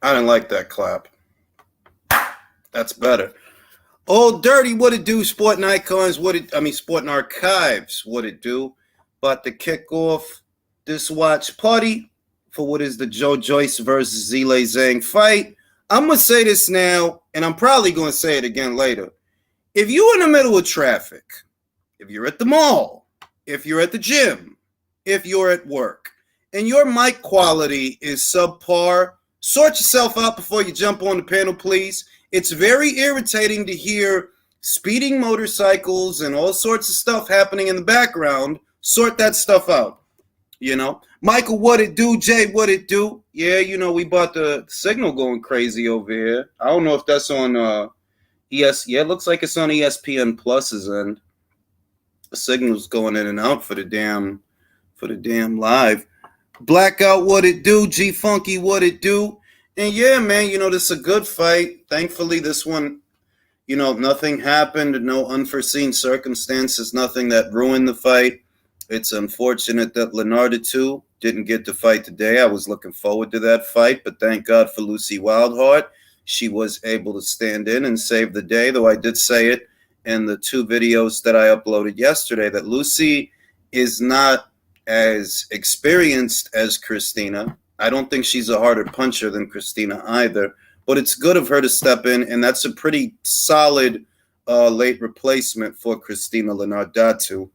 I didn't like that clap. That's better. Old Dirty, what it do? Sporting Icons, Sporting Archives, what it do? About to kick off this watch party for what is the Joe Joyce versus Zile Zhang fight. I'm going to say this now, and I'm probably going to say it again later. If you're in the middle of traffic, if you're at the mall, if you're at the gym, if you're at work, and your mic quality is subpar, sort yourself out before you jump on the panel, please. It's very irritating to hear speeding motorcycles and all sorts of stuff happening in the background. Sort that stuff out, you know. Michael, what it do? Jay, what it do? Yeah, we bought the signal going crazy over here. I don't know if that's on ES. Yeah, it looks like it's on ESPN Plus's end. The signal's going in and out for the damn live. Blackout, what it do? G Funky, what it do? And yeah, man, this is a good fight. Thankfully, this one, nothing happened, no unforeseen circumstances, nothing that ruined the fight. It's unfortunate that Leonardo too didn't get to fight today. I was looking forward to that fight, but thank God for Lucy Wildheart. She was able to stand in and save the day, though I did say it in the 2 videos that I uploaded yesterday that Lucy is not as experienced as Christina. I don't think she's a harder puncher than Christina either, but it's good of her to step in, and that's a pretty solid late replacement for Christina Lenardatu.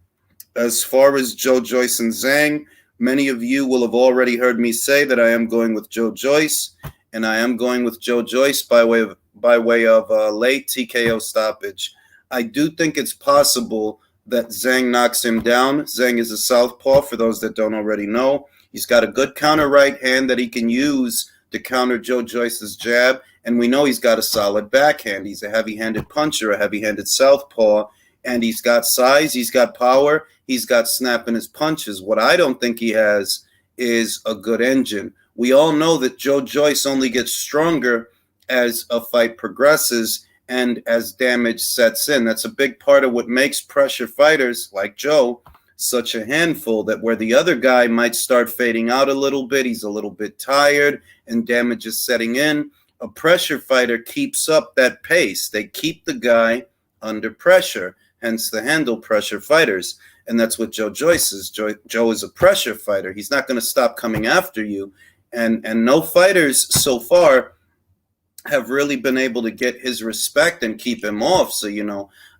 As far as Joe Joyce and Zhang, many of you will have already heard me say that I am going with Joe Joyce, and I am going with Joe Joyce by way of a late TKO stoppage. I do think it's possible that Zhang knocks him down. Zhang is a southpaw, for those that don't already know. He's got a good counter right hand that he can use to counter Joe Joyce's jab, and we know he's got a solid backhand. He's a heavy-handed puncher, a heavy-handed southpaw, and he's got size, he's got power, he's got snap in his punches. What I don't think he has is a good engine. We all know that Joe Joyce only gets stronger as a fight progresses and as damage sets in. That's a big part of what makes pressure fighters like Joe such a handful, that where the other guy might start fading out a little bit, he's a little bit tired and damage is setting in, a pressure fighter keeps up that pace. They keep the guy under pressure, hence the handle pressure fighters. And that's what Joe Joyce is. Joe is a pressure fighter. He's not going to stop coming after you. And no fighters so far have really been able to get his respect and keep him off. So,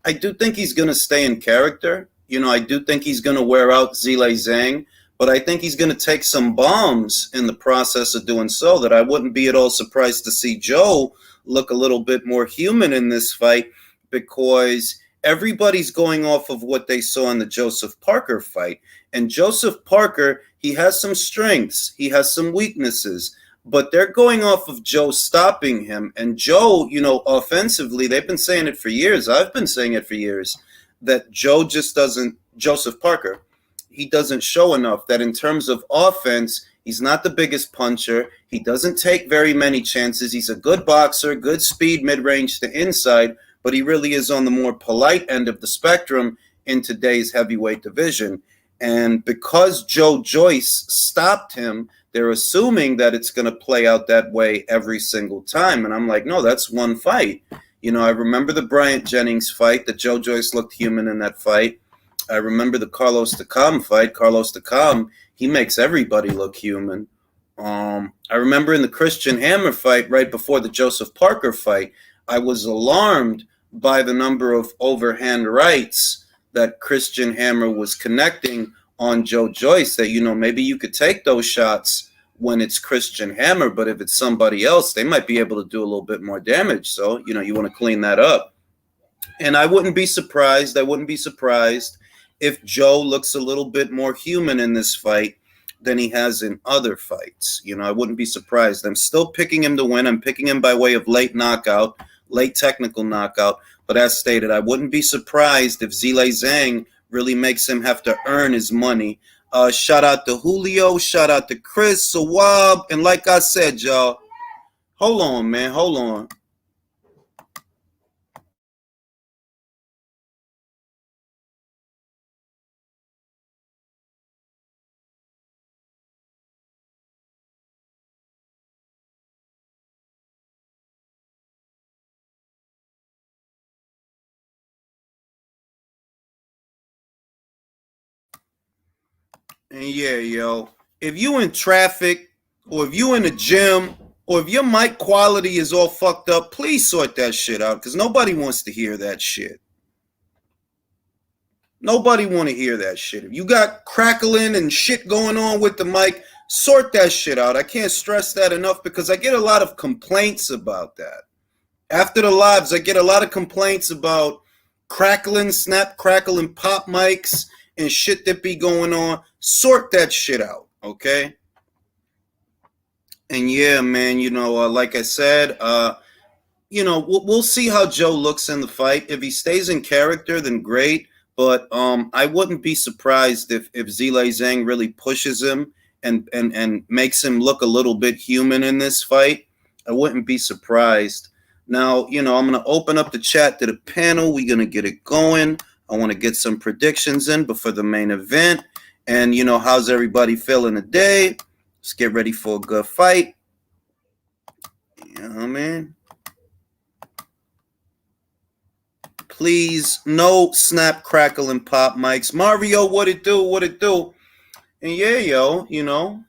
I do think he's going to stay in character. I do think he's going to wear out Zile Zhang, but I think he's going to take some bombs in the process of doing so, that I wouldn't be at all surprised to see Joe look a little bit more human in this fight, because everybody's going off of what they saw in the Joseph Parker fight. And Joseph Parker, he has some strengths, he has some weaknesses, but they're going off of Joe stopping him. And Joe, offensively, they've been saying it for years. I've been saying it for years, that Joe just doesn't, Joseph Parker, he doesn't show enough, that in terms of offense, he's not the biggest puncher. He doesn't take very many chances. He's a good boxer, good speed, mid-range to inside, but he really is on the more polite end of the spectrum in today's heavyweight division. And because Joe Joyce stopped him, they're assuming that it's going to play out that way every single time. And I'm like, no, that's one fight. I remember the Bryant Jennings fight, that Joe Joyce looked human in that fight. I remember the Carlos Takam fight. Carlos Takam, he makes everybody look human. I remember in the Christian Hammer fight right before the Joseph Parker fight, I was alarmed by the number of overhand rights that Christian Hammer was connecting on Joe Joyce, that, maybe you could take those shots when it's Christian Hammer, but if it's somebody else, they might be able to do a little bit more damage. So, you want to clean that up. And I wouldn't be surprised if Joe looks a little bit more human in this fight than he has in other fights. I wouldn't be surprised. I'm still picking him to win. I'm picking him by way of late knockout, late technical knockout. But as stated, I wouldn't be surprised if Zile Zhang really makes him have to earn his money. Shout out to Julio, shout out to Chris, Sawab, and like I said, y'all, hold on, man, hold on. And yeah, yo, if you in traffic, or if you in the gym, or if your mic quality is all fucked up, please sort that shit out, because nobody wants to hear that shit. Nobody want to hear that shit. If you got crackling and shit going on with the mic, sort that shit out. I can't stress that enough because I get a lot of complaints about that. After the lives, I get a lot of complaints about crackling, snap, crackling pop mics and shit that be going on. Sort that shit out, okay? And yeah, man, like I said, we'll see how Joe looks in the fight. If he stays in character, then great. But I wouldn't be surprised if Zhilei Zhang really pushes him and makes him look a little bit human in this fight. I wouldn't be surprised. Now, I'm going to open up the chat to the panel. We're going to get it going. I want to get some predictions in before the main event. And, how's everybody feeling today? Let's get ready for a good fight. You know what I mean? Please, no snap, crackle, and pop mics. Mario, what it do? What it do? And yeah, yo,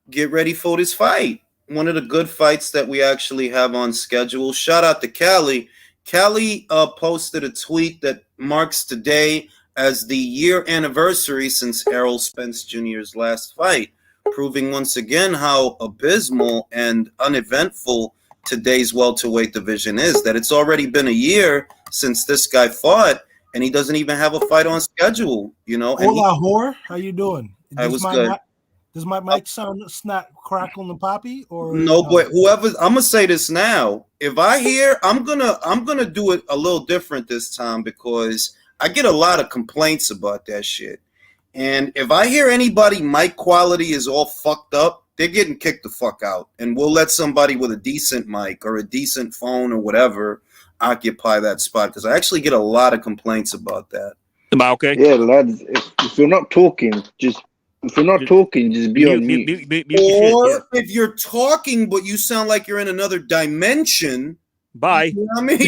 get ready for this fight. One of the good fights that we actually have on schedule. Shout out to Callie. Callie posted a tweet that marks today as the year anniversary since Errol Spence Jr.'s last fight, proving once again how abysmal and uneventful today's welterweight division is. That it's already been a year since this guy fought, and he doesn't even have a fight on schedule. Hola, whore. How you doing? I was good. Does my mic sound snap, crackle, and poppy? Or no, but whoever, I'm gonna say this now. If I hear, I'm gonna do it a little different this time because I get a lot of complaints about that shit. And if I hear anybody mic quality is all fucked up, they're getting kicked the fuck out. And we'll let somebody with a decent mic or a decent phone or whatever occupy that spot because I actually get a lot of complaints about that. Am I okay? Yeah, lads. If you're not talking, just be on mute. Or if you're talking but you sound like you're in another dimension. Bye. You know what I mean?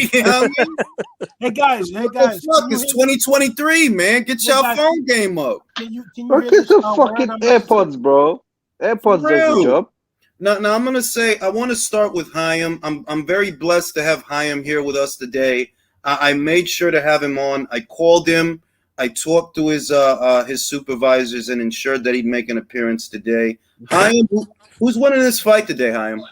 Hey guys. What the fuck? It's 2023, man. Get your phone game up. Can you get the fucking AirPods, bro. AirPods does the job. Now I'm gonna say I want to start with Chaim. I'm very blessed to have Chaim here with us today. I made sure to have him on. I called him. I talked to his supervisors and ensured that he'd make an appearance today. Chaim, who's winning this fight today, Chaim?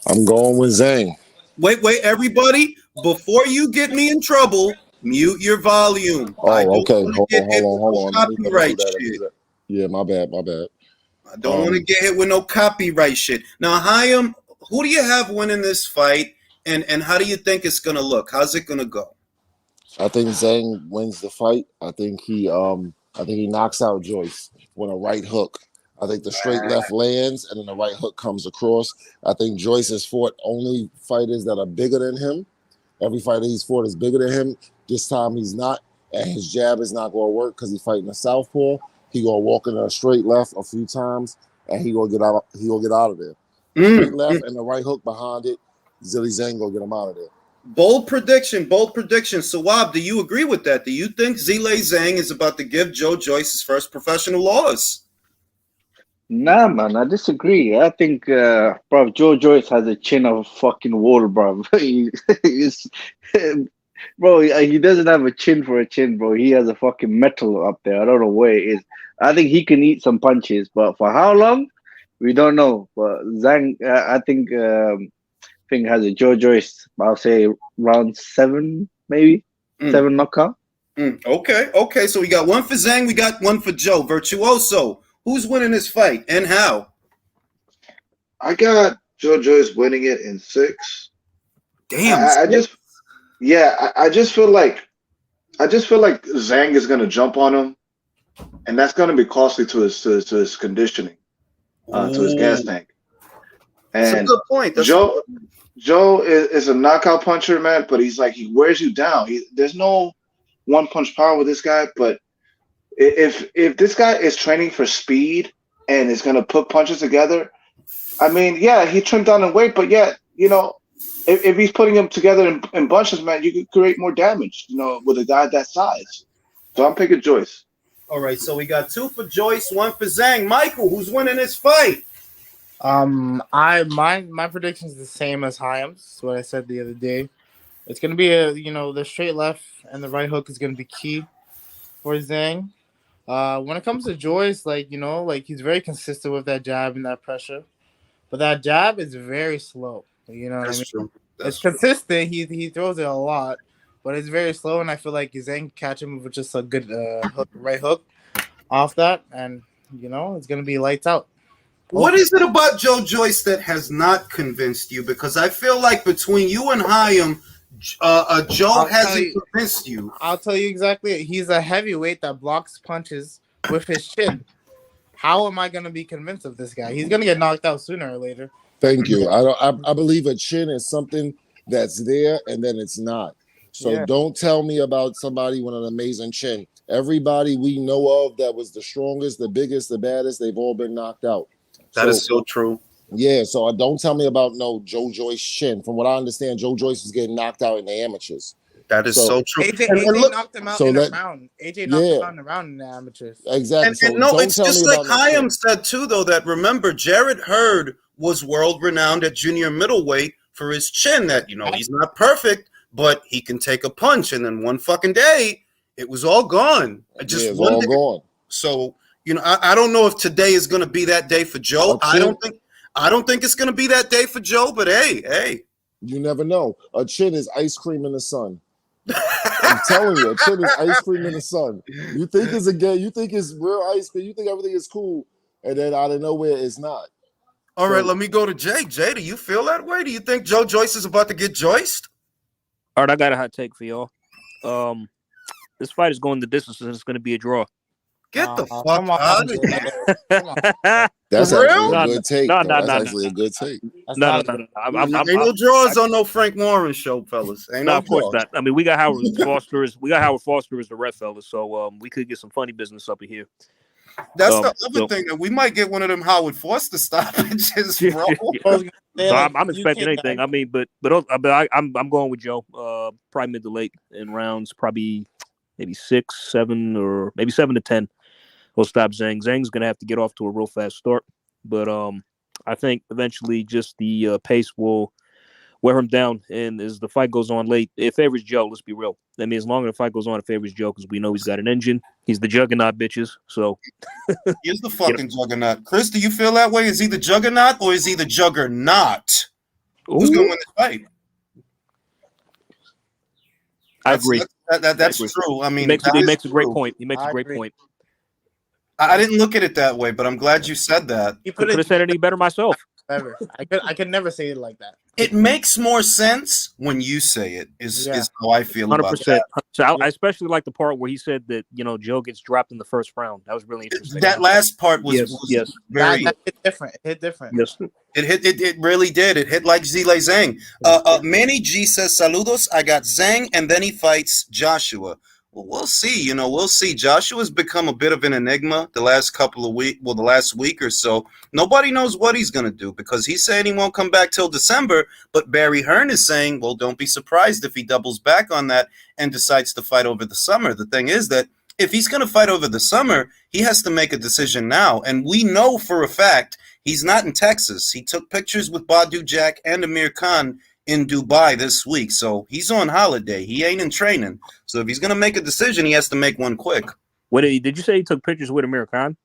I'm going with Zhang. Wait, everybody! Before you get me in trouble, mute your volume. Oh, okay. Hold on. Copyright shit. Yeah, my bad. I don't want to get hit with no copyright shit. Now, Chaim, who do you have winning this fight, and how do you think it's gonna look? How's it gonna go? I think Zhang wins the fight. I think he knocks out Joyce with a right hook. I think the straight left lands, and then the right hook comes across. I think Joyce has fought only fighters that are bigger than him. Every fighter he's fought is bigger than him. This time he's not, and his jab is not going to work because he's fighting a southpaw. He gonna walk in a straight left a few times, and he gonna get out. He gonna get out of there. Straight left and the right hook behind it. Zhilei Zhang gonna get him out of there. Bold prediction. Sawab, do you agree with that? Do you think Zhilei Zhang is about to give Joe Joyce his first professional loss? Nah, man, I disagree. I think, bro, Joe Joyce has a chin of a fucking wall, bro. Bro, he doesn't have a chin for a chin, bro. He has a fucking metal up there. I don't know where it is. I think he can eat some punches, but for how long, we don't know. But Zhang, I think has a Joe Joyce. I'll say round 7, maybe 7 knockout. Okay. So we got one for Zhang, we got one for Joe. Virtuoso. Who's winning this fight and how? I got Joe Joyce winning it in 6. Damn. I just feel like Zhang is gonna jump on him, and that's gonna be costly to his conditioning, to his gas tank. And that's a good point. Joe is a knockout puncher, man, but he wears you down. There's no one punch power with this guy, but if this guy is training for speed and is gonna put punches together, I mean, yeah, he trimmed down in weight, but yet, if he's putting them together in bunches, man, you could create more damage, with a guy that size. So I'm picking Joyce. All right, so we got 2 for Joyce, 1 for Zhang. Michael, who's winning this fight? My prediction is the same as Hyams. That's what I said the other day. It's gonna be the straight left and the right hook is gonna be key for Zhang. When it comes to Joyce, he's very consistent with that jab and that pressure, but that jab is very slow. You know what I mean? That's true. It's consistent. He throws it a lot, but it's very slow, and I feel like Zhang catch him with just a good right hook off that, and it's gonna be lights out. What is it about Joe Joyce that has not convinced you? Because I feel like between you and Hyam, Joe hasn't convinced you. I'll tell you exactly. He's a heavyweight that blocks punches with his chin. How am I going to be convinced of this guy? He's going to get knocked out sooner or later. Thank you. I believe a chin is something that's there and then it's not. So don't tell me about somebody with an amazing chin. Everybody we know of that was the strongest, the biggest, the baddest, they've all been knocked out. That is so true. Yeah, so don't tell me about no Joe Joyce chin. From what I understand, Joe Joyce is getting knocked out in the amateurs. That is so true. AJ knocked him out in a round. AJ knocked him out in a round in the amateurs. Exactly. And no, it's just like Hyam said too, though, that remember, Jarrett Hurd was world-renowned at junior middleweight for his chin. That, he's not perfect, but he can take a punch. And then one fucking day, it was all gone. It's all gone. So, I don't know if today is going to be that day for Joe. I don't think it's going to be that day for Joe, but hey. You never know. A chin is ice cream in the sun. I'm telling you, a chin is ice cream in the sun. You think it's you think it's real ice cream, you think everything is cool, and then out of nowhere, it's not. All right, let me go to Jay. Jay, do you feel that way? Do you think Joe Joyce is about to get joiced? All right, I got a hot take for y'all. This fight is going the distance, and it's going to be a draw. Get the fuck out of here. That's actually a good take. No. That's actually a good take. No. Ain't no draws on no Frank Warren show, fellas. Ain't no of course not. I mean, we got Howard Foster as the ref, fellas. So we could get some funny business up in here. That's the other thing, that we might get one of them Howard Foster stoppages, bro. I'm expecting anything. I mean, but I'm going with Joe. Probably mid to late in rounds, probably maybe 6, 7, or maybe 7 to 10. We'll stop Zhang. Zhang's gonna have to get off to a real fast start, but I think eventually just the pace will wear him down. And as the fight goes on late, it favors Joe. Let's be real. I mean, as long as the fight goes on, it favors Joe because we know he's got an engine. He's the juggernaut, bitches. So he's the fucking juggernaut. Chris, do you feel that way? Is he the juggernaut or is he the juggernaut? Who's gonna win the fight? I agree. That's true. I mean, he makes a great point. He makes a great point. I didn't look at it that way, but I'm glad you said that. You could have said it any better myself. Ever. I could never say it like that. It makes more sense when you say it. Is how I feel 100%. About that. So I especially like the part where he said that Joe gets dropped in the first round. That was really interesting. That last part was very that hit different. It hit different. Yes. It really did. It hit like Zile Zhang. Manny G says, "Saludos. I got Zhang, and then he fights Joshua." Well, we'll see. We'll see. Joshua's become a bit of an enigma the last the last week or so. Nobody knows what he's going to do because he's saying he won't come back till December. But Barry Hearn is saying, well, don't be surprised if he doubles back on that and decides to fight over the summer. The thing is that if he's going to fight over the summer, he has to make a decision now. And we know for a fact he's not in Texas. He took pictures with Badu Jack and Amir Khan in Dubai this week. So he's on holiday. He ain't in training. So if he's going to make a decision, he has to make one quick. Did you say he took pictures with Amir Khan?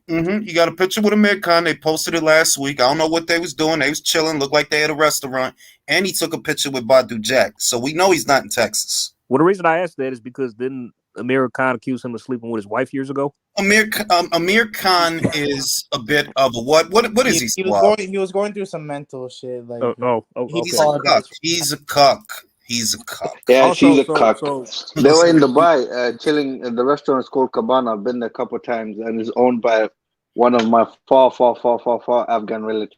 Mm-hmm. He got a picture with Amir Khan. They posted it last week. I don't know what they was doing. They was chilling. Looked like they had a restaurant. And he took a picture with Badu Jack. So we know he's not in Texas. Well, the reason I asked that is because didn't Amir Khan accused him of sleeping with his wife years ago? Amir Khan is a bit of a what? What is he? He was going through some mental shit. Like he's a cuck. He's a cuck. Yeah, also, she's a cuck. They were in Dubai, chilling. The restaurant is called Cabana. I've been there a couple of times, and is owned by one of my far Afghan relatives.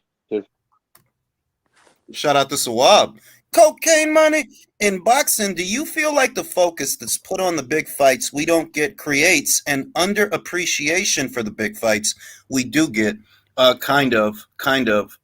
Shout out to Sawab. Cocaine money in boxing. Do you feel like the focus that's put on the big fights we don't get creates an underappreciation for the big fights we do get? Kind of.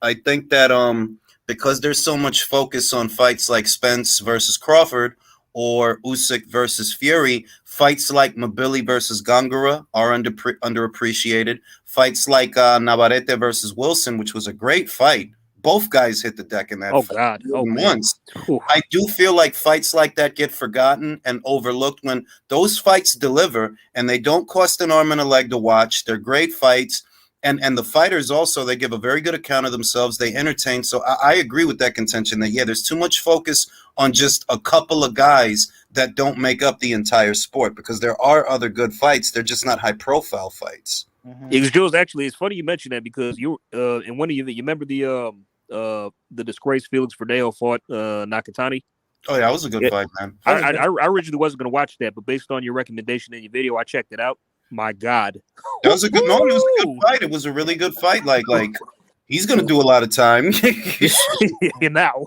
I think that because there's so much focus on fights like Spence versus Crawford or Usyk versus Fury, fights like Mabili versus Gongora are underappreciated. Fights like Navarrete versus Wilson, which was a great fight. Both guys hit the deck in that Oh fight God. Oh man. once. Whew. I do feel like fights like that get forgotten and overlooked when those fights deliver and they don't cost an arm and a leg to watch. They're great fights. And the fighters also, they give a very good account of themselves. They entertain. So I agree with that contention that, yeah, there's too much focus on just a couple of guys that don't make up the entire sport because there are other good fights. They're just not high-profile fights. Because Jules, actually, it's funny you mentioned that because you in one of you remember the disgraced Felix Verdejo fought Nakatani. Oh yeah, that was a good fight, man. I originally wasn't going to watch that, but based on your recommendation in your video, I checked it out. My God, that was a good. No, it was a good fight. It was a really good fight. Like he's going to do a lot of time. Now,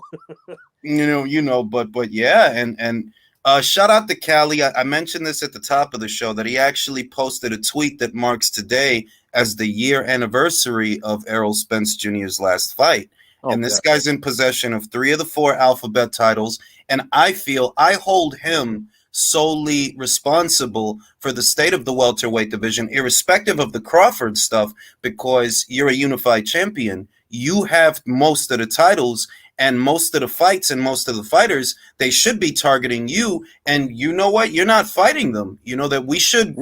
you know, but yeah, and shout out to Cali. I mentioned this at the top of the show that he actually posted a tweet that marks today as the year anniversary of Errol Spence Jr.'s last fight. And this guy's in possession of 3 of the 4 alphabet titles. And I feel I hold him solely responsible for the state of the welterweight division, irrespective of the Crawford stuff, because you're a unified champion. You have most of the titles and most of the fights and most of the fighters. They should be targeting you. And you know what? You're not fighting them. You know that we should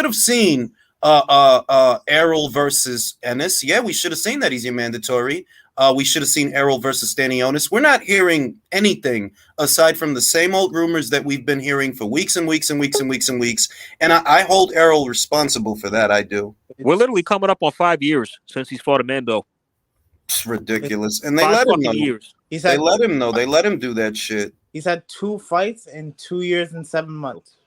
have seen Errol versus Ennis. Yeah, we should have seen that. He's a mandatory. We should have seen Errol versus Stanionis. We're not hearing anything aside from the same old rumors that we've been hearing for weeks and weeks and weeks and weeks and weeks. And I hold Errol responsible for that. I do. We're literally coming up on 5 years since he's fought Amando. It's ridiculous. And they let him know. Years. They let him know. They let him do that shit. He's had 2 fights in 2 years and 7 months.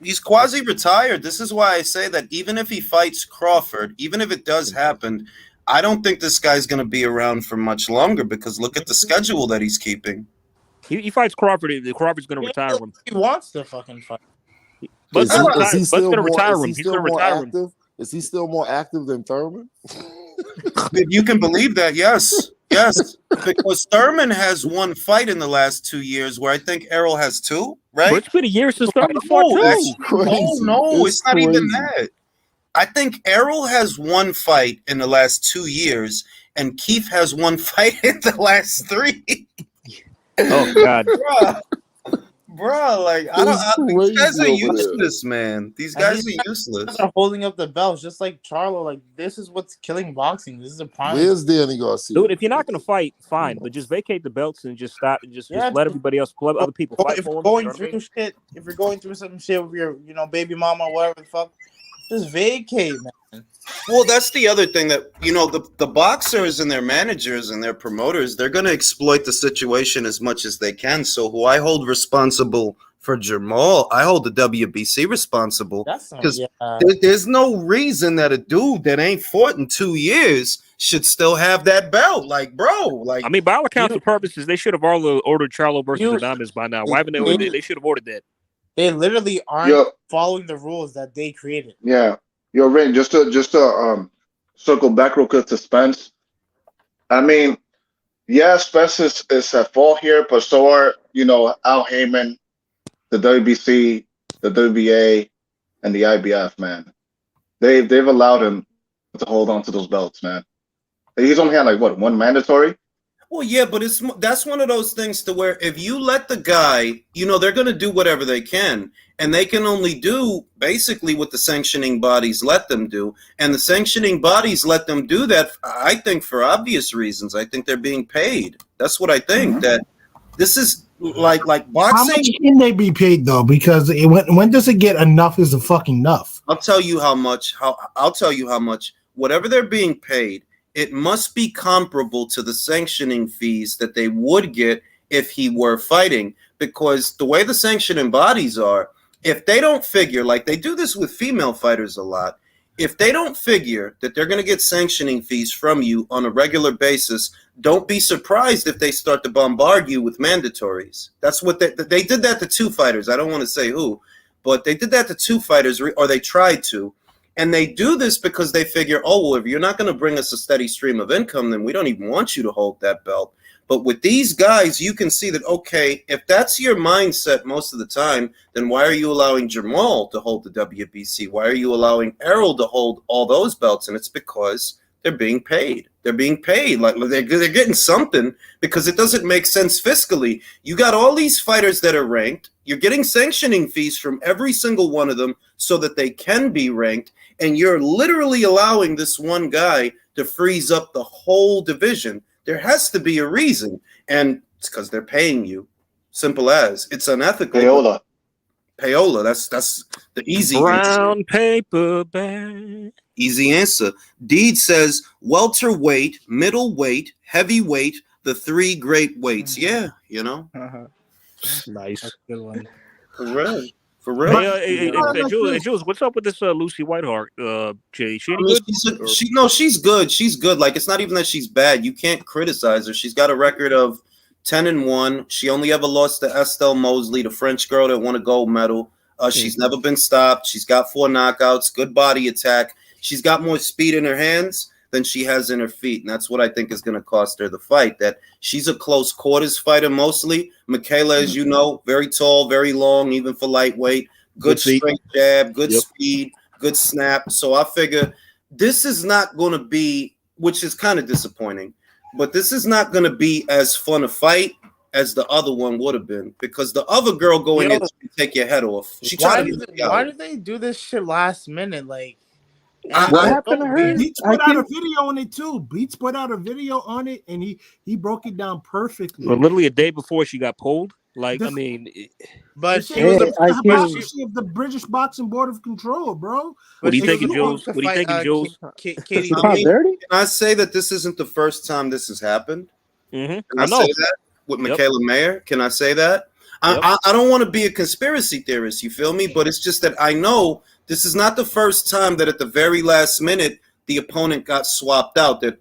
He's quasi-retired. This is why I say that even if he fights Crawford, even if it does happen, I don't think this guy's going to be around for much longer because look at the schedule that he's keeping. He fights Crawford. Crawford's going to retire him. He wants to fucking fight. But he's going to retire him. He's going to retire him. Is he still more active than Thurman? You can believe that, yes. Yes, because Thurman has 1 fight in the last 2 years where I think Errol has 2, right? But it's been a year since Thurman fought too. No, it's not even that. I think Errol has 1 fight in the last 2 years, and Keith has 1 fight in the last 3. Oh God, bro! Like these guys are useless, man. These guys are useless. Are holding up the belts just like Charlo. Like this is what's killing boxing. This is a prime. Where's Danny Garcia? Dude, if you're not going to fight, fine, but just vacate the belts and just stop and just let everybody else, let other people fight if for you're them. Going through shit, if you're going through some shit with your, baby mama or whatever the fuck, just vacate, man. Well, that's the other thing that, the boxers and their managers and their promoters, they're going to exploit the situation as much as they can. So who I hold responsible for Jamal, I hold the WBC responsible because there's no reason that a dude that ain't fought in 2 years should still have that belt. Like, bro, like, I mean, by all accounts and purposes, they should have all ordered Charlo versus Adames by now. Why haven't they ordered it? They should have ordered that. They literally aren't following the rules that they created. Yeah. Yo, Rin, just to circle back real quick to Spence. I mean, yeah, Spence is at fault here, but so are, Al Heyman, the WBC, the WBA, and the IBF, man. They've allowed him to hold on to those belts, man. He's only had 1 mandatory? Well, yeah, but that's one of those things to where if you let the guy, they're going to do whatever they can, and they can only do basically what the sanctioning bodies let them do, and the sanctioning bodies let them do that, I think, for obvious reasons. I think they're being paid. That's what I think, that this is like boxing. How much can they be paid, though? Because when does it get enough is a fucking enough? I'll tell you how much. Whatever they're being paid, it must be comparable to the sanctioning fees that they would get if he were fighting. Because the way the sanctioning bodies are, if they don't figure, like they do this with female fighters a lot, if they don't figure that they're going to get sanctioning fees from you on a regular basis, don't be surprised if they start to bombard you with mandatories. That's what they did that to 2 fighters. I don't want to say who, but they did that to 2 fighters, or they tried to. And they do this because they figure, if you're not going to bring us a steady stream of income, then we don't even want you to hold that belt. But with these guys, you can see that, okay, if that's your mindset most of the time, then why are you allowing Jamal to hold the WBC? Why are you allowing Errol to hold all those belts? And it's because they're being paid. They're being paid. Like they're getting something, because it doesn't make sense fiscally. You got all these fighters that are ranked. You're getting sanctioning fees from every single one of them so that they can be ranked. And you're literally allowing this one guy to freeze up the whole division. There has to be a reason. And it's because they're paying you. Simple as. It's unethical. Payola. That's the easy brown paper bag. Easy answer. Deed says welterweight, middleweight, heavyweight, the three great weights. Yeah, you know. Nice. That's a good one. For real. For real. Hey, Jules, what's up with this Lucy Whiteheart? Jay, she any good? She's good. She's good. Like, it's not even that she's bad. You can't criticize her. She's got a record of 10-1. She only ever lost to Estelle Mosley, the French girl that won a gold medal. She's never been stopped. She's got 4 knockouts, good body attack. She's got more speed in her hands than she has in her feet, and that's what I think is going to cost her the fight. That she's a close quarters fighter mostly. Michaela, as you know, very tall, very long, even for lightweight. Good straight jab, good speed, good snap. So I figure this is not going to be, which is kind of disappointing, but this is not going to be as fun a fight as the other one would have been, because the other girl going in to take your head off. Why do they do this shit last minute? Like, what happened to her? Beats put out a video on it too. Beats put out a video on it, and he broke it down perfectly. Well, literally a day before she got pulled. Like, This- I mean, but She she was was the policy of the British Boxing Board of Control, bro. what do you she think, was Jules? supposed What to do you fight, think, Jules? Katie Can I say that this isn't the first time this has happened? Can I say that with Michaela Mayer? Can I say that? I don't want to be a conspiracy theorist, you feel me? But it's just that I know this is not the first time that at the very last minute the opponent got swapped out. That,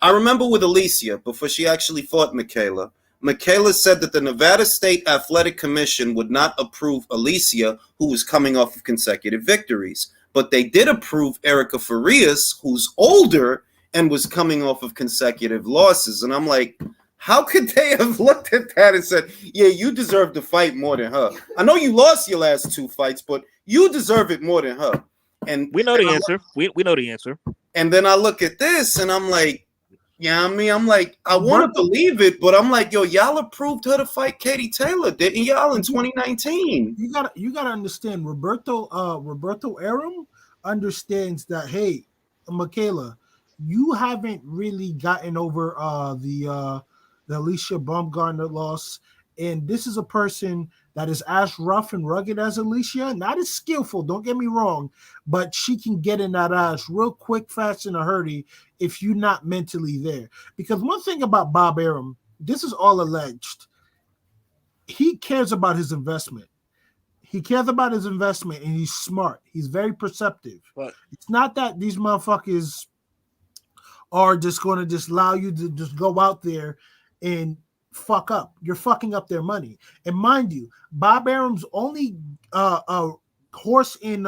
I remember with Alicia, before she actually fought Michaela, Michaela said that the Nevada State Athletic Commission would not approve Alicia, who was coming off of consecutive victories. But they did approve Erica Farias, who's older and was coming off of consecutive losses. And I'm like, how could they have looked at that and said, yeah, you deserve to fight more than her? I know you lost your last 2 fights, but you deserve it more than her. And we know the answer. We know the answer. And then I look at this and I'm like, I'm like, I want to believe it, but I'm like, y'all approved her to fight Katie Taylor, didn't y'all, in 2019? You gotta understand, Roberto Arum understands that, hey, Michaela, you haven't really gotten over the Alicia Baumgartner loss, and this is a person that is as rough and rugged as Alicia, not as skillful, don't get me wrong, but she can get in that ass real quick, fast, in a hurry if you're not mentally there. Because one thing about Bob Arum, this is all alleged, he cares about his investment. He cares about his investment, and he's smart. He's very perceptive. But it's not that these motherfuckers are just going to just allow you to just go out there and fuck up. You're fucking up their money. And mind you, Bob Arum's only horse in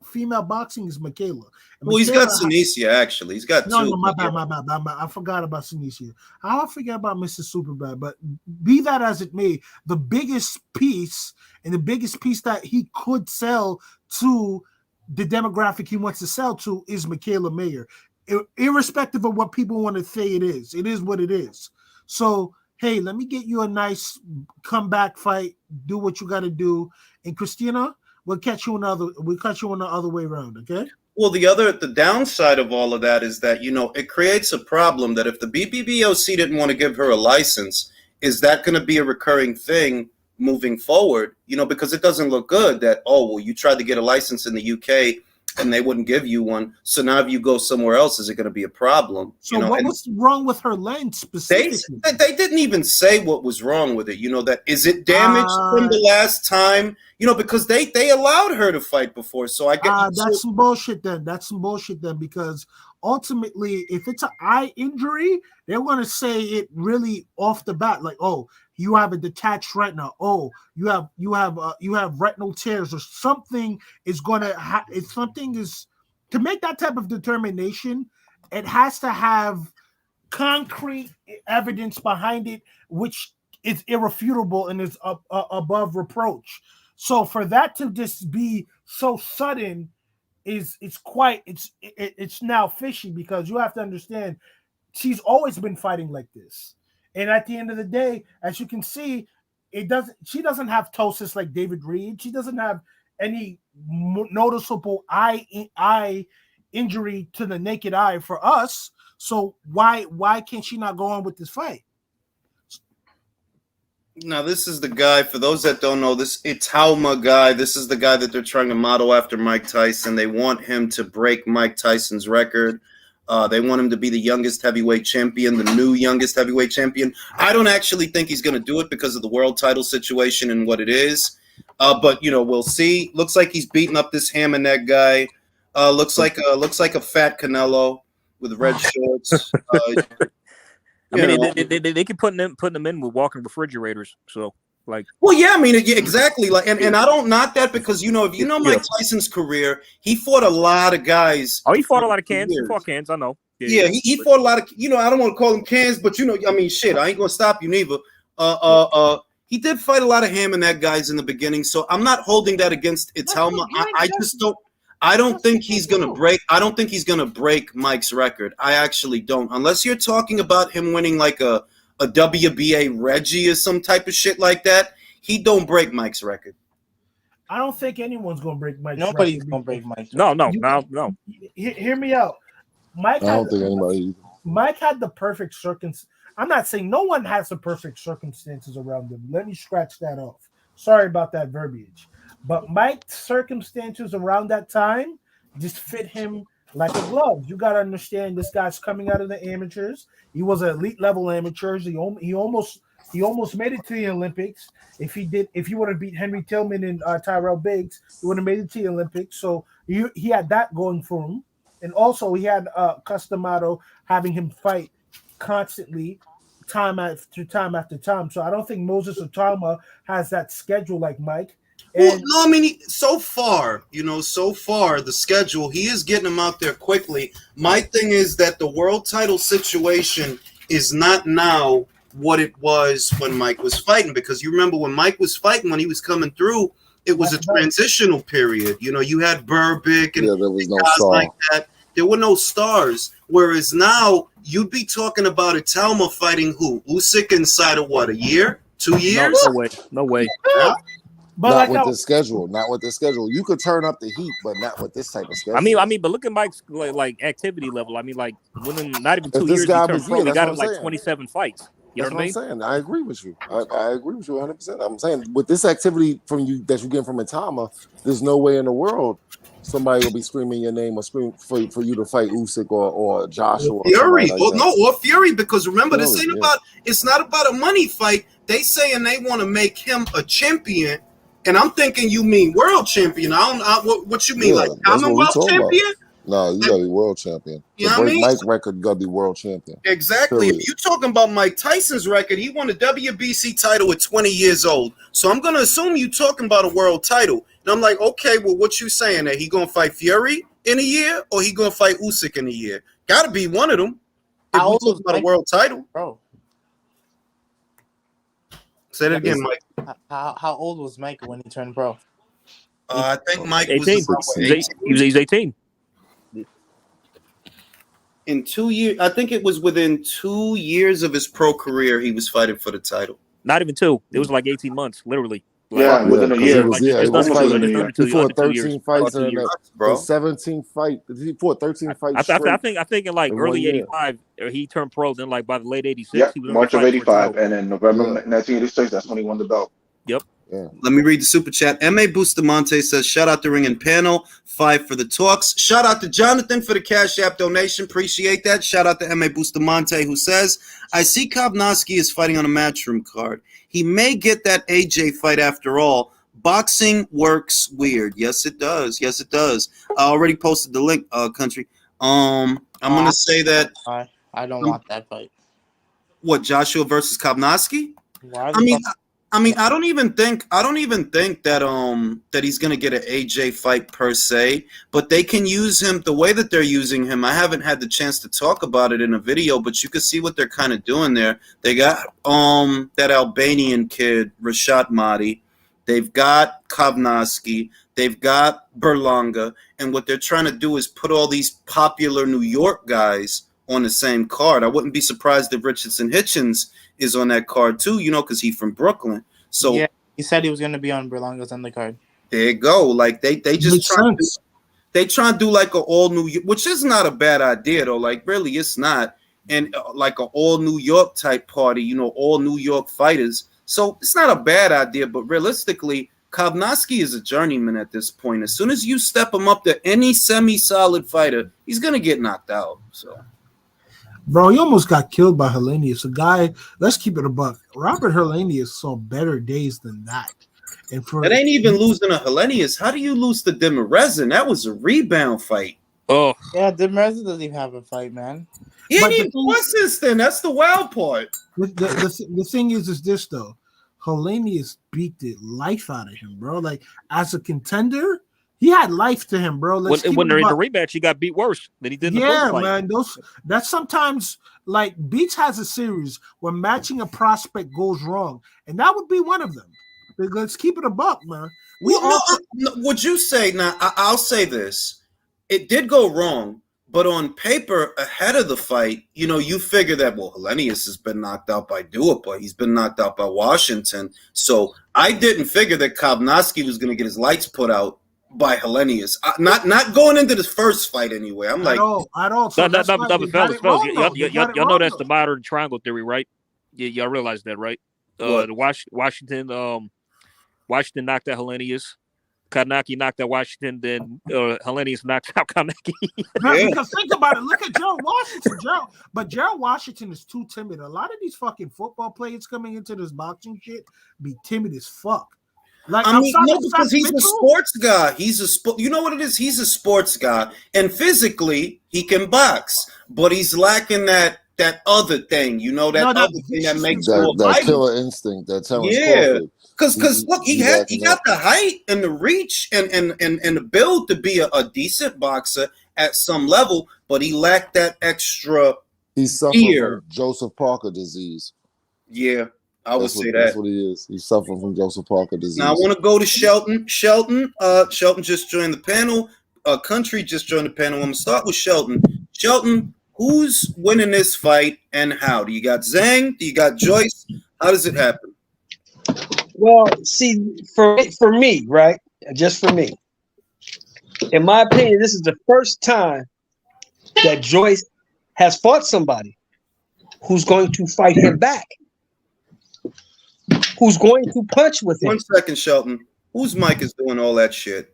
female boxing is Michaela. Well, he's got Sinicia, actually. He's got 2. No, my bad. I forgot about Sinicia. I forget about Mr. Superbad, but be that as it may, the biggest piece that he could sell to the demographic he wants to sell to is Michaela Mayer. Irrespective of what people want to say it is what it is. So, hey, let me get you a nice comeback fight. Do what you got to do. And Christina, we'll catch you on the other way around, okay? Well, the downside of all of that is that, it creates a problem that if the BBBOC didn't want to give her a license, is that going to be a recurring thing moving forward? Because it doesn't look good that, you tried to get a license in the UK and they wouldn't give you one. So now if you go somewhere else, is it going to be a problem? So what was wrong with her lens specifically? They didn't even say what was wrong with it. That is it damaged from the last time? Because they allowed her to fight before. So I get that's some bullshit then. Because ultimately, if it's an eye injury, they're going to say it really off the bat, like, you have a detached retina. You have retinal tears, or something is going to. To make that type of determination, it has to have concrete evidence behind it, which is irrefutable and is above reproach. So for that to just be so sudden it's now fishy, because you have to understand she's always been fighting like this. And at the end of the day, as you can see, she doesn't have ptosis like David Reed. She doesn't have any noticeable eye injury to the naked eye for us. So why can't she not go on with this fight? Now, this is the guy, for those that don't know, this Italma guy, this is the guy that they're trying to model after Mike Tyson. They want him to break Mike Tyson's record. They want him to be the youngest heavyweight champion, the new youngest heavyweight champion. I don't actually think he's going to do it because of the world title situation and what it is. But, we'll see. Looks like he's beating up this ham and neck guy. Looks like a fat Canelo with red shorts. I mean, they keep putting them in with walking refrigerators. So, like, well, yeah, I mean, exactly. Like, and I don't knock that because if you know Mike Tyson's career, he fought a lot of guys. Oh, he fought a lot of cans. He fought cans. I know. Yeah, he fought a lot of. I don't want to call them cans, but I mean, shit, I ain't gonna stop you neither. He did fight a lot of ham and that guys in the beginning, so I'm not holding that against Italma. I just don't. I don't think he's gonna break. I don't think he's gonna break Mike's record. I actually don't, unless you're talking about him winning like a WBA Reggie or some type of shit like that. He don't break Mike's record. I don't think anyone's gonna break Mike's record. Nobody's gonna break Mike's record. No. Hear me out. I don't think anybody. Mike had the perfect circumstances. I'm not saying no one has the perfect circumstances around him. Let me scratch that off. Sorry about that verbiage. But Mike's circumstances around that time just fit him like a glove. You got to understand, this guy's coming out of the amateurs. He was an elite level amateur. He almost made it to the Olympics. If he would have beat Henry Tillman and Tyrell Biggs, he would have made it to the Olympics. So he had that going for him. And also he had Customato having him fight constantly, time after time after time. So I don't think Moses Otama has that schedule like Mike. Well, no, I mean, so far, the schedule, he is getting them out there quickly. My thing is that the world title situation is not now what it was when Mike was fighting, because you remember when Mike was fighting, when he was coming through, it was a transitional period. You had Burbick and there was no guys star like that. There were no stars. Whereas now you'd be talking about Italma fighting who? Usyk inside of what, a year? 2 years? No way. Yeah. Not with the schedule. You could turn up the heat, but not with this type of schedule. I mean, but look at Mike's like activity level. I mean, like within not even 2 years, he turned pro. He got him like 27 fights. You know what I mean? I'm saying. I agree with you. I agree with you 100%. I'm saying with this activity from you that you get from Itama, there's no way in the world somebody will be screaming your name or scream for you to fight Usyk or Joshua or Fury. Like or Fury, because remember, it's not about a money fight. They saying they want to make him a champion. And I'm thinking you mean world champion. What you mean, like Commonwealth champion? No, you gotta be world champion. To break Mike's record, you gotta be world champion. Exactly. If you're talking about Mike Tyson's record, he won a WBC title at 20 years old. So I'm gonna assume you're talking about a world title. And I'm like, okay, well, what you saying? That he gonna fight Fury in a year, or he gonna fight Usyk in a year? Gotta be one of them. If we're talking about a world title, bro. Say that again, Mike. How old was Mike when he turned pro? I think Mike 18. was 18. He's 18. In 2 years, I think it was within 2 years of his pro career, he was fighting for the title. Not even 2. It was like 18 months, literally. Like, within a year. He fought 13 fights in bro. 17 fight. He fought 13 fights. I think in like early 85, he turned pro. Then like by the late 86, he was March of 85, and then November 1986, that's when he won the belt. Yep. Yeah. Let me read the super chat. M.A. Bustamante says, shout out to Ring and Panel, 5 for the talks. Shout out to Jonathan for the Cash App donation. Appreciate that. Shout out to M.A. Bustamante, who says, I see Kovnowski is fighting on a Matchroom card. He may get that AJ fight after all. Boxing works weird. Yes, it does. Yes, it does. I already posted the link, country. I'm going to say that. I don't want that fight. What, Joshua versus Kovnowski? Why I mean, I don't even think that he's gonna get an AJ fight per se, but they can use him the way that they're using him. I haven't had the chance to talk about it in a video, but you can see what they're kind of doing there. They got that Albanian kid, Rashad Mahdi. They've got Kovnowski. They've got Berlanga, and what they're trying to do is put all these popular New York guys on the same card. I wouldn't be surprised if Richardson Hitchens is on that card too, because he's from Brooklyn. So yeah, he said he was going to be on Berlanga's undercard. there you go. Like they just Makes sense. they try to do like an all New York, which is not a bad idea though. Like really, it's not, and like an all New York type party. All New York fighters. So it's not a bad idea, but realistically, Kovnowski is a journeyman at this point. As soon as you step him up to any semi-solid fighter, he's gonna get knocked out. So. Bro, he almost got killed by Helenius. A guy, let's keep it a buck. Robert Helenius saw better days than that. And for It ain't even losing to Helenius. How do you lose to Demirezin? That was a rebound fight. Oh, Yeah, Demirezin doesn't even have a fight, man. He But ain't the even thing- won since then. That's the wild part. the thing is this though. Helenius beat the life out of him, bro. Like as a contender, he had life to him, bro. Let's keep when it they're in the a buck. rematch, he got beat worse than he did in the Yeah, first fight. man. That's sometimes like Beats has a series where matching a prospect goes wrong, and that would be one of them. Let's keep it a buck, man. Would you say now? I'll say this: it did go wrong, but on paper, ahead of the fight, you figure that Helenius has been knocked out by Duhaupas. He's been knocked out by Washington. So I didn't figure that Kovnowski was going to get his lights put out by Helenius. Not going into this first fight anyway. I'm like, at all. So that's why they got it wrong, though. They got it Y'all know wrong, that's though. the modern triangle theory, right? Yeah, y'all realize that, right? What? Washington knocked out Helenius. Kanaki knocked out Washington, then Helenius knocked out Kanaki. Yeah, because think about it. Look at Gerald Washington. But Gerald Washington is too timid. A lot of these fucking football players coming into this boxing shit be timid as fuck. Like I mean, no, because outside he's a Mitchell, sports guy. You know what it is? He's a sports guy, and physically he can box, but he's lacking that other thing. That other thing that makes you a that fighter. killer instinct, that Terrence Yeah. Crawford. Because look, he got the height and the reach and the build to be a decent boxer at some level, but he lacked that extra. He's suffering fear. from Joseph Parker disease. Yeah, I would say That's that. what he is. He's suffering from Joseph Parker disease. Now I want to go to Shelton. Shelton just joined the panel. Country just joined the panel. I'm gonna start with Shelton. Shelton, who's winning this fight and how? Do you got Zhang? Do you got Joyce? How does it happen? Well, see, for me, right? Just for me, in my opinion, this is the first time that Joyce has fought somebody who's going to fight him back, who's going to punch with him. 1 second, Shelton. Whose mic is doing all that shit?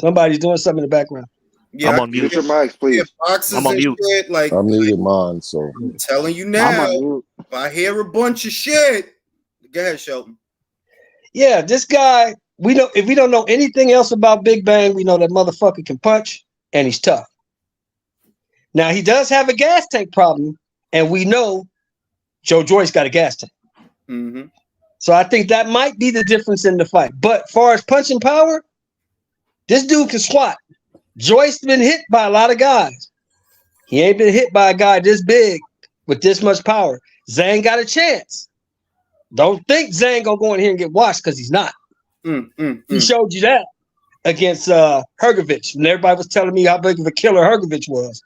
Somebody's doing something in the background. Yeah, I'm on mute. Mute your mics, please. Boxes I'm on and mute. shit. Like I muted mine, so I'm telling you I'm now, on mute. if I hear a bunch of shit, go ahead, Shelton. Yeah, this guy, we know if we don't know anything else about Big Bang, we know that motherfucker can punch and he's tough. Now he does have a gas tank problem, and we know Joe Joyce got a gas tank. Mm-hmm. So I think that might be the difference in the fight. But far as punching power, this dude can swat. Joyce been hit by a lot of guys. He ain't been hit by a guy this big with this much power. Zhang got a chance. Don't think Zhang gonna go in here and get washed because he's not. He showed you that against Hergovich. And everybody was telling me how big of a killer Hergovich was.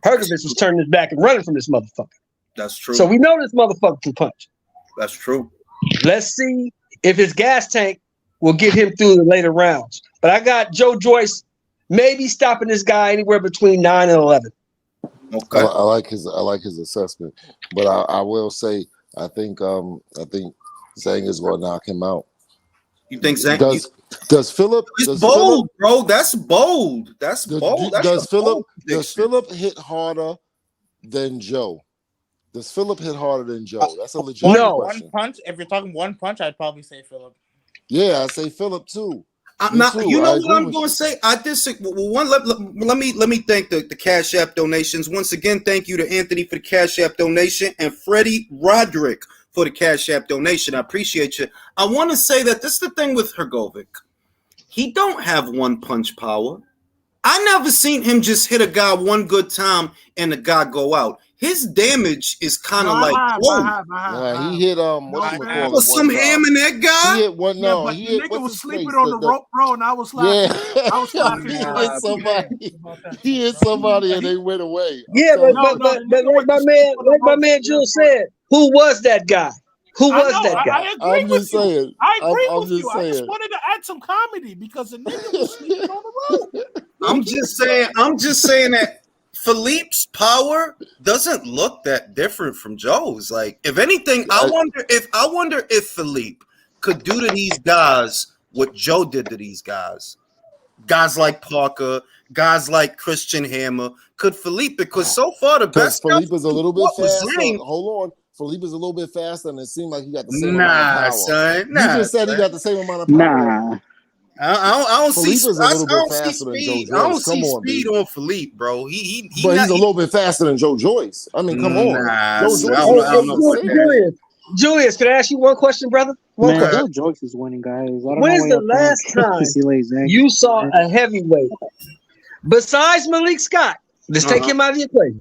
Hergovich was turning his back and running from this motherfucker. That's true. So we know this motherfucker can punch. That's true. Let's see if his gas tank will get him through the later rounds. But I got Joe Joyce maybe stopping this guy anywhere between 9 and 11. Okay. I like his assessment. But I will say I think Zhang is going to knock him out. You think Zhang? Does Philip? It's bold, bro. That's bold. That's bold. Does Philip hit harder than Joe? Does Philip hit harder than Joe? That's a legitimate question. One punch. If you're talking one punch, I'd probably say Philip. Yeah, I say Philip too. You know what I'm going to say? I disagree. Well, let me thank the Cash App donations once again. Thank you to Anthony for the Cash App donation and Freddie Roderick for the Cash App donation. I appreciate you. I want to say that this is the thing with Hrgovic. He don't have one punch power. I never seen him just hit a guy one good time and the guy go out. His damage is kind of like, Nah, he hit for some ham in that guy. He hit one. Yeah, No, but he the hit nigga what's was his sleeping face? on the rope, bro, and I was laughing. Yeah, I was laughing. he hit somebody. He hit somebody and they went away. Yeah, but like my man Jules said, who was that guy? Who was that guy? I agree I'm with just you. saying. I agree I'm with just you. I just saying. wanted to add some comedy because the nigga was sleeping on the rope. I'm just saying that Philippe's power doesn't look that different from Joe's. Like, if anything, I wonder if Philippe could do to these guys what Joe did to these guys. Guys like Parker, guys like Christian Hammer. Could Philippe, because so far the best Philippe is a little bit faster. Zhang. Hold on. Philippe is a little bit faster, and it seemed like he got the same amount of power. Son. You just said he got the same amount of power. I don't see. Philippe is a little bit faster than Joe Joyce. I don't see Come on, speed dude. on Philippe, bro. But he's a little bit faster than Joe Joyce. I mean, come on. Joe Joyce. Julius, can I ask you one question, brother? One question. Joe Joyce is winning, guys. When's the last time you saw a heavyweight besides Malik Scott? Let's take him out of the equation.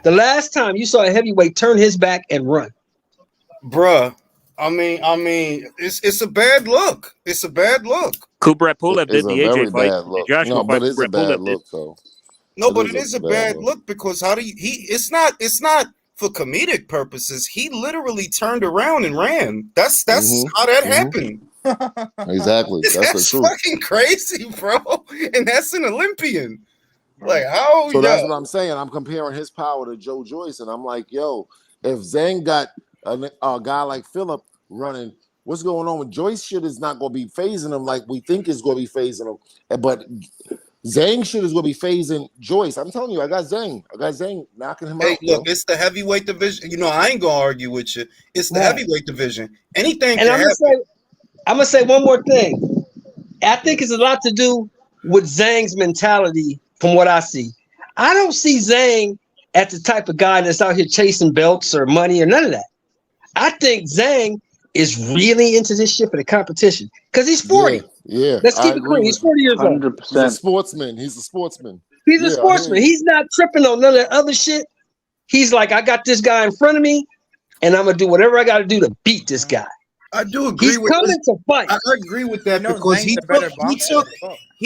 The last time you saw a heavyweight turn his back and run, bruh. I mean, it's a bad look. It's a bad look. Kubrat Pulev did the AJ fight. No, but it's a bad look, though. No, but it is a bad look because how do you? It's not for comedic purposes. He literally turned around and ran. That's how that happened. Exactly. That's the truth. Fucking crazy, bro. And that's an Olympian. Like how? So that's what I'm saying. I'm comparing his power to Joe Joyce, and I'm like, yo, if Zhang got a guy like Phillip running, what's going on with Joyce? Shit is not going to be phasing him like we think it's going to be phasing him, but Zhang shit is going to be phasing Joyce. I'm telling you, I got Zhang knocking him out. Hey, look, it's the heavyweight division. You know, I ain't gonna argue with you. It's the heavyweight division. Anything can happen. I'm gonna say one more thing. I think it's a lot to do with Zhang's mentality. From what I see, I don't see Zhang as the type of guy that's out here chasing belts or money or none of that. I think Zhang is really into this shit for the competition because he's 40. Yeah, let's keep it clean. He's 40 years old. 100%. He's a sportsman. He's a sportsman. He's a sportsman. He's not tripping on none of that other shit. He's like, I got this guy in front of me, and I'm gonna do whatever I got to do to beat this guy. I do agree. He's coming to fight. I agree with that because he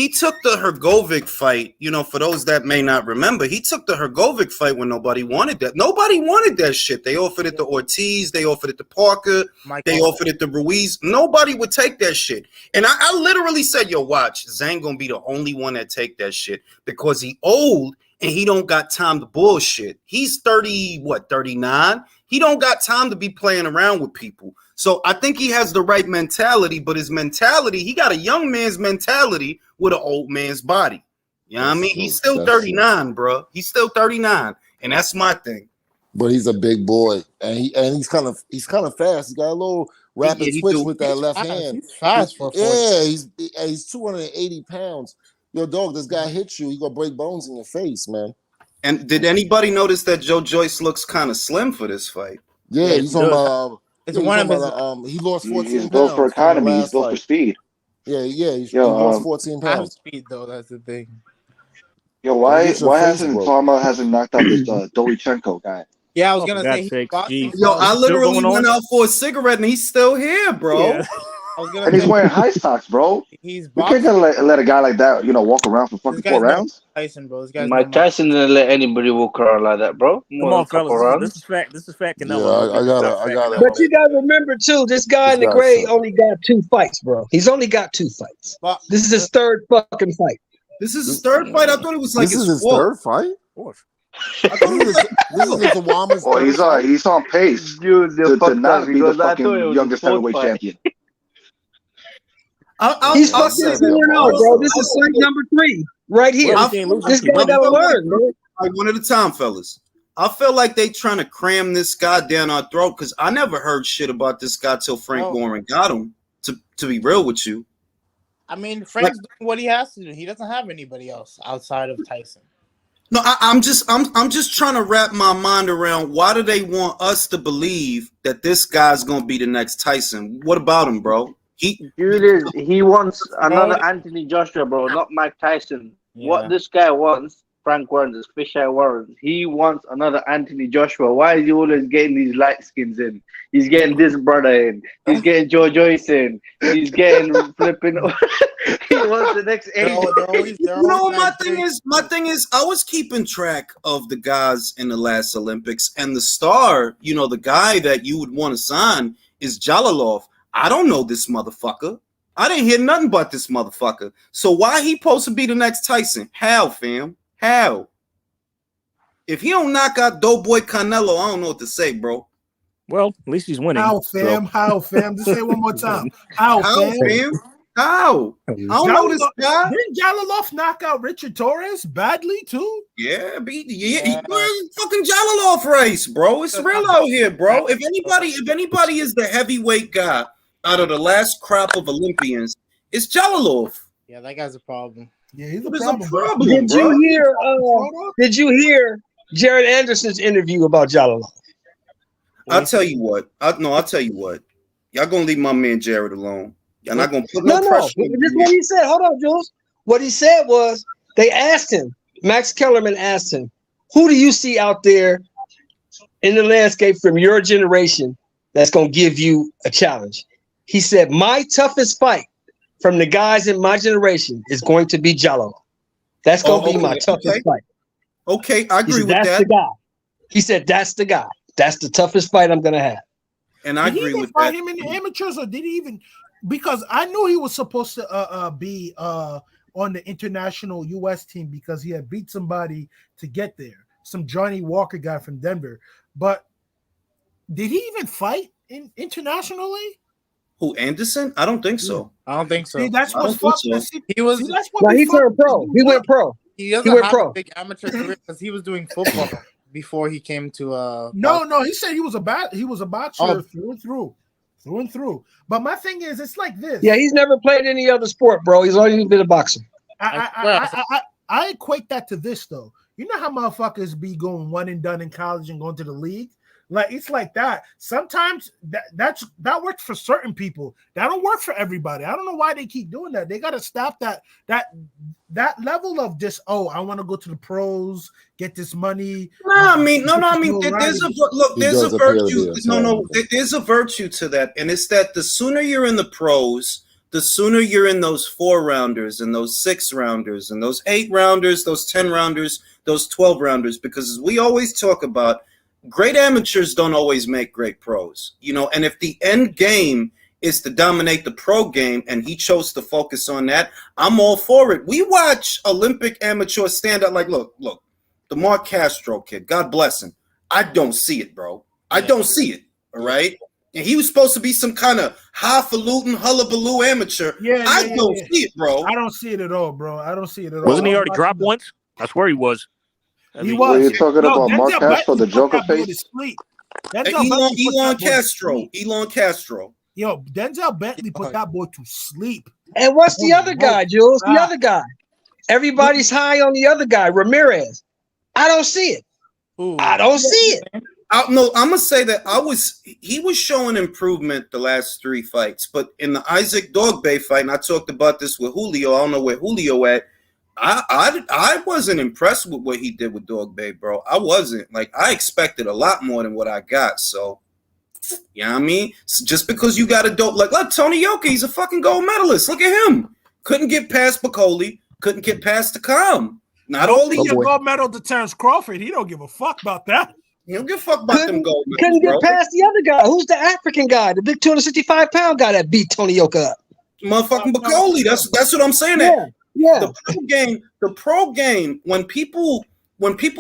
took the Hrgovic fight. You know, for those that may not remember, he took the Hrgovic fight when nobody wanted that. Nobody wanted that shit. They offered it to Ortiz. They offered it to Parker. They offered it to Ruiz. Nobody would take that shit. And I literally said, yo, watch, Zhang gonna be the only one that take that shit because he old and he don't got time to bullshit. He's 39? He don't got time to be playing around with people. So I think he has the right mentality, but his mentality, he got a young man's mentality with an old man's body. You know what I mean? He's still 39, bro. He's still 39, and that's my thing. But he's a big boy, and he's kind of fast. He's got a little rapid switch with that left hand. He's fast for 40. Yeah, he's 280 pounds. Yo, dog, this guy hits you, he gonna break bones in your face, man. And did anybody notice that Joe Joyce looks kind of slim for this fight? Yeah, he's on about. It's one of his. He lost 14 pounds. He's built for economy. He's built for speed. Yeah. He lost 14 pounds. Speed though, that's the thing. Yo, why hasn't Pharma knocked out this Dolichenko guy? Yeah, I was gonna say. Yo, I literally went out for a cigarette and he's still here, bro. Yeah. And he's wearing high socks, bro. He's you can't let a guy like that, walk around for fucking 4 rounds. Tyson, bro. Mike Tyson didn't let anybody walk around like that, bro. Come on, fellas. This is fact. This is fact. Yeah, I got it. But you gotta remember too, this guy in the gray only got 2 fights, bro. He's only got 2 fights. This is his 3rd fucking fight. This is his 3rd fight. I thought it was like this is his 3rd fight. I thought it was this is the Wama's. Oh, he's on pace to not be the fucking youngest heavyweight champion. He's fucking going out, bro. This is fight number 3 right here. This guy gotta learn, bro. Like one at a time, fellas. I feel like they trying to cram this guy down our throat because I never heard shit about this guy till Frank Warren got him. To be real with you, I mean, Frank's doing what he has to do. He doesn't have anybody else outside of Tyson. No, I'm just trying to wrap my mind around why do they want us to believe that this guy's gonna be the next Tyson? What about him, bro? Julius, he wants Bro, another Anthony Joshua, bro, not Mike Tyson. What yeah. this guy wants, Frank Warren, is Fisheye Warren. He wants another Anthony Joshua. Why is he always getting these light skins in? He's getting this brother in. He's getting Joyce in. He's getting flipping. He wants the next AJ. You know what my thing is? My thing is, I was keeping track of the guys in the last Olympics, and the star, you know, the guy that you would want to sign is Jalalov. I don't know this motherfucker. I didn't hear nothing but this motherfucker. So why he supposed to be the next Tyson? How, fam? How? If he don't knock out Doughboy Canelo, I don't know what to say, bro. Well, at least he's winning. How, fam? So. How, fam? Just say it one more time. How, fam? How? I don't know this guy. Didn't Jalaloff knock out Richard Torres badly too? Yeah, fucking Jalalov race, bro. It's real out here, bro. If anybody is the heavyweight guy out of the last crop of Olympians, it's Jalalov. Yeah, that guy's a problem. Yeah, he's a There's problem. a problem, Did bro. Did you hear Jared Anderson's interview about Jalalov? I'll tell you what. I'll tell you what. Y'all gonna leave my man Jared alone. Y'all not gonna put no pressure. This is what he said. Hold on, Jules. What he said was they asked him, Max Kellerman asked him, who do you see out there in the landscape from your generation that's gonna give you a challenge? He said, my toughest fight from the guys in my generation is going to be Jallo. That's gonna be my toughest fight. Okay, I agree with that's that. The guy. He said, that's the guy. That's the toughest fight I'm gonna have. And I agree with that. Did he even fight him in the amateurs, or did he even? Because I knew he was supposed to be on the international U.S. team because he had beat somebody to get there, some Johnny Walker guy from Denver. But did he even fight internationally? Who, Anderson? I don't think so. I don't think so. See, that's what's fucked. He was. He turned pro. He went pro. He doesn't went have pro. a big amateur career because he was doing football before he came to. No. He said he was a boxer through and through. But my thing is, it's like this. Yeah, he's never played any other sport, bro. He's only been a boxer. I equate that to this though. You know how motherfuckers be going one and done in college and going to the league? Like it's like that. Sometimes that works for certain people. That don't work for everybody. I don't know why they keep doing that. They got to stop that level of just, oh, I want to go to the pros, get this money. There's a virtue. There's a virtue to that, and it's that the sooner you're in the pros, the sooner you're in those 4-rounders and those 6-rounders and those 8-rounders, those 10-rounders, those 12-rounders, because as we always talk about, great amateurs don't always make great pros, you know, and if the end game is to dominate the pro game and he chose to focus on that, I'm all for it. We watch Olympic amateurs stand up like, look, the Mark Castro kid, God bless him. I don't see it, bro. I don't see it, all right? And he was supposed to be some kind of highfalutin hullabaloo amateur. I don't see it, bro. I don't see it at all, bro. I don't see it at all. Wasn't he already dropped once? That's where he was. He was. Were you talking about Mark Castro, the Joker face? Elon Castro. Yo, Denzel Bentley put that boy to sleep. And what's the other guy, Jules? The other guy. Everybody's high on the other guy, Ramirez. I don't see it. I don't see it. No, I'm gonna say that he was showing improvement the last 3 fights, but in the Isaac Dogbay fight, and I talked about this with Julio. I don't know where Julio at. I wasn't impressed with what he did with Dogbay, bro. I wasn't. Like, I expected a lot more than what I got. So, you know what I mean? So just because you got a dope, like Tony Yoka, he's a fucking gold medalist. Look at him. Couldn't get past Bacoli. Couldn't get past the Calm. Not all these gold medal to Terrence Crawford. He don't give a fuck about that. He don't give a fuck about them gold medals. Couldn't get past the other guy. Who's the African guy? The big 265-pound guy that beat Tony Yoka up. Motherfucking Bacoli. That's what I'm saying. Yeah. The pro game, when people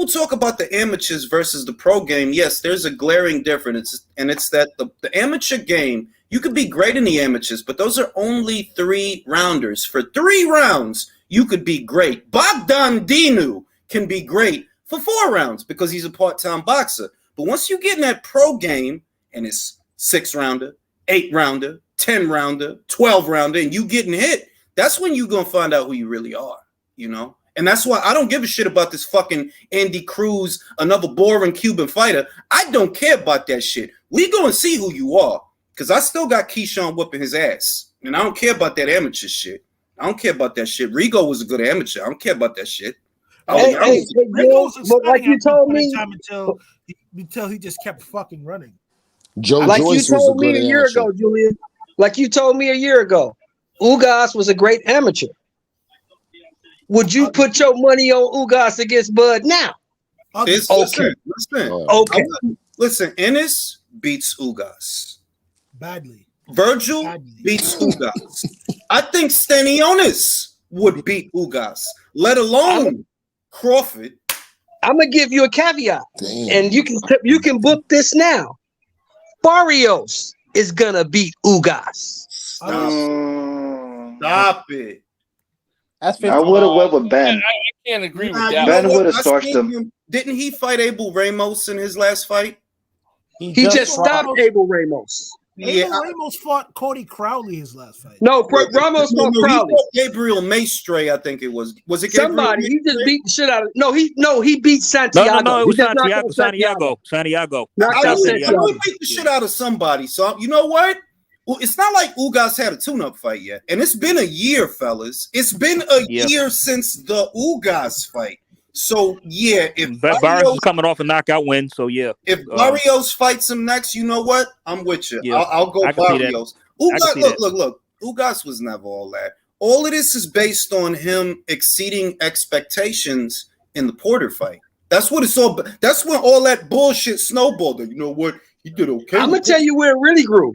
talk about the amateurs versus the pro game, yes, there's a glaring difference, and it's that the amateur game, you could be great in the amateurs, but those are only 3-rounders. For 3 rounds, you could be great. Bogdan Dinu can be great for 4 rounds because he's a part-time boxer. But once you get in that pro game, and it's 6-rounder, 8-rounder, 10-rounder, 12-rounder, and you getting hit, that's when you're going to find out who you really are, you know? And that's why I don't give a shit about this fucking Andy Cruz, another boring Cuban fighter. I don't care about that shit. We go and see who you are. Because I still got Keyshawn whooping his ass. And I don't care about that amateur shit. I don't care about that shit. Rigo was a good amateur. I don't care about that shit. But like you told me, until he just kept fucking running. Joe like Joyce you was a told me good a year amateur. ago, Julian. Like you told me a year ago, Ugas was a great amateur. Would you put your money on Ugas against Bud now? Listen. Okay. Listen, Ennis beats Ugas. Badly. Virgil beats Ugas. I think Stanionis would beat Ugas, let alone Crawford. I'm gonna give you a caveat, Damn. and you can book this now. Barrios is gonna beat Ugas. Stop it. That's I would have went with Ben. I can't agree with Nah, that. you Ben know what? would have I starched seen him. Didn't he fight Abel Ramos in his last fight? He just stopped Abel Ramos. Abel Ramos fought Cody Crowley his last fight. No, Ramos fought He Crowley. fought Gabriel Maestre, I think it was. Was it Gabriel Somebody. He just Maestre? beat the shit out of. He beat Santiago. No, it He was just knocked out Santiago. Knocked I out knew Santiago. he beat the shit out of somebody. So you know what? Well, it's not like Ugas had a tune-up fight yet, and it's been a year, fellas. It's been a year since the Ugas fight. So yeah, if Barrios is coming off a knockout win, so yeah. If Barrios fights him next, you know what? I'm with you. Yeah, I'll go I can see that. Barrios. I can see that. Look. Ugas was never all that. All of this is based on him exceeding expectations in the Porter fight. That's what it's all. That's when all that bullshit snowballed. You know what? He did okay. I'm gonna tell you where it really grew.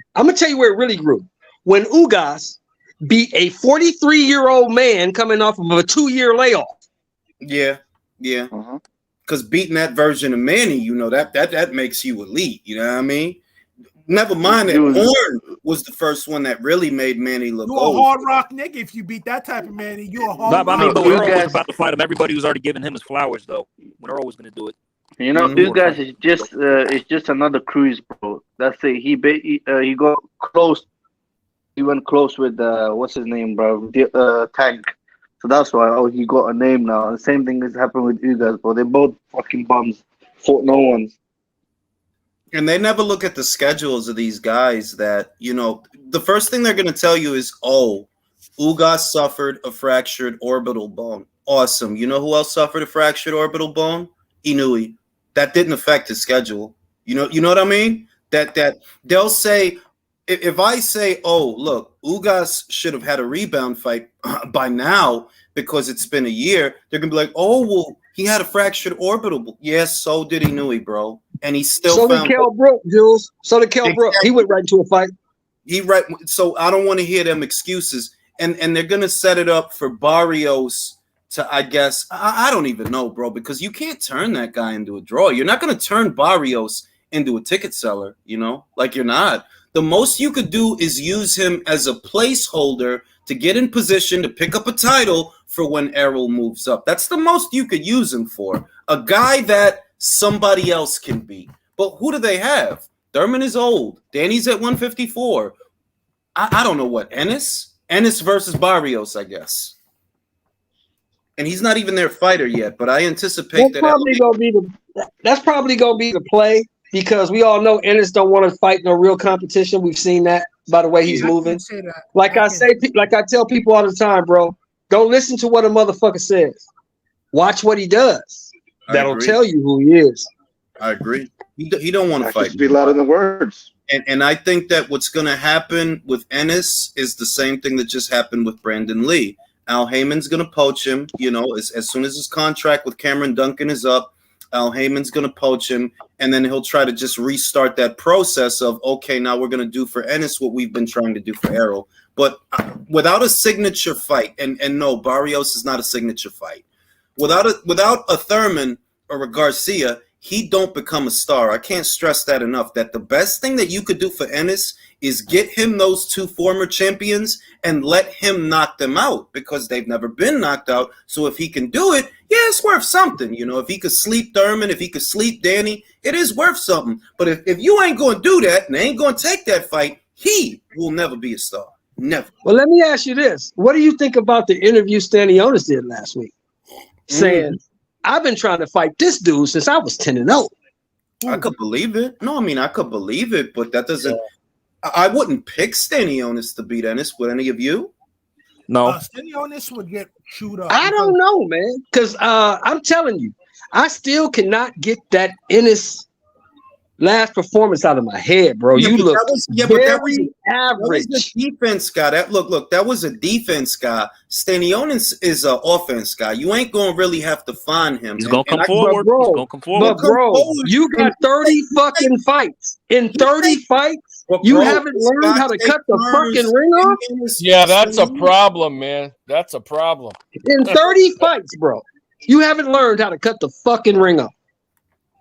When Ugas beat a 43-year-old man coming off of a 2-year layoff. Yeah. Because beating that version of Manny, you know that makes you elite. You know what I mean? Never mind that Horn was the first one that really made Manny look You a old. hard rock nigga if you beat that type of Manny. You a hard rock. But Earl was about to fight him. Everybody was already giving him his flowers, though. When Earl was going to do it. You know, Ugas is just another Cruz, bro. That's it. He got close. He went close with what's his name, bro? Tank. So that's why he got a name now. The same thing has happened with Ugas, bro. They're both fucking bums. Fought no one. And they never look at the schedules of these guys that, you know, the first thing they're going to tell you is, oh, Ugas suffered a fractured orbital bone. Awesome. You know who else suffered a fractured orbital bone? Inoue. That didn't affect his schedule. You know what I mean? That they'll say, if I say, oh, look, Ugas should have had a rebound fight by now because it's been a year, they're going to be like, oh, well, he had a fractured orbital. Yes, so did Inoue, bro. And he still So did Kell Brook, Jules. So did Kell Brook. He went right into a fight. So I don't want to hear them excuses. And they're going to set it up for Barrios to, I guess, I don't even know, bro, because you can't turn that guy into a draw. You're not going to turn Barrios into a ticket seller, you know, like you're not. The most you could do is use him as a placeholder to get in position to pick up a title for when Errol moves up. That's the most you could use him for. A guy that somebody else can beat. But who do they have? Thurman is old. Danny's at 154. I don't know what. Ennis versus Barrios, I guess. And he's not even their fighter yet, but I anticipate That's probably gonna be the play because we all know Ennis don't want to fight no real competition. We've seen that by the way he's moving. Like I tell people all the time, bro, don't listen to what a motherfucker says. Watch what he does. That'll tell you who he is. I agree. He don't want to fight. Be louder than words. And I think that what's going to happen with Ennis is the same thing that just happened with Brandon Lee. Al Heyman's going to poach him, you know, as soon as his contract with Cameron Duncan is up. Al Heyman's going to poach him, and then he'll try to just restart that process of, okay, now we're going to do for Ennis what we've been trying to do for Errol. But without a signature fight, and no, Barrios is not a signature fight. Without a Thurman or a Garcia, he don't become a star. I can't stress that enough, that the best thing that you could do for Ennis is get him those two former champions and let him knock them out because they've never been knocked out. So if he can do it, yeah, it's worth something. You know, if he could sleep Thurman, if he could sleep Danny, it is worth something. But if you ain't going to do that and ain't going to take that fight, he will never be a star. Never. Well, let me ask you this. What do you think about the interview Stanionis did last week? saying, I've been trying to fight this dude since I was 10-0. I could believe it. No, I mean, I could believe it, but that doesn't. I wouldn't pick Stanionis to beat Ennis. Would any of you? No. Stanionis would get chewed up. I don't know, man, because I'm telling you, I still cannot get that Ennis last performance out of my head, bro. Yeah, you but look that was average. That was a defense guy. Look, that was a defense guy. Stanionis is an offense guy. You ain't gonna really have to find him. He's gonna come forward. Bro, He's gonna come forward. But bro, you got 30 fucking fights. In 30 fights, you haven't learned how to cut the fucking ring off? Yeah, that's a problem, man. That's a problem. In 30 fights, bro, you haven't learned how to cut the fucking ring off.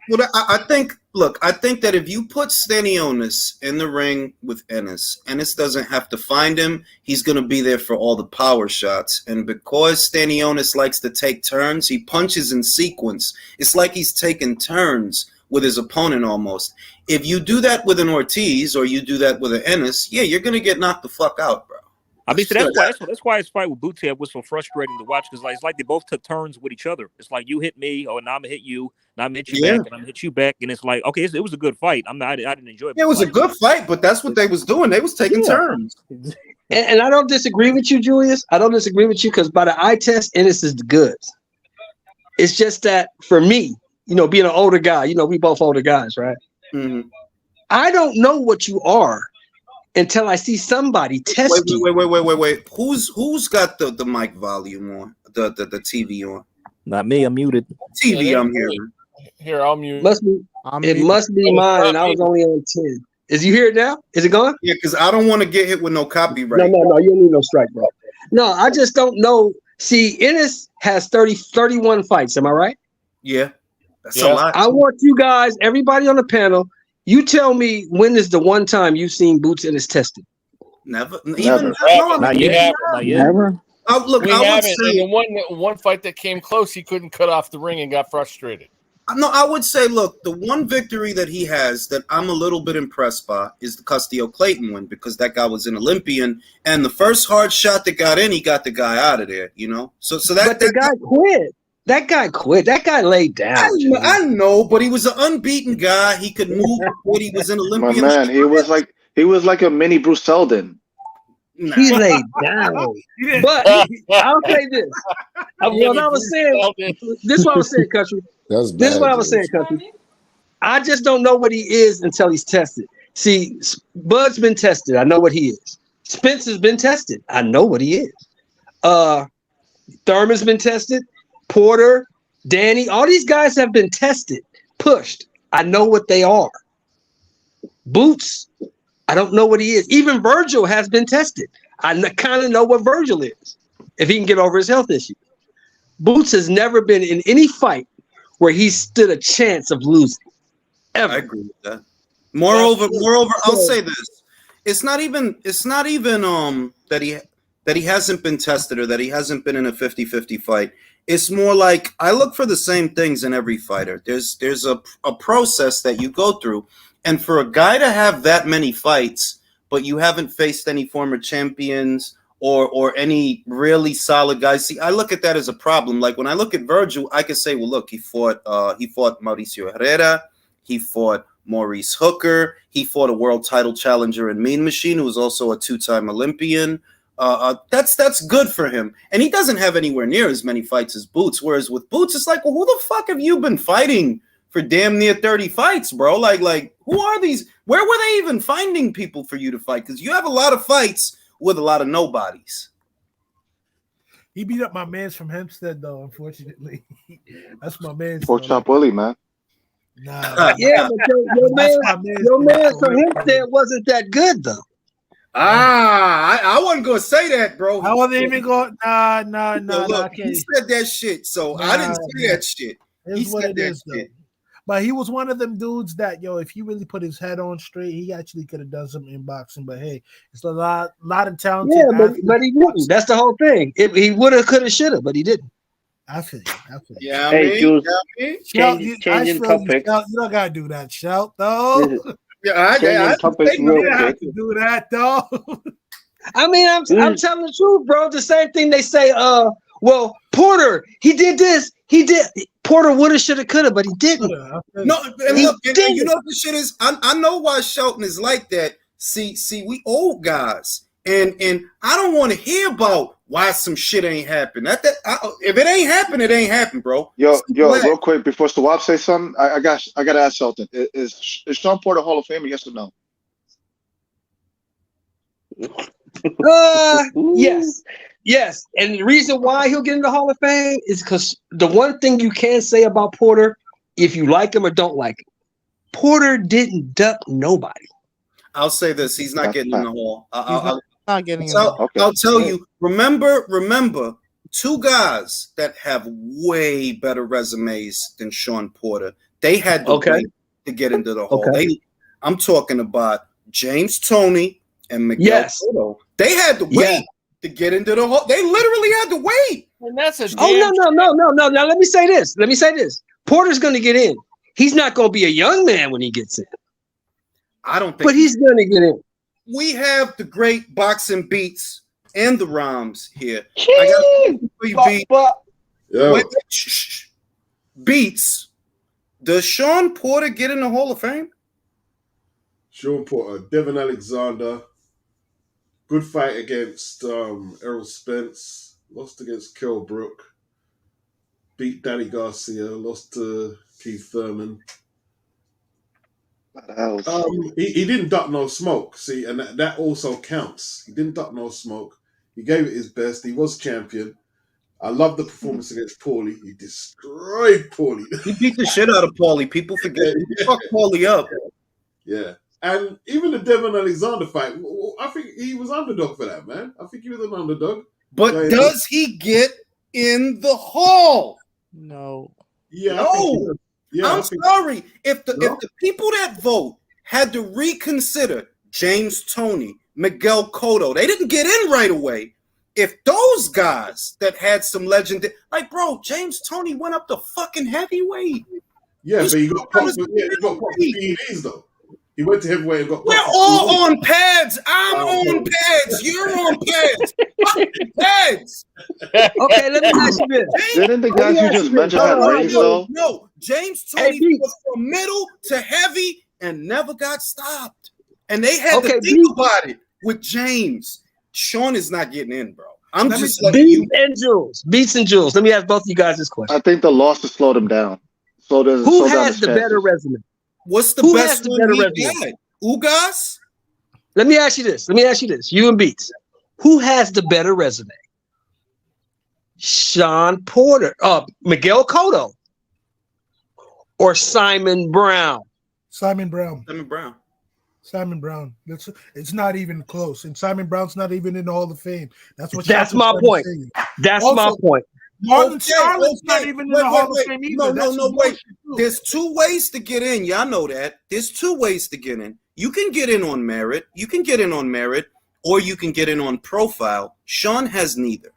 Well, I think that if you put Stanionis in the ring with Ennis doesn't have to find him. He's going to be there for all the power shots. And because Stanionis likes to take turns, he punches in sequence. It's like he's taking turns with his opponent almost. If you do that with an Ortiz or you do that with an Ennis, yeah, you're going to get knocked the fuck out, bro. I mean, so that's why his fight with Butev was so frustrating to watch, because it's like they both took turns with each other. It's like you hit me, or now I'm gonna hit you, and I'm gonna hit you back, and I'm gonna hit you back, and it's like, okay, it was a good fight. I didn't enjoy it. Yeah, it was a good fight, but that's what they was doing. They was taking turns. And I don't disagree with you, Julius. I don't disagree with you, because by the eye test, Ennis is the goods. It's just that for me, being an older guy, we both older guys, right? Mm-hmm. I don't know what you are until I see somebody test you. Wait. Who's got the mic volume on? The TV on? Not me. I'm muted. TV, I'm hearing. Here, I'll mute. Must be mine, and I was only on 10. Is you hear it now? Is it gone? Yeah, because I don't want to get hit with no copyright. No, you don't need no strike, bro. No, I just don't know. See, Ennis has 31 fights. Am I right? Yeah, that's a lot. I want you guys, everybody on the panel, you tell me when is the one time you've seen Boots Ennis tested? Never. Not yet. Never. Look, we I would haven't. say In the one fight that came close, he couldn't cut off the ring and got frustrated. No, I would say, look, the one victory that he has that I'm a little bit impressed by is the Castillo Clayton win, because that guy was an Olympian, and the first hard shot that got in, he got the guy out of there. So that the guy quit. That guy quit. That guy laid down. I know, but he was an unbeaten guy. He could move. He was an Olympian. My man, he was like a mini Bruce Seldon. Nah. He laid down. But I'll say this. What I was saying, this is what I was saying, country. This is what I was saying, country. I just don't know what he is until he's tested. See, Bud's been tested. I know what he is. Spencer's been tested. I know what he is. Thurman's been tested. Porter, Danny, all these guys have been tested, pushed. I know what they are. Boots, I don't know what he is. Even Virgil has been tested. I kind of know what Virgil is, if he can get over his health issue. Boots has never been in any fight where he stood a chance of losing. Ever. I agree with that. Moreover, I'll say this: it's not even that he hasn't been tested or that he hasn't been in a 50-50 fight. It's more like I look for the same things in every fighter. There's a process that you go through. And for a guy to have that many fights, but you haven't faced any former champions or any really solid guys, see, I look at that as a problem. Like when I look at Virgil, I can say, well, look, he fought Mauricio Herrera, he fought Maurice Hooker, he fought a world title challenger in Mean Machine, who was also a 2-time Olympian. That's good for him. And he doesn't have anywhere near as many fights as Boots. Whereas with Boots, it's like, well, who the fuck have you been fighting for damn near 30 fights, bro? Like who are these? Where were they even finding people for you to fight? Because you have a lot of fights with a lot of nobodies. He beat up my man's from Hempstead, though, unfortunately. That's my man's. Pork Chop Willie, man. Nah. Yeah, but your man from Hempstead wasn't that good, though. I wasn't gonna say that, bro. I wasn't even going. Nah. Look, he said that shit, so I didn't say that shit. He said that shit. But he was one of them dudes that, if he really put his head on straight, he actually could have done something in boxing. But hey, it's a lot of talented. Yeah, but he didn't. That's the whole thing. He would have, could have, should have, but he didn't. I feel you. Yeah, Hey, Jules, changing topic. You don't gotta do that, Shout, though. Yeah, topic You real don't have quick. to do that, though. I mean, I'm telling the truth, bro. The same thing they say, well, Porter, he did this. He did. Porter woulda, shoulda, coulda, but he didn't. No, and He look, and did you it. know what the shit is? I know why Shelton is like that. See, we old guys, and I don't want to hear about why some shit ain't happened. If it ain't happened, it ain't happened, bro. Yo, Glad. real quick before Swab say something, I got to ask Shelton: is Sean Porter Hall of Famer? Yes or no? Yes. And the reason why he'll get in the Hall of Fame is because the one thing you can say about Porter, if you like him or don't like him, Porter didn't duck nobody. I'll say this: he's not getting in the hall. Not getting in. I'll tell you. Remember, two guys that have way better resumes than Sean Porter. They had to wait to get into the hall. I'm talking about James Toney and Miguel Cotto. They had to wait to get into the hall. They literally had to wait. And that's a no. Now let me say this. Porter's going to get in. He's not going to be a young man when he gets in. I don't think. But he's going to get in. We have the great boxing beats and the rhymes here. I got for you, Beats. Does Sean Porter get in the Hall of Fame? Sean Porter, Devin Alexander, good fight against Errol Spence, lost against Kell Brook, beat Danny Garcia, lost to Keith Thurman. He didn't duck no smoke, see, and that also counts. He didn't duck no smoke. He gave it his best. He was champion. I love the performance against Paulie. He destroyed Paulie. He beat the shit out of Paulie. People forget. He fucked Paulie up. Yeah. And even the Devin Alexander fight, I think he was underdog for that, man. I think he was an underdog. But does he get in the hall? No. Yeah. No. I'm sorry. If the people that vote had to reconsider James Toney, Miguel Cotto, they didn't get in right away. If those guys that had some legend, like bro, James Toney went up to fucking heavyweight. Yeah, but he got popped for PEDs though. He went to heavyweight and got. We're all on pads. I'm on pads. You're on pads. Fucking pads. Okay, let me ask you this. Didn't the guys you just mentioned have rings though? No, James Toney was from middle to heavy and never got stopped. And they had to think about it with James. Sean is not getting in, bro. I'm just letting you. Beats and Jules. Let me ask both of you guys this question. I think the loss has slowed him down. Who has the better resume? What's the best one he had? Ugas? Let me ask you this. You and Beats. Who has the better resume? Sean Porter, Miguel Cotto, or Simon Brown? Simon Brown. It's not even close, and Simon Brown's not even in the Hall of Fame. That's my point. That's my point. Martin Charlotte's not even in the Hall of Fame either. No, wait. There's two ways to get in. Y'all know that. There's two ways to get in. You can get in on merit. Or you can get in on profile. Sean has neither.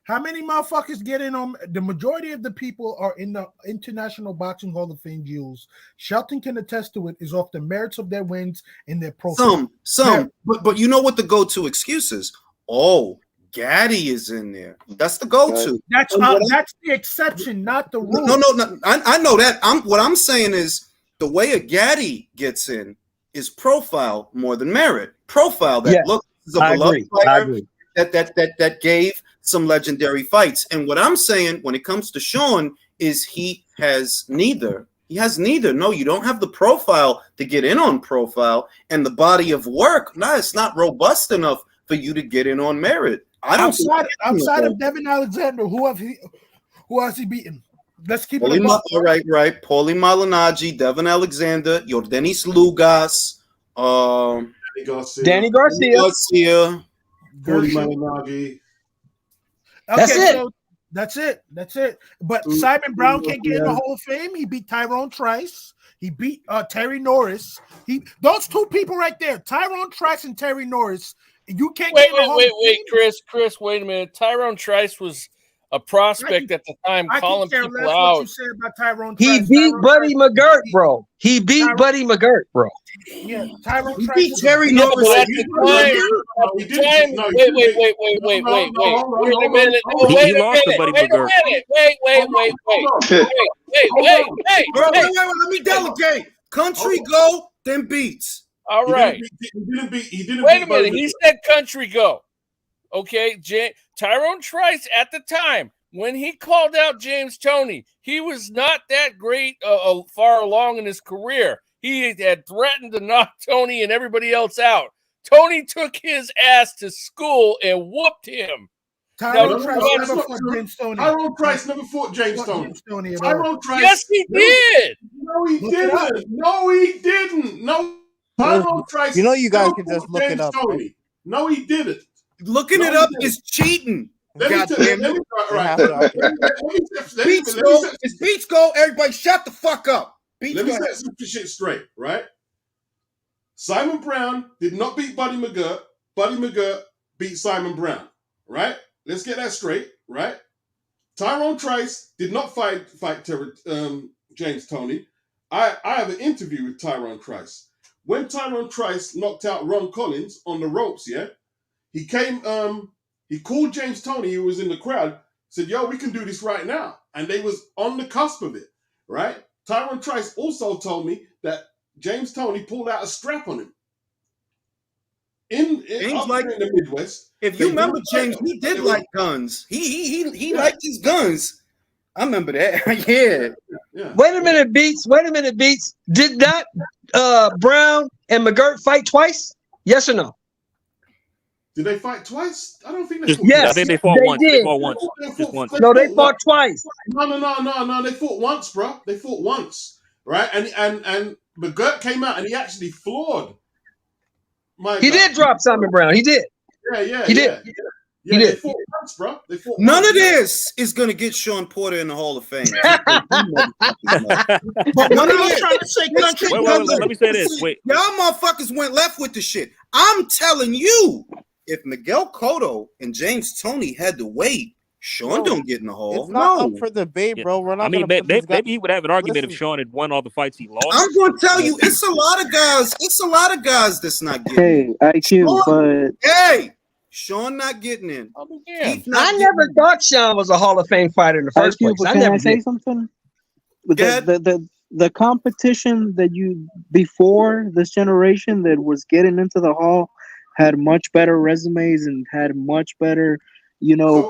How many motherfuckers get in on? The majority of the people are in the International Boxing Hall of Fame, Jules. Shelton can attest to it, is off the merits of their wins and their profile. Some. But you know what the go-to excuse is? Oh, Gaddy is in there. That's the go-to. That's the exception, not the rule. No. I know that. What I'm saying is the way a Gaddy gets in is profile more than merit. Profile that look is a beloved player that gave some legendary fights. And what I'm saying when it comes to Sean is he has neither. No, you don't have the profile to get in on profile, and the body of work. No, it's not robust enough for you to get in on merit. Outside of Devin Alexander, who has he beaten? Let's keep it. Right. Paulie Malignaggi, Devin Alexander, Yordenis Lugas, Danny Garcia, Paulie Malignaggi. That's it. But Simon Brown can't get in the Hall of Fame. He beat Tyrone Trice. He beat Terry Norris. Those two people right there, Tyrone Trice and Terry Norris. You can't get in the Hall of Fame. Chris, wait a minute. Tyrone Trice was a prospect at the time I calling can care people less what you out. say about Tyrone. He Trice. beat Tyrone Buddy Trice- McGirt, bro. He beat Tyrone- Buddy McGirt, bro. Yeah, Tyrone He Trice beat was Terry a- Yeah, Norris. but at he the didn't time, beat- no, he didn't time, beat- no, he wait, didn't wait, beat- wait, wait, no, wait, no, wait, no, wait. hold on, Wait a hold on, minute. hold Oh, on. wait He a lost to minute. Buddy Wait a McGirt. minute. Wait, Hold on. hey, Bro, hey. wait, let me delegate. Country go, then beats. All right. He didn't beat Wait a minute. Buddy He McGirt. said country go. Okay. Tyrone Trice at the time, when he called out James Toney, he was not that great far along in his career. He had threatened to knock Toney and everybody else out. Toney took his ass to school and whooped him. Tyrone No, Trice no, never that's not fought true. James Toney. Tyrone Trice never fought James Fought Toney. James Toney at all. Tyrone Trice. Yes, he did. No, he Look it up. didn't. No, he didn't. No, Tyrone Trice. You know you guys never can just fought look it James up, right? Tony. No, he didn't. Looking No, it up he didn't. is cheating. Let me Goddamn let it. me They right. have Let to me update. let me Beats let go. me It's beats go. Everybody shut the fuck up. Beats let me go. set some shit straight, right? Simon Brown did not beat Buddy McGirt. Buddy McGirt beat Simon Brown, right? Let's get that straight, right? Tyrone Trice did not fight James Toney. I have an interview with Tyrone Trice. When Tyrone Trice knocked out Ron Collins on the ropes, yeah, he came, he called James Toney, who was in the crowd, said, yo, we can do this right now. And they was on the cusp of it, right? Tyrone Trice also told me that James Toney pulled out a strap on him. Up like- there in the Midwest. If they you remember, didn't fight James, him. he did They like guns. He Yeah. liked his guns. I remember that. Yeah. Yeah. Wait a minute, Beats. Did not Brown and McGirt fight twice? Yes or no? Did they fight twice? I don't think they Just, fought Yes, I think they fought they once. did. They fought once. Just once. No, they fought twice. No. They fought once, bro. They fought once, right? And McGirt came out and he actually floored. He did drop Simon Brown. He did. Yeah. He did. Yeah, He they did. fought once, bro. They fought None once. of this is gonna get Sean Porter in the Hall of Fame. But none of I was this. trying to say country. Wait, let me say this. Wait. Y'all motherfuckers went left with the shit. I'm telling you, if Miguel Cotto and James Toney had to wait, Sean No, don't get in the Hall. It's not No. up for debate, Yeah. bro. We're not. I mean, gonna put these guys- maybe he would have an argument if Listen. Sean had won all the fights he lost. I'm gonna tell you, it's a lot of guys. It's a lot of guys that's not getting Hey, IQ, but in. Hey, Sean not getting in. Yeah. Heath not I getting never in. thought Sean was a Hall of Fame fighter in the first IQ, place. but I can never I say did. something? Go ahead. The competition that you before this generation that was getting into the hall had much better resumes and had much better,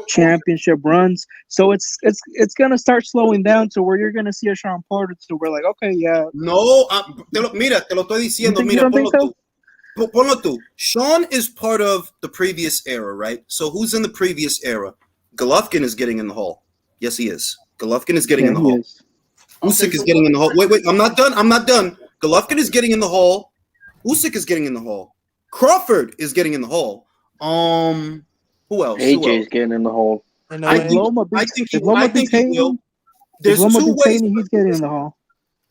championship runs. So it's gonna start slowing down to where you're gonna see a Sean Porter to where like, okay, yeah. No, mira, te lo estoy diciendo. You Mira, don't think ponlo tú. Ponlo tú. Sean is part of the previous era, right? So who's in the previous era? Golovkin is getting in the Hall. Yes, he is. Golovkin is getting in the he Hall. is. Usyk is getting in the Hall. Wait, I'm not done. Golovkin is getting in the Hall. Usyk is getting in the Hall. Crawford is getting in the Hall. Who else? AJ's getting in the hole. In a I way. think- Loma I beats, think if he- Loma I beats think he Hayden, will. if There's Loma two beats ways. Hayden, he's getting in the hall.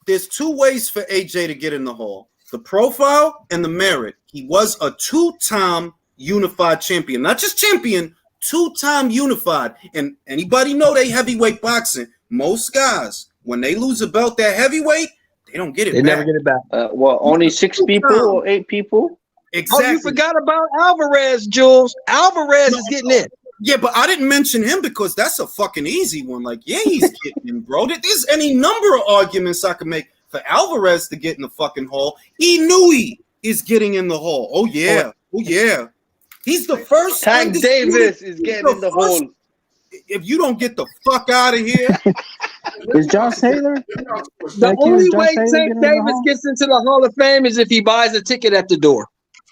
There's two ways for AJ to get in the Hall: the profile and the merit. He was a two-time unified champion, not just champion, two-time unified. And anybody know they heavyweight boxing? Most guys, when they lose a belt that heavyweight, they don't get it They back. never get it back. Only 6 people or 8 people? Exactly. Oh, you forgot about Alvarez, Jules. Alvarez is getting in. Yeah, but I didn't mention him because that's a fucking easy one. Like, yeah, he's getting in, bro. There's any number of arguments I could make for Alvarez to get in the fucking Hall. Inui is getting in the Hall. Oh yeah. He's the first. Tank undisputed- Davis is getting in the first- hole. If you don't get the fuck out of here, Is Josh Taylor? The Like, only is Josh way Taylor Tank getting in the Davis Hall? gets into the Hall of Fame is if he buys a ticket at the door.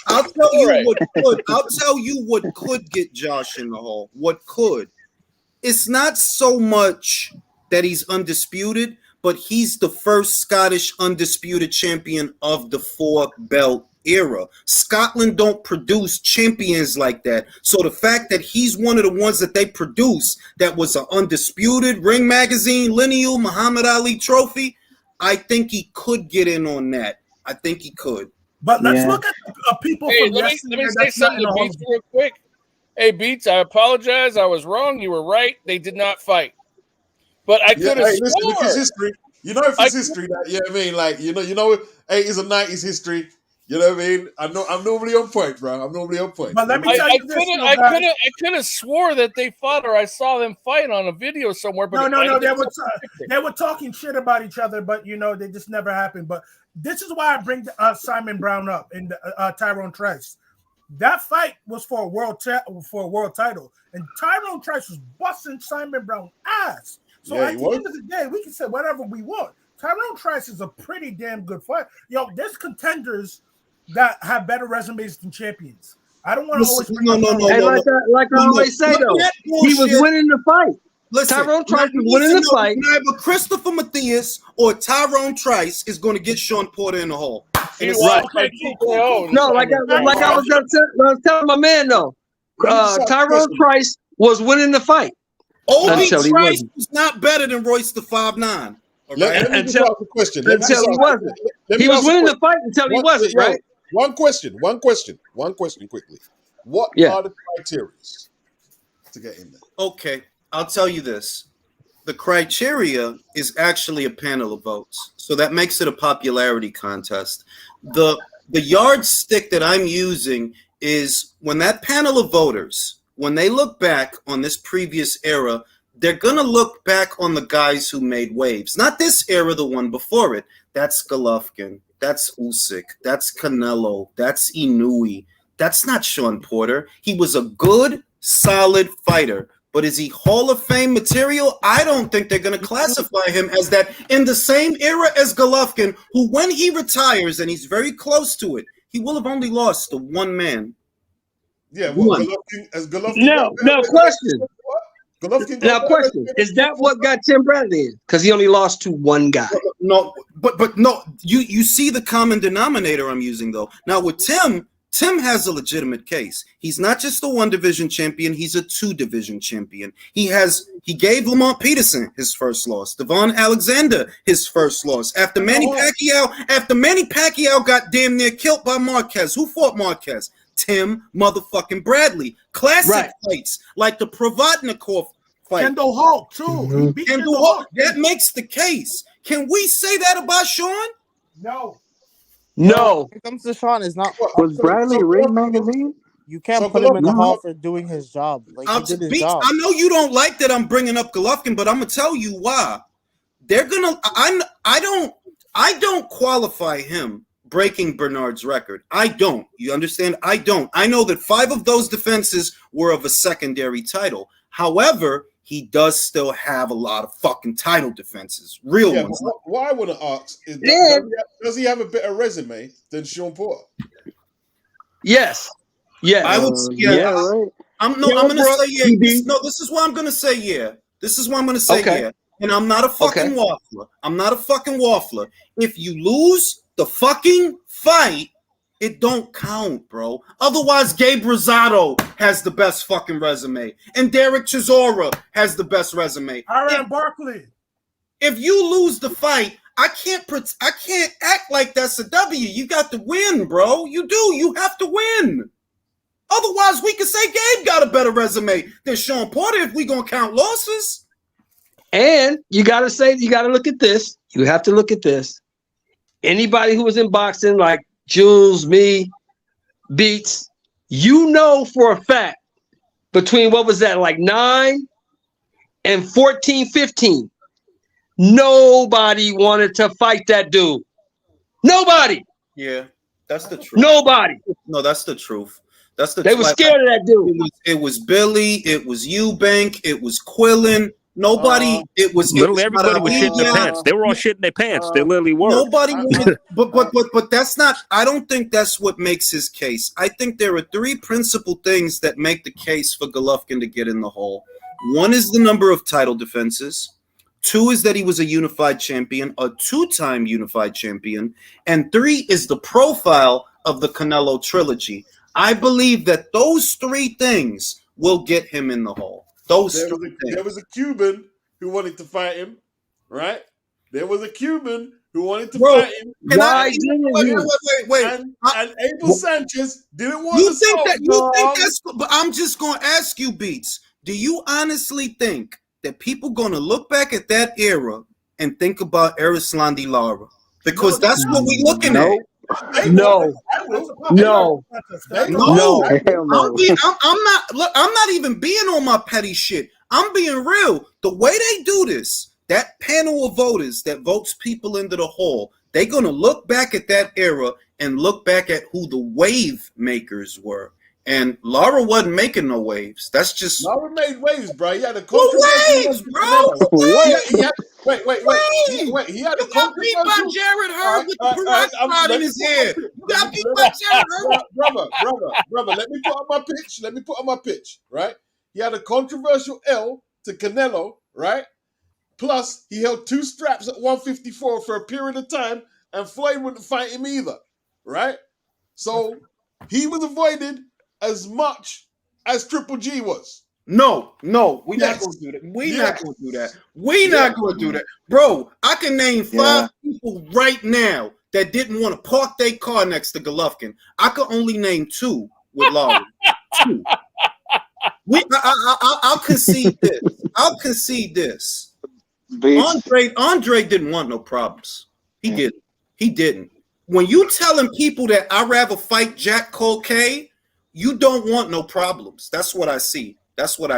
I'll tell you Right. what could. I'll tell you what could get Josh in the Hall. What could? It's not so much that he's undisputed, but he's the first Scottish undisputed champion of the 4-belt era. Scotland don't produce champions like that. So the fact that he's one of the ones that they produce that was an undisputed Ring Magazine lineal Muhammad Ali trophy, I think he could get in on that. I think he could. But let's Yeah. look at people Hey, from let me yesterday say that's not in something the to Hall Beats of real quick. Hey, Beats, I apologize. I was wrong. You were right. They did not fight. But I could have Hey, listen, if it's sworn. history, you know, if it's history, that you know what I mean, like you know, 80s and 90s history. You know what I mean? I'm normally on point, bro. I'm normally on point. But let me I tell you this, could guys. have swore that they fought, or I saw them fight on a video somewhere. But No. They were talking shit about each other, but they just never happened. But this is why I bring Simon Brown up and Tyrone Trice. That fight was for a world title, and Tyrone Trice was busting Simon Brown ass. So at the end of the day, we can say whatever we want. Tyrone Trice is a pretty damn good fight. There's contenders that have better resumes than champions. I don't want to always bring like I always say though, he was winning the fight. Listen, Tyrone Trice was winning the fight. Either Christopher Matthias or Tyrone Trice is going to get Sean Porter in the hole. Cool. No, like I was telling my man though, Tyrone Trice was winning the fight. Obi Trice was not better than Royce the 5'9". Let me just ask a question. Until he wasn't. He was winning the fight until he wasn't, right? One question quickly. What are the criteria to get in there? Okay, I'll tell you this. The criteria is actually a panel of votes. So that makes it a popularity contest. The yardstick that I'm using is when that panel of voters, when they look back on this previous era, they're going to look back on the guys who made waves. Not this era, the one before it. That's Golovkin. That's Usyk. That's Canelo. That's Inoue. That's not Sean Porter. He was a good, solid fighter. But is he Hall of Fame material? I don't think they're going to classify him as that in the same era as Golovkin, who when he retires, and he's very close to it, he will have only lost to one man. Yeah, Golovkin. No question. Now, question: is that what got Tim Bradley in? Because he only lost to one guy. No, but no. You see the common denominator I'm using though. Now with Tim has a legitimate case. He's not just a 1 division champion; he's a 2 division champion. He gave Lamont Peterson his first loss. Devon Alexander his first loss after Manny Pacquiao got damn near killed by Marquez. Who fought Marquez? Tim motherfucking Bradley. Classic fights like the Provodnikov fight. Kendall Hulk too. Mm-hmm. Kendall Hulk. That makes the case. Can we say that about Sean? No. When it comes to Sean, it's not. Was Bradley Ring Magazine? You can't put him in the hall for doing his job. Like he did his job. I know you don't like that I'm bringing up Golovkin, but I'm gonna tell you why. They're gonna. I don't qualify him breaking Bernard's record. I don't. You understand? I don't. I know that 5 of those defenses were of a secondary title. However, he does still have a lot of fucking title defenses, real ones. What I want to ask is, does he have a better resume than Sean Porter? Yes. Yeah. I would. Right. I'm going to say yeah. No, this is why I'm going to say yeah. This is why I'm going to say yeah. And I'm not a fucking waffler. I'm not a fucking waffler. If you lose the fucking fight, it don't count, bro. Otherwise, Gabe Rosado has the best fucking resume, and Derek Chisora has the best resume. Aaron Barkley. If you lose the fight, I can't act like that's a W. You got to win, bro. You do. You have to win. Otherwise, we could say Gabe got a better resume than Sean Porter if we gonna count losses. And you got to look at this. You have to look at this. Anybody who was in boxing, like Jules, me, Beats, for a fact, between what was that, like 9 and 14, 15, nobody wanted to fight that dude. Nobody. Yeah, that's the truth. Nobody. No, that's the truth. They were scared of that dude. It was Billy. It was Eubank. It was Quillen. Nobody. Literally everybody was shitting their pants. They were all shitting their pants. They literally were. Nobody. But that's not. I don't think that's what makes his case. I think there are 3 principal things that make the case for Golovkin to get in the hole. 1 is the number of title defenses. 2 is that he was a unified champion, a 2-time unified champion, and 3 is the profile of the Canelo trilogy. I believe that those 3 things will get him in the hole. There was a Cuban who wanted to fight him, right? There was a Cuban who wanted to Bro, fight him. can I? Why didn't you? Wait. And Abel Sanchez didn't want You to think smoke, that? You think dog. that's? But I'm just gonna ask you, Beats. Do you honestly think that people gonna look back at that era and think about Eruslandi Lara? Because that's what we looking at. They No. will. I will. No. They will. No, I will. I'm not. Look, I'm not even being on my petty shit. I'm being real. The way they do this, that panel of voters that votes people into the hall, they're gonna look back at that era and look back at who the wave makers were. And Lara wasn't making no waves. That's just Lara made waves, bro. He had a waves, bro. Wait. He had a got beat by Jared Hurd with the peroxide in his head. You got beat by Jared Hurd. Brother. Let me put on my pitch. Right? He had a controversial L to Canelo. Right? Plus, he held 2 straps at 154 for a period of time, and Floyd wouldn't fight him either. Right? So he was avoided as much as Triple G was. No, we're not gonna do that. We're not gonna do that. We're not gonna do that. Bro, I can name 5 people right now that didn't want to park their car next to Golovkin. I could only name 2 with Lara. 2. I'll concede this. I'll concede this. Andre didn't want no problems. He didn't. When you telling people that I'd rather fight Jack Colquet, you don't want no problems. That's what I see. That's a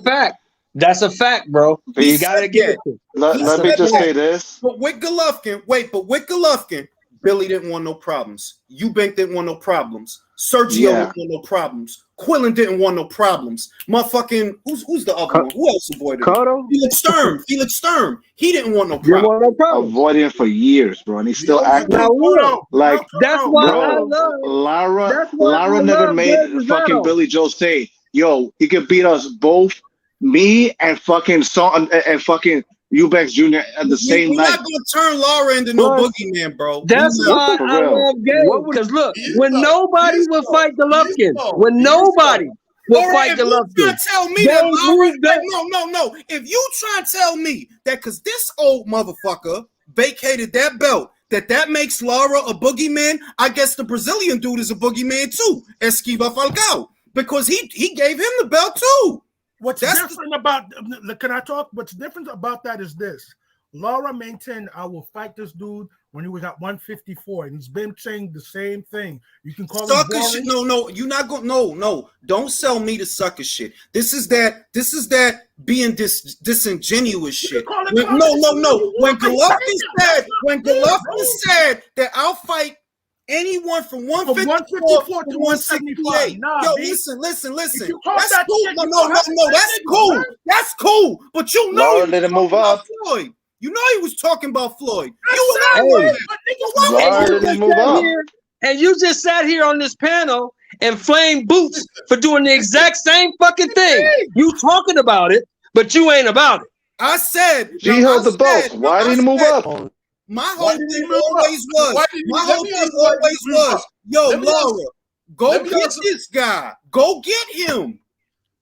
fact. That's a fact, bro. You gotta get it. Let me just say this. But with Golovkin, Billy didn't want no problems. Eubank didn't want no problems. Sergio didn't want no problems. Quillen didn't want no problems. Motherfucking who's the other one? Who else avoided him? Felix Sturm. He didn't want no problems. Avoiding him for years, bro, and he's still active. Like that's why I love Lara never made fucking Billy Joe say, "Yo, he could beat us both, me and fucking Eubanks Jr. at the same night." We're not gonna turn Lara into no boogeyman, bro. That's why I love Gabe. Because look, when nobody will fight Golovkin, You tell me that Lara, no. If you try to tell me that because this old motherfucker vacated that belt, that makes Lara a boogeyman, I guess the Brazilian dude is a boogeyman too, Esquiva Falcao, because he gave him the belt too. What's different about? Can I talk? What's different about that is this: Lara maintained, "I will fight this dude when he was at 154," and he's been saying the same thing. You can call him boring. No, you're not going. No, don't sell me the sucker shit. This is that being disingenuous shit. No. When Golovkin said that I'll fight anyone from 154 to 168. Yo, listen. That's cool. That's cool. But you know Lara didn't move up. Floyd. You know he was talking about Floyd. Lara didn't move up. And you just sat here on this panel and flamed Boots for doing the exact same fucking thing. You talking about it, but you ain't about it. I said he held the belt. Why didn't he move up? My whole thing always was, yo, Lara, go get this guy. Go get him.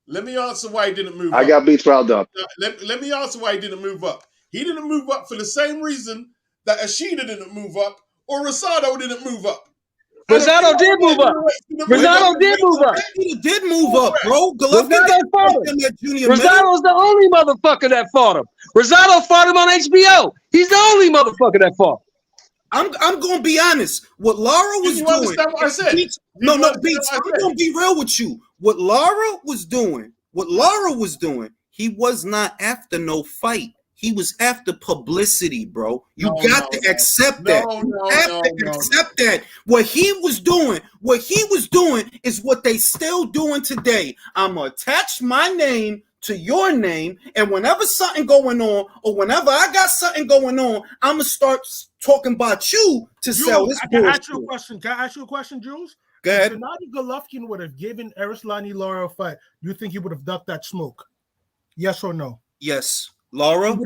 Let me answer why he didn't move up. I got Beats riled up. Let me answer why he didn't move up. He didn't move up for the same reason that Ashida didn't move up or Rosado didn't move up. Rosado did move up. Rosado did move up. He did move up, bro. Rosado's the only motherfucker that fought him. Rosado fought him on HBO. He's the only motherfucker that fought. I'm gonna be honest. What Lara was doing. Understand what I said? Beats. I'm gonna be real with you. What Lara was doing, he was not after no fight. He was after publicity, bro. You got to accept that. Accept that. What he was doing is what they still doing today. I'm gonna attach my name to your name, and whenever something going on, or whenever I got something going on, I'm gonna start talking about you to Jules, sell this. Can I ask you a question? Jules? Go ahead. If Gennady Golovkin would have given Eruslani Lara a fight, do you think he would have ducked that smoke? Yes or no? Yes. Lara?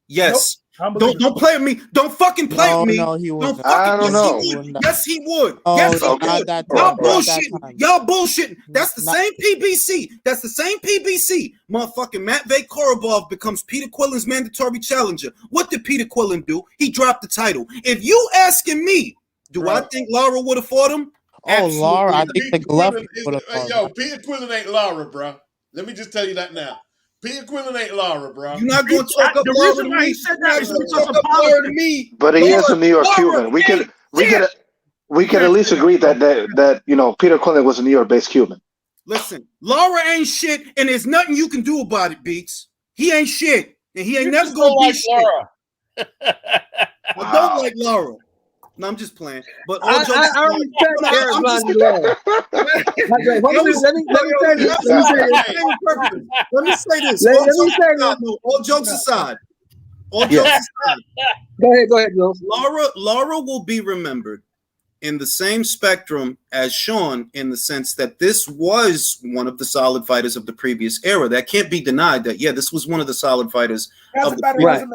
Yes. Don't play with me. Don't fucking play with me. No, he Don't wouldn't. I don't yes, know. he would. Yes, he would. Oh, Yes, he Okay. not would. that Y'all time. Not that bullshitting. time. Y'all bullshitting. That's the Not- same PBC. That's the same PBC. Motherfucking Matvey Korobov becomes Peter Quillen's mandatory challenger. What did Peter Quillen do? He dropped the title. If you asking me, do I think Lara would have fought him? Oh, Laura, I think the glove would have fought. Yo, Peter Quillen ain't Lara, bro. Let me just tell you that now. Peter Quillen ain't Lara, bro. You're not going to talk up The Lara reason to why me. he said You're that not is going to because talk of up Lara to politics. me. But he is a New York Lara Cuban. We ain't can at least agree that Peter Quillen was a New York-based Cuban. Listen, Lara ain't shit, and there's nothing you can do about it, Beats. He ain't shit, and he ain't You never just gonna don't be like shit. Laura. I don't like Lara. No, I'm just playing. But all jokes I aside, respect I'm just Erislandy Laura. Let me say this. Let me say this. Let All me jokes say aside, this. no, all jokes aside. All Yeah. jokes aside. Go ahead, Joe. Lara will be remembered in the same spectrum as Sean, in the sense that this was one of the solid fighters of the previous era. That can't be denied. That this was one of the solid fighters of the previous.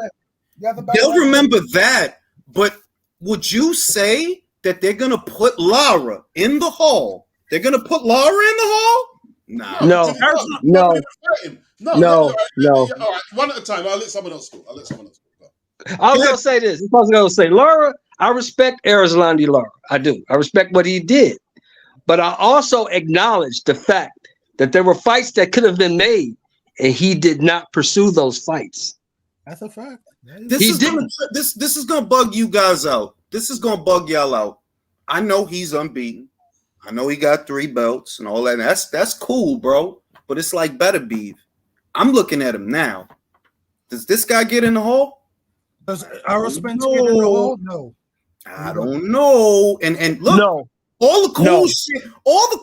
They'll remember that, but would you say that they're gonna put Lara in the hall? They're gonna put Lara in the hall? Nah. No. No. No. All right, one at a time. I'll let someone else go. I was gonna say this. I was gonna say, Laura, I respect Erislandy Laura. I do. I respect what he did. But I also acknowledge the fact that there were fights that could have been made, and he did not pursue those fights. That's a fact. This is gonna bug you guys out. This is gonna bug y'all out. I know he's unbeaten. I know he got 3 belts and all that. That's cool, bro. But it's like better beef. I'm looking at him now. Does this guy get in the hall? Does Errol Spence get in the hall? No. I don't know. And look, No. all the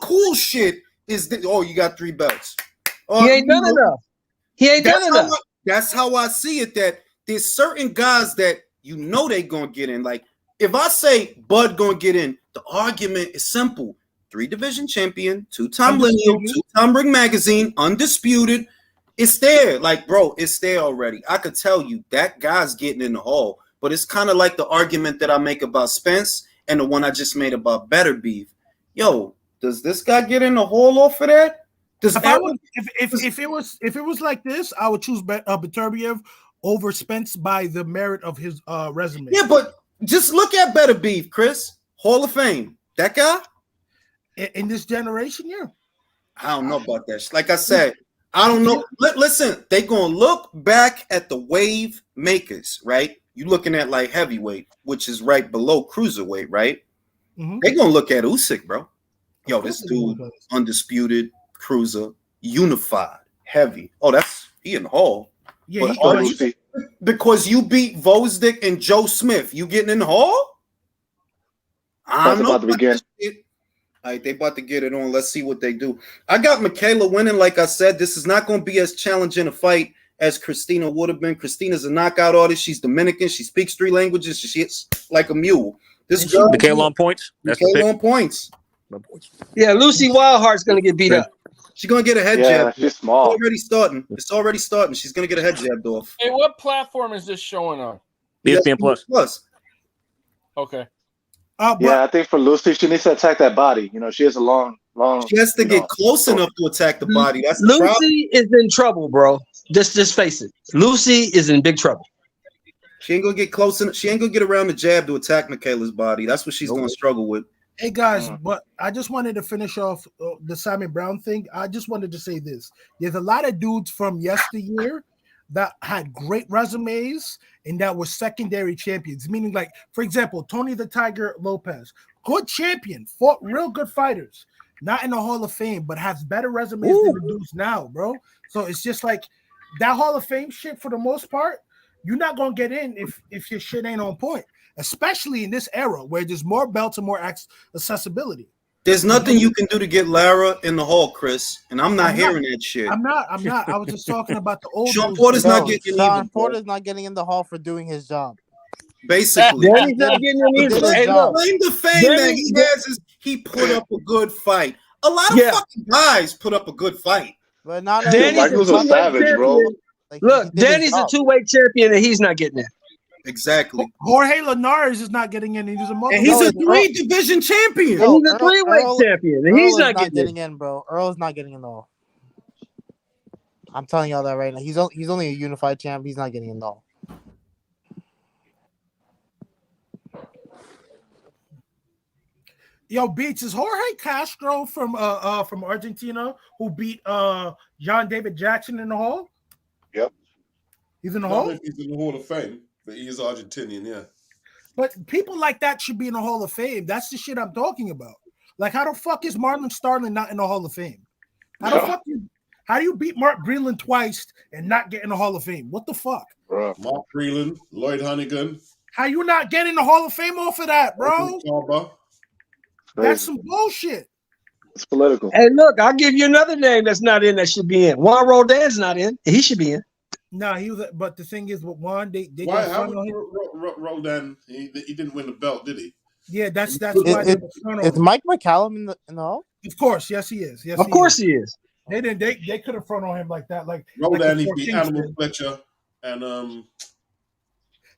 cool shit is that, you got 3 belts. He ain't done enough. He ain't done enough. That's how I see it, that there's certain guys that they gonna get in. Like, if I say Bud gonna get in, the argument is simple. 3-division champion, 2-time lineal, 2-time Ring Magazine, undisputed. It's there. Like, bro, it's there already. I could tell you that guy's getting in the hall. But it's kind of like the argument that I make about Spence and the one I just made about Better Beef. Yo, does this guy get in the hall off of that? If it was like this, I would choose Beterbiev over Spence by the merit of his resume. Yeah, but just look at Better Beef, Chris. Hall of Fame. That guy? In this generation, yeah. I don't know about that. Like I said, I don't know. Listen, they gonna look back at the wave makers, right? You looking at like heavyweight, which is right below cruiserweight, right? Mm-hmm. They gonna look at Usyk, bro. Yo, this dude, undisputed cruiser, unified, heavy. Oh, he in the hall. Yeah, because you beat Vosdick and Joe Smith, you getting in the hall? I don't know. About to begin. All right, they about to get it on. Let's see what they do. I got Michaela winning. Like I said, this is not going to be as challenging a fight as Christina would have been. Christina's a knockout artist. She's Dominican. She speaks 3 languages. She's like a mule. This girl, Michaela on points. That's Michaela on points. Yeah, Lucy Wildheart's going to get beat up. She's going to get a head jab. She's small. It's already starting. She's going to get a head jabbed off. Hey, what platform is this showing on? ESPN Plus. Okay. I think for Lucy, she needs to attack that body. She has a long. She has to get close enough to attack the body. That's the problem. Lucy is in trouble, bro. Just face it. Lucy is in big trouble. She ain't gonna get close enough. She ain't gonna get around the jab to attack Michaela's body. That's what she's gonna struggle with. Hey guys, but I just wanted to finish off the Simon Brown thing. I just wanted to say this: there's a lot of dudes from yesteryear that had great resumes and that were secondary champions. Meaning, like, for example, Tony the Tiger Lopez, good champion, fought real good fighters, not in the Hall of Fame, but has better resumes than the dudes now, bro. So it's just like that Hall of Fame shit for the most part. You're not gonna get in if your shit ain't on point, especially in this era where there's more belts and more accessibility. There's nothing you can do to get Lara in the hall, Chris, and I'm not hearing that shit. I'm not. I was just talking about the old. Sean Porter's not getting Sean Porter's not getting in the hall for doing his job. Basically, Danny's not getting in either. Hey, look, claim the fame that he has is he put up a good fight. A lot of fucking guys put up a good fight. But not Danny's a savage, bro. Look, Danny's a 2-weight champion and he's not getting in. Exactly. Jorge Linares is not getting in. He's a motherfucker. And he's No, a it's Earl. 3-division champion. And he's a Earl, three-weight champion, and he's Earl not is not getting getting in, bro. Earl is not getting in though. I'm telling y'all that right now. He's only a unified champ. He's not getting in though. Yo, Beats, is Jorge Castro from Argentina who beat John David Jackson in the Hall? Yep. He's in the I don't Hall? know if he's in the Hall of Fame, but he is Argentinian, yeah. But people like that should be in the Hall of Fame. That's the shit I'm talking about. Like, how the fuck is Marlon Starling not in the Hall of Fame? How do you beat Mark Breland twice and not get in the Hall of Fame? What the fuck? Bro. Mark Breland, Lloyd Hannigan. How you not getting the Hall of Fame off of that, bro? That's some bullshit. It's political. Hey, look, I'll give you another name that's not in that should be in. Juan Rodin's not in. He should be in. No, he was. But the thing is, with Juan, they Why? How would Roldan? He didn't win the belt, did he? Yeah, that's why they were front on Is him. Mike McCallum in the Hall? Of course, yes, he is. Yes, Of course he is. They didn't. They could have front on him like that. Like Roldan, like he the beat Kings Animal did. Fletcher and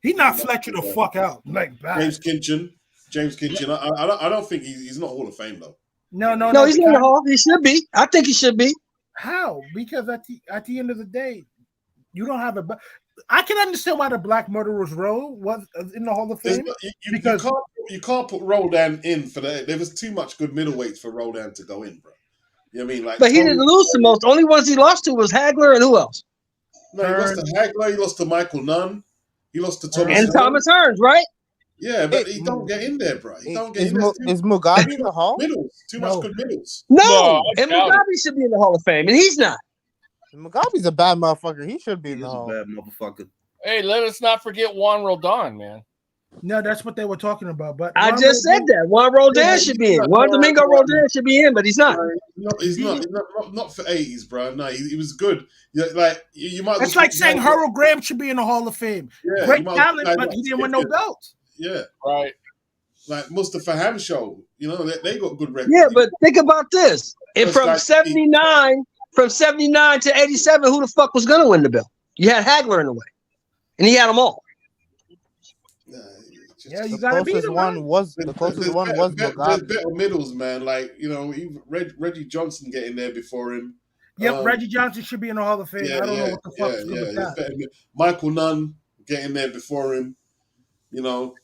He knocked Fletcher the fuck out. Like bad. James Kinchin. I don't think he's not Hall of Fame though. No, he's not in the Hall. He should be. I think he should be. How? Because at the end of the day, you don't have a. I can understand why the Black Murderers Row was in the Hall of Fame. You can't put Roldan in for that. There was too much good middleweights for Roldan to go in, bro. You know what I mean? Like, But he didn't lose the most. The only ones he lost to was Hagler and who else? No, he lost to Hagler. He lost to Michael Nunn. He lost to Thomas. And Thomas Hearns, right? Yeah, but he don't get in there, bro. He don't get in there. Is Mugabe in the Hall? Middles. Too much good middles. No, and Mugabe should be in the Hall of Fame, and he's not. Mugabe's a bad motherfucker. He should be in the Hall. Bad motherfucker. Hey, let us not forget Juan Roldan, man. No, that's what they were talking about. But I just said that Juan Roldan should be in. Juan Domingo Roldan should be in, but he's not. He's not for 80s, bro. No, he was good. Yeah, like you might. That's like saying Harold Graham should be in the Hall of Fame. Yeah, Great talent, but he didn't win no belts. Yeah, right. Like Mustafa Hamsho, you know they got good records. Yeah, but think about this: if from 79 to 87, who the fuck was gonna win the belt? You had Hagler in the way, and he had them all. Yeah, you gotta beat him. The closest one was There's Mugabe. better middles, man. Like even Reggie Johnson getting there before him. Yep, Reggie Johnson should be in the Hall of Fame. I don't know what the fuck is with that. Michael Nunn getting there before him. You know,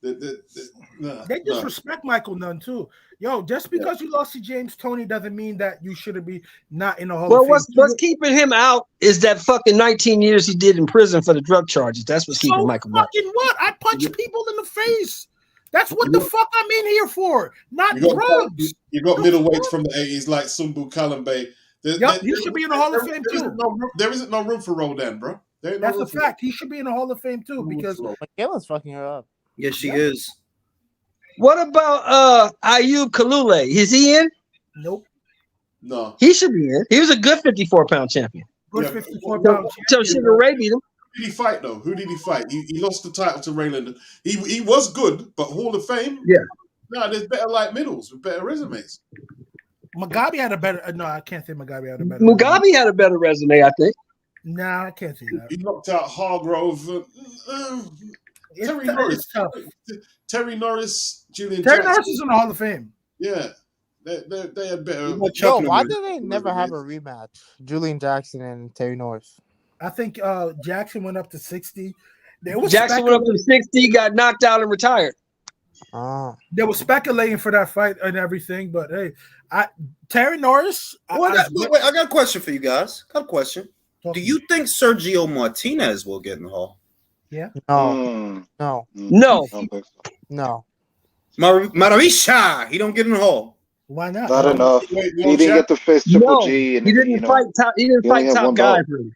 they disrespect Michael Nunn too. Yo, just because you lost to James Toney doesn't mean that you shouldn't be not in the Hall of Fame. Well, what's keeping him out is that fucking 19 years he did in prison for the drug charges. That's what's keeping Michael out. Fucking what? I punch people in the face. That's what the fuck I'm in here for, not drugs. You got middleweights from the 80s like Sumbu Kalambe. He should be in the Hall of Fame too. There isn't no room for Roldan, bro. That's a fact. He should be in the Hall of Fame too because Michaela's fucking her up. Yes, she is. What about Ayub Kalule? Is he in? Nope. No. He should be in. He was a good 54-pound champion. Good 54-pound So Sugar Ray beat him. Who did he fight though? Who did he fight? He lost the title to Rayland. He was good, but Hall of Fame. Yeah. No, there's better light middles with better resumes. Mugabe had a better. No, I can't say Mugabe had a better. Mugabe had a better resume, I think. Nah, I can't say that. He knocked out Hargrove. Terry Norris, Julian Terry Jackson. Norris is in the Hall of Fame. Yeah. They had better. Yo, why did they never have a rematch? Julian Jackson and Terry Norris. I think Jackson went up to 60. Jackson went up to 60, got knocked out and retired. They were speculating for that fight and everything, but hey, Terry Norris. Wait, I got a question for you guys. Got a question. Do you think Sergio Martinez will get in the Hall? Yeah. No. Maravisha. He don't get in the Hall. Why not? Not enough. He didn't get to face Triple G. And, he didn't fight top. He didn't fight top guys. Really.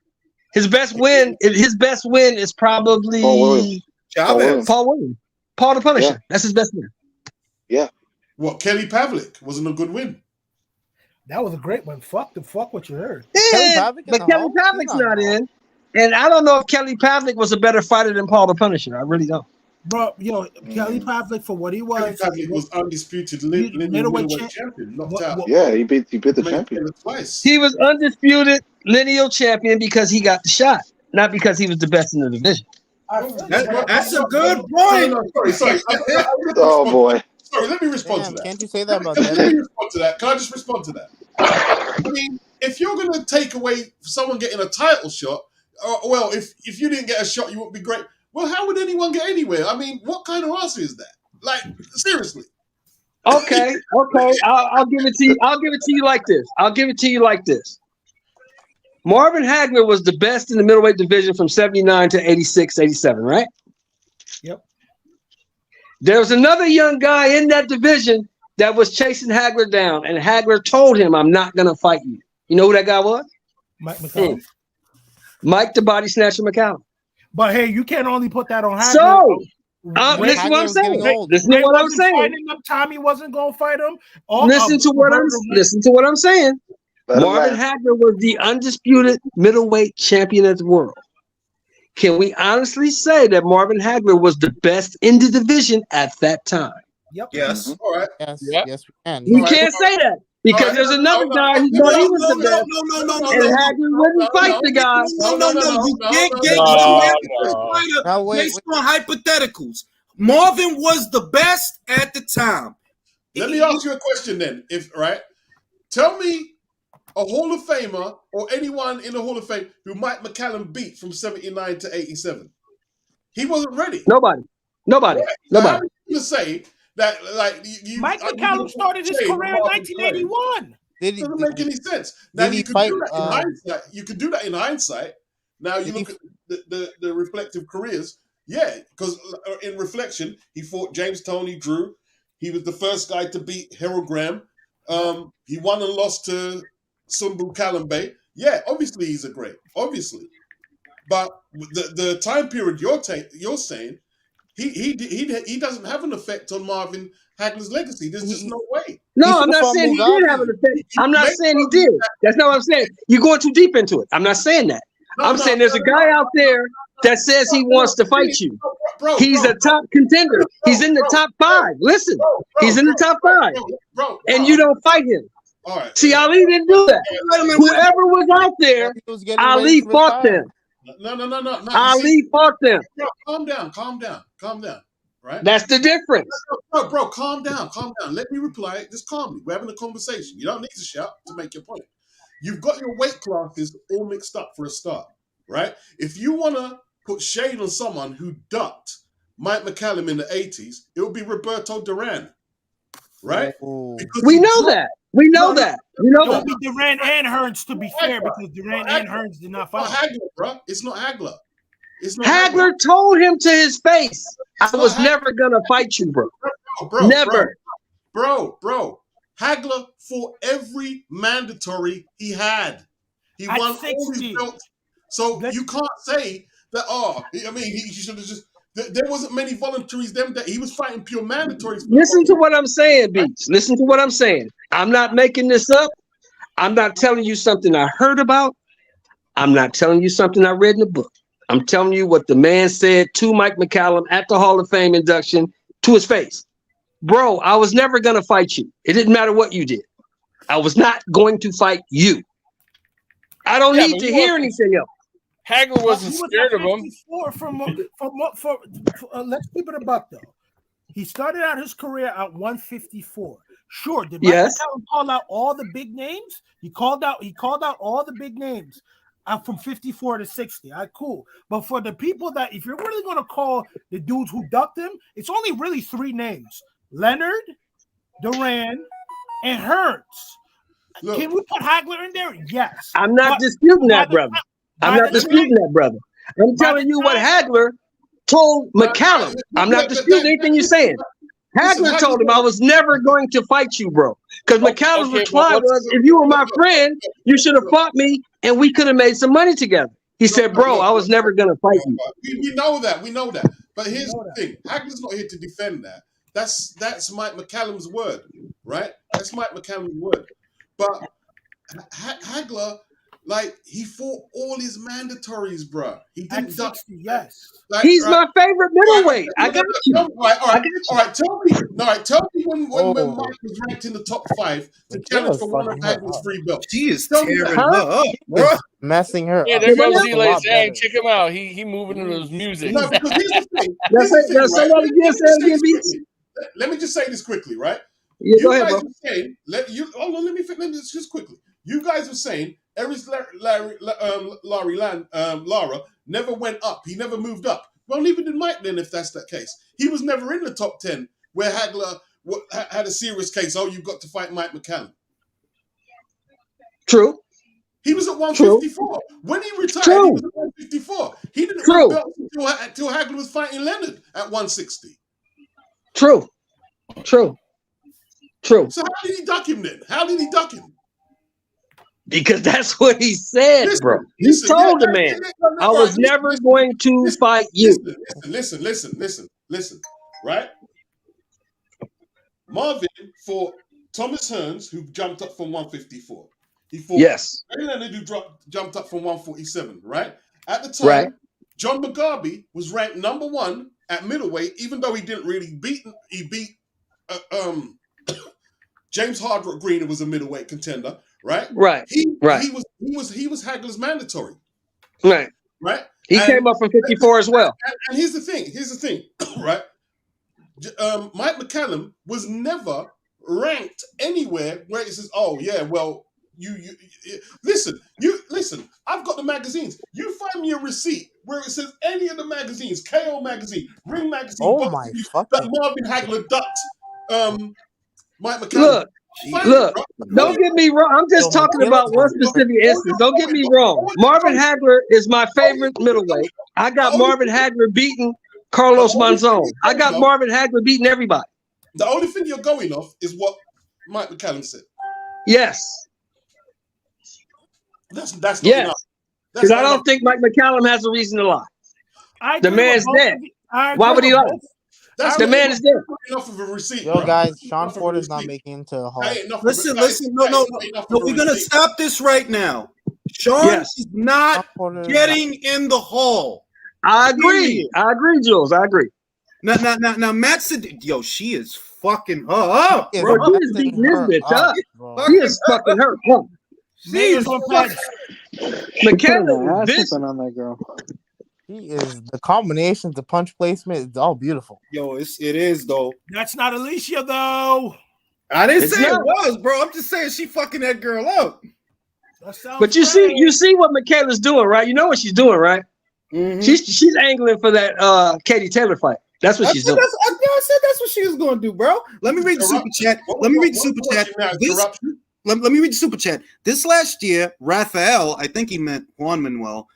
His best win is probably Paul Williams. Paul the Punisher. Yeah. That's his best win. Yeah. What, Kelly Pavlik wasn't a good win. That was a great one. Fuck what you heard. Yeah, but Kelly Pavlik's not in. And I don't know if Kelly Pavlik was a better fighter than Paul the Punisher. I really don't. Bro, Kelly Pavlik for what he was. Kelly Pavlik was undisputed middleweight champion. Knocked out. Yeah, he beat the champion twice. He was undisputed lineal champion because he got the shot, not because he was the best in the division. That's a good point. Sorry. Oh boy. Sorry, let me respond Damn, to that. can't you say that about Let Debbie? me respond to that. Can I just respond to that? I mean, if you're going to take away someone getting a title shot, well, if you didn't get a shot, you wouldn't be great. Well, how would anyone get anywhere? I mean, what kind of answer is that? Like, seriously. Okay. I'll give it to you. I'll give it to you like this. Marvin Hagler was the best in the middleweight division from 79 to 86, 87, right? Yep. There was another young guy in that division that was chasing Hagler down, and Hagler told him, "I'm not going to fight you." You know who that guy was? Mike McCallum. Mike the Body Snatcher McCallum. But hey, you can't only put that on Hagler. So, Ray listen to what I'm Hagler was getting saying. old. Listen to Ray what I'm wasn't saying. fighting him. Tommy wasn't going to fight him. Listen to what I'm saying. Better Marvin man. Hagler was the undisputed middleweight champion of the world. Can we honestly say that Marvin Hagler was the best in the division at that time? Yep. Yes. All right. Yes, Yeah. yes, we can. You can't say that because there's another guy who thought he was the best, and Hagler wouldn't fight the guy. No. You can't get No. fighter Now, wait, based on hypotheticals. Marvin was the best at the time. Let me ask you a question then. Tell me a Hall of Famer or anyone in the Hall of Fame who Mike McCallum beat from 79 to 87. He wasn't ready. Nobody. So how are you say that? Like Mike McCallum started his career in 1981. Doesn't make any sense. Now did he you could fight, do that in hindsight. You could do that in hindsight. Now you look at the reflective careers. Yeah, because in reflection, he fought James Toney Drew. He was the first guy to beat Harold Graham. He won and lost to Sumbu Kalambe. Yeah, obviously he's a great. Obviously, but the time period you're saying he doesn't have an effect on Marvin Hagler's legacy. There's just no way. No, I'm not saying he did have an effect. I'm not saying he did. That's not what I'm saying. You're going too deep into it. I'm not saying that. I'm saying there's a guy out there that says he wants to fight you. He's a top contender. He's in the top 5. Listen, he's in the top 5, and you don't fight him. All right. See, Ali didn't do that. Whoever was out there, Ali fought them. No. Ali fought them. Calm down. Right? That's the difference. Bro, calm down. Let me reply just calmly. We're having a conversation. You don't need to shout to make your point. You've got your weight classes all mixed up for a start, right? If you want to put shade on someone who ducked Mike McCallum in the 80s, it would be Roberto Duran, right? We know that. We know that. It'll be Duran and Hearns, to be fair, because Duran and Hearns did not fight. Hagler, bro. It's not Hagler. Hagler told him to his face, I was never going to fight you, bro. Never. Bro. Hagler fought every mandatory he had. He won all his belts. So you can't say that, he should have just... There wasn't many voluntaries them that he was fighting pure mandatories. Listen to what I'm saying, Beats. Listen to what I'm saying. I'm not making this up. I'm not telling you something I heard about. I'm not telling you something I read in a book. I'm telling you what the man said to Mike McCallum at the Hall of Fame induction to his face. Bro, I was never going to fight you. It didn't matter what you did. I was not going to fight you. I don't need to hear anything else. Hagler wasn't scared of him. Let's keep it a buck, though. He started out his career at 154. Sure, did Mike McCallum call out all the big names? He called out all the big names from 54 to 60. All right, cool. But for the people that, if you're really going to call the dudes who ducked him, it's only really 3 names: Leonard, Duran, and Hearns. Can we put Hagler in there? Yes. I'm not disputing that, brother. I'm not disputing that, brother. I'm telling you what Hagler told McCallum. I'm not disputing anything you're saying. Hagler told him I was never going to fight you, bro. Because McCallum's reply was, if you were my friend, you should have fought me and we could have made some money together. He said, bro, I was never going to fight you. We know that. But here's the thing. Hagler's not here to defend that. That's Mike McCallum's word, right? That's Mike McCallum's word. But Hagler like he fought all his mandatories, bro. He At didn't duck. 60, yes. Like, He's right, my favorite middleweight. I got you. all right, all I right, got all you. right. Tell me when Oh, Mike was ranked in the top 5 to challenge Michaela's for one of fucking her Hagler's up. 3 belts. She is Tell me that. tearing Huh? her up, bro. It's messing her Yeah, up. there Say what goes now? It's a Eli lot Zhang. better. Check him out. He moving to those music. No, because here's the thing. Now Here's say, the thing, now say right? that again. Say Let it me again, just say Beats. this quickly. Let me just say this quickly, right? Yeah, go You ahead, guys bro. were saying, let me just quickly. You guys were saying Lara never went up. He never moved up. Well, neither did Mike then, if that's that case. He was never in the top 10 where Hagler had a serious case. Oh, you've got to fight Mike McCallum. True. He was at 154. When he retired, True. he was at 154. He didn't True. win belts until Hagler was fighting Leonard at 160. True. True. True. So how did he duck him then? How did he duck him? Because that's what he said, bro. He Listen, told the man, I was never going to fight you. Listen, right? Marvin fought Thomas Hearns, who jumped up from 154. He fought Ray Leonard, who jumped up from 147, right? At the time, Right. John McGarvey was ranked number 1 at middleweight, even though he didn't really beat. He beat James Hardrock Green, who was a middleweight contender, right? Right. He Right. was Hagler's mandatory, Right. right? He came up from 54 as well. And here's the thing, right? Mike McCallum was never ranked anywhere where it says, "Oh yeah, well, you listen. I've got the magazines. You find me a receipt where it says any of the magazines, KO magazine, Ring magazine, Oh my that Marvin Hagler ducked Mike McCallum. Look, don't get me wrong. I'm just talking about one specific instance. Don't get me wrong. Marvin Hagler is my favorite middleweight. I got Marvin Hagler beating Carlos Monzon. I got Marvin Hagler beating everybody. The only thing you're going off is what Mike McCallum said. Yes. That's not yes. enough. Because I don't think Mike McCallum has a reason to lie. The man's dead. Why would he lie? The man is dead. Enough of a receipt. Yo, guys, Sean Porter's not making into the hall. Listen. No. We're gonna stop this right now. Sean is not getting in the hall. I agree. I agree, Jules. I agree. Now, Matt said, "Yo, she is fucking her up, bro. He is beating this bitch up. He is fucking her up. She is fucking." McCallum is something on that girl. He is the combinations, the punch placement, it's all beautiful. Yo, it is though. That's not Alicia though. I didn't say it was, bro. I'm just saying she fucking that girl up. But you see what Michaela's doing, right? You know what she's doing, right? Mm-hmm. She's angling for that Katie Taylor fight. That's what she's doing. I said that's what she was going to do, bro. Let me read the super chat. Let me read the super chat. Let me read the super chat. This last year, Rafael, I think he meant Juan Manuel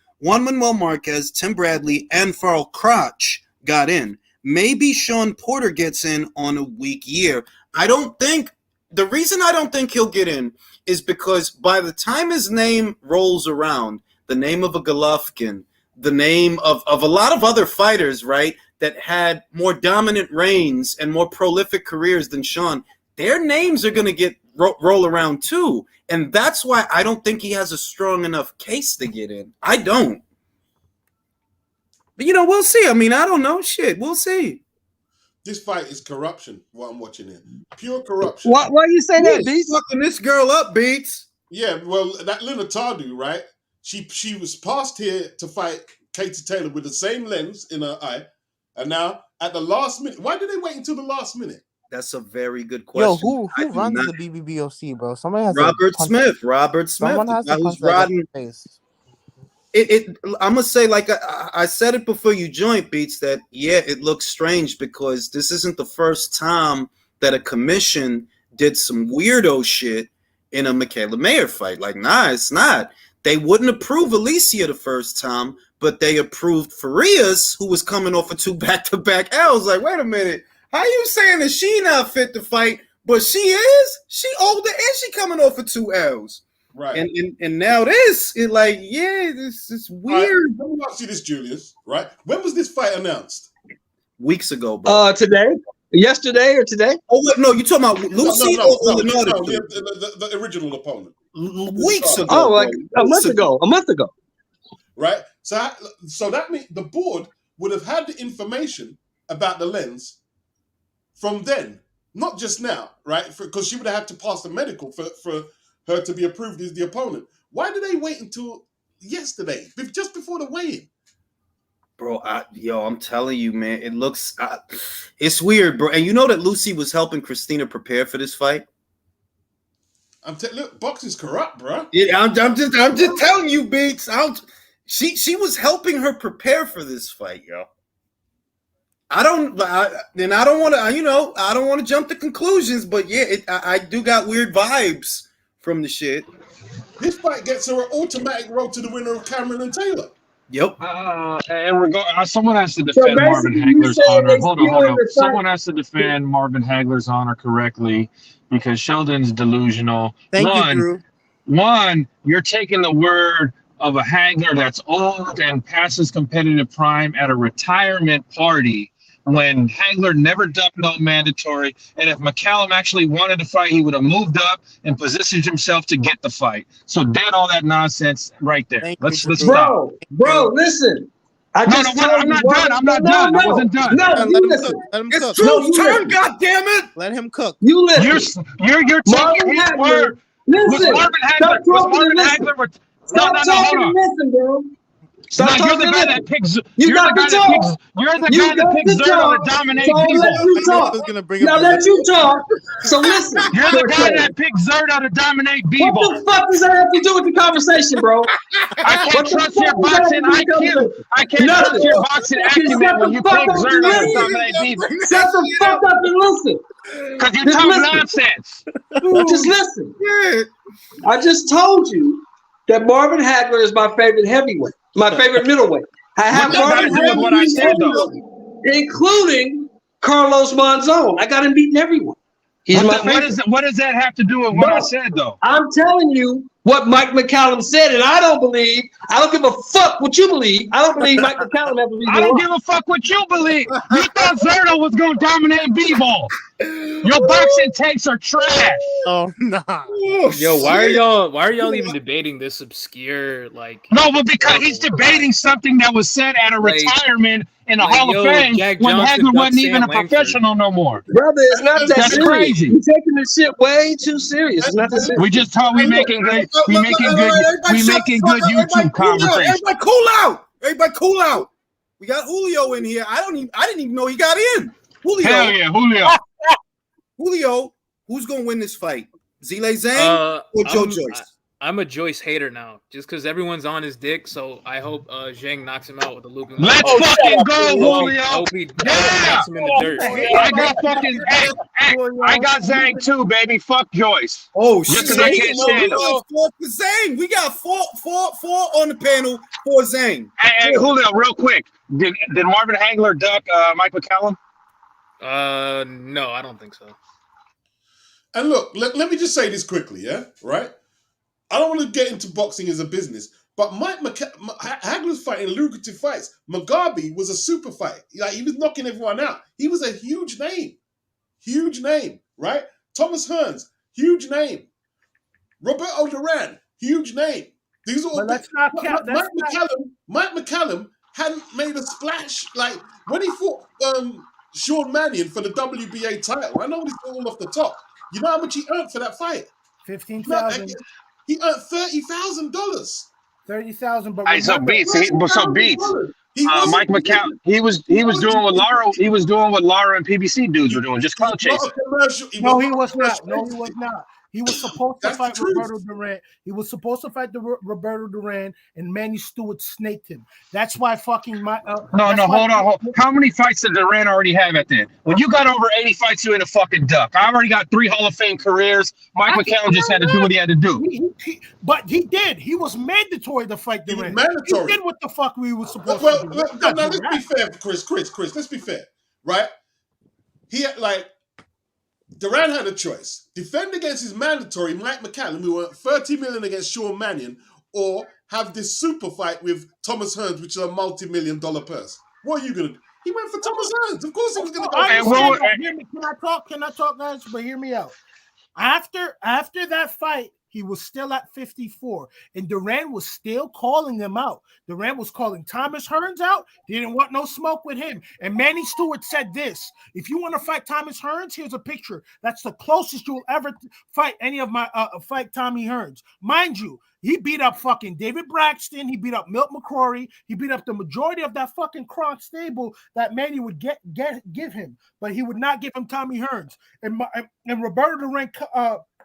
Marquez, Tim Bradley, and Farrell Crotch got in. Maybe Sean Porter gets in on a weak year. The reason I don't think he'll get in is because by the time his name rolls around, the name of a Golovkin, the name of a lot of other fighters, right, that had more dominant reigns and more prolific careers than Sean, their names are going to get roll around too. And that's why I don't think he has a strong enough case to get in. I don't. But, we'll see. I mean, I don't know. Shit, we'll see. This fight is corruption, what I'm watching here. Pure corruption. Why you say that, Beats? Fucking this girl up, Beats. Yeah, well, that Linotadu, right? She was passed here to fight Katie Taylor with the same lens in her eye. And now, at the last minute, why did they wait until the last minute? That's a very good question. Yo, who runs the BBBOC, bro? Somebody has Robert Smith. Someone has to punch that in the face. I'm gonna say, like I said it before you joined, Beats, that it looks strange because this isn't the first time that a commission did some weirdo shit in a Michaela Mayer fight. Like, nah, it's not. They wouldn't approve Alicia the first time, but they approved Farias, who was coming off of 2 back-to-back L's. Like, wait a minute, how you saying that she not fit to fight, but she is? She older and she coming off of 2 L's. Right. And now this, this is weird. Right. Let me ask you this, Julius. Right? When was this fight announced? Weeks ago, bro. Today. Yesterday or today? Oh wait, no, you talking about Lucy or Leonardo? The original opponent. Weeks ago. Oh, like a month ago. A month ago. Right. So that means the board would have had the information about the lens from then, not just now, right? Because she would have had to pass the medical for her to be approved as the opponent. Why did they wait until yesterday, just before the weigh-in? Bro, I'm telling you, man, it looks, it's weird, bro. And you know that Lucy was helping Christina prepare for this fight. Look, boxing's corrupt, bro. Yeah, I'm just telling you, Beats. She was helping her prepare for this fight, yo. I don't want to, I don't want to jump to conclusions, but yeah, I do got weird vibes from the shit. This fight gets her an automatic road to the winner of Cameron and Taylor. Yep. Someone has to defend Marvin Hagler's honor. Hold on. Someone has to defend Marvin Hagler's honor correctly because Sheldon's delusional. Thank you, Drew. One, you're taking the word of a Hagler that's old and past his competitive prime at a retirement party when Hagler never ducked no mandatory. And if McCallum actually wanted to fight, he would have moved up and positioned himself to get the fight. So dead all that nonsense right there. Let's stop. Bro, listen. I'm not done. I wasn't done. No, you listen. It's Drew's turn, goddammit. Let him cook. You listen. You're taking his word. Listen. Was Marvin Hagler? No, hold on. Listen, bro. You're the guy that picks Zerto to dominate people. Now let you talk. So listen. You're the guy that picks Zerto to dominate people. What the fuck does that have to do with the conversation, bro? I can't trust your boxing IQ. I can't trust your boxing acumen when you pick Zerto to dominate people. Shut the fuck up and listen. Because you talk nonsense. Just listen. I just told you that Marvin Hagler is my favorite heavyweight. My favorite middleweight. I have Marvin Hagler, what I said, though, including Carlos Monzon. I got him beating everyone. He's my favorite. What does that have to do with what I said, though? I'm telling you what Mike McCallum said, and I don't give a fuck what you believe. I don't believe Mike McCallum ever I don't give a fuck what you believe. You thought Zerto was going to dominate b-ball. Your boxing takes are trash. Oh, nah. Yo, why are y'all even debating this obscure, like... No, but because he's debating something that was said at a retirement in the Hall of Fame when Hagler wasn't even a professional no more. Brother, it's not that That's serious. crazy. You're taking this shit way too serious. It's not that serious. We just thought we making good YouTube conversation. Everybody cool out. We got Julio in here. I didn't even know he got in. Julio. Hell yeah, Julio. Julio, who's gonna win this fight? Zhang Zhang or Joyce? I'm a Joyce hater now, just because everyone's on his dick. So I hope Zhang knocks him out with a looping. Let's fucking go, Julio! Knocks him in the dirt. I got Zhang too, baby. Fuck Joyce. Oh shit! Zhang. We got four on the panel for Zhang. Hey, Julio, real quick. Did Marvin Hagler duck Mike McCallum? No, I don't think so. And look, let me just say this quickly, yeah? Right? I don't want to get into boxing as a business, but Hagler's fighting lucrative fights. Mugabe was a super fight. Like, he was knocking everyone out. He was a huge name. Huge name, right? Thomas Hearns, huge name. Roberto Duran, huge name. These are all Mike McCallum hadn't made a splash. Like, when he fought Sean Mannion for the WBA title, I know this all off the top. You know how much he earned for that fight? $15,000. He earned $30,000. $30,000, but Mike McCallum. He was doing what Lara. He was doing what Lara and PBC dudes were doing, just clout chasing. No, he was not. He was supposed to fight Roberto Duran. He was supposed to fight Roberto Duran, and Manny Stewart snaked him. That's why fucking my. Hold on. How many fights did Duran already have at that? When you got over 80 fights, you ain't a fucking duck. I already got 3 Hall of Fame careers. Mike McCallum just had to do what he had to do. But he did. He was mandatory to fight Duran. He did what the fuck we were supposed to do. Now let's be fair, Chris. Let's be fair, right? He had, like, Duran had a choice: defend against his mandatory Mike McCallum, who earned $30 million against Sean Mannion, or have this super fight with Thomas Hearns, which is a multi-million-dollar purse. What are you gonna do? He went for Thomas Hearns. Of course, he was going to go. I And what understand that. Can I talk, guys? But hear me out. After that fight, he was still at 54, and Duran was still calling them out. Duran was calling Thomas Hearns out. He didn't want no smoke with him. And Manny Stewart said this: if you want to fight Thomas Hearns, here's a picture. That's the closest you'll ever fight any of my fight Tommy Hearns. Mind you, he beat up fucking David Braxton. He beat up Milt McCrory. He beat up the majority of that fucking Kronk stable that Manny would give him, but he would not give him Tommy Hearns. And Roberto Duran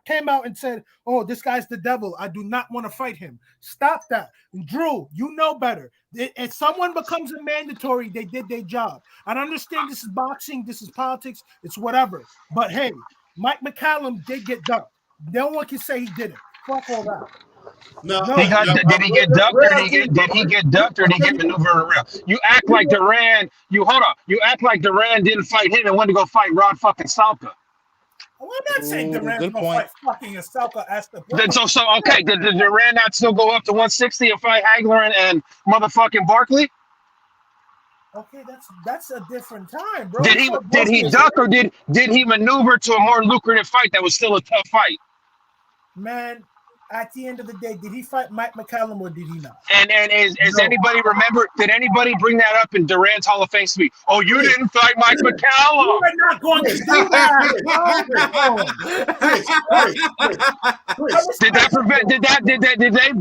came out and said, "Oh, this guy's the devil. I do not want to fight him." Stop that. Drew, you know better. If someone becomes a mandatory, they did their job. I understand this is boxing, this is politics, it's whatever. But hey, Mike McCallum did get ducked. No one can say he didn't. Fuck all that. Did he get ducked, or did he get ducked, or did he get maneuvered around? You act like Duran. You act like Duran didn't fight him and went to go fight Rod fucking Salka. Well, I'm not saying Duran's gonna fight fucking Salka Okay. Did Duran not still go up to 160 and fight Hagler and motherfucking Barkley? Okay, that's a different time, bro. Did he duck, or did he maneuver to a more lucrative fight that was still a tough fight? Man, at the end of the day, did he fight Mike McCallum or did he not? And anybody remember? Did anybody bring that up in Duran's Hall of Fame speech? Oh, you didn't fight Mike McCallum. You are not going to do that.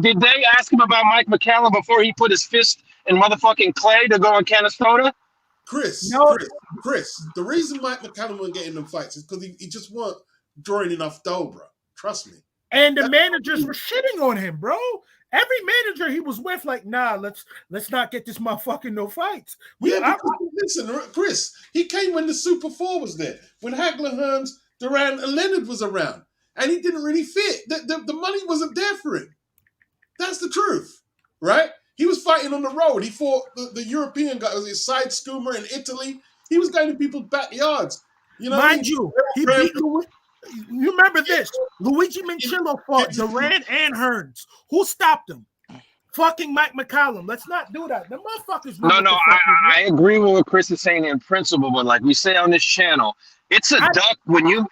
Did they ask him about Mike McCallum before he put his fist in motherfucking clay to go on Canastota? Chris, the reason Mike McCallum wasn't getting them fights is because he just weren't drawing enough dough, bro. Trust me. And the managers were shitting on him, bro. Every manager he was with, like, nah, let's not get this motherfucking no fights. Listen, Chris, he came when the Super 4 was there, when Hagler, Hearns, Duran, and Leonard was around, and he didn't really fit. The money wasn't there for him. That's the truth, right? He was fighting on the road. He fought the European guy, was his side scoomer in Italy. He was going to people's backyards. You know, mind you, he beat Louis. You remember this? Luigi Minchillo fought Duran and Hearns. Who stopped him? Fucking Mike McCallum. Let's not do that. The motherfuckers. No, I agree with what Chris is saying in principle, but like we say on this channel, it's a duck when you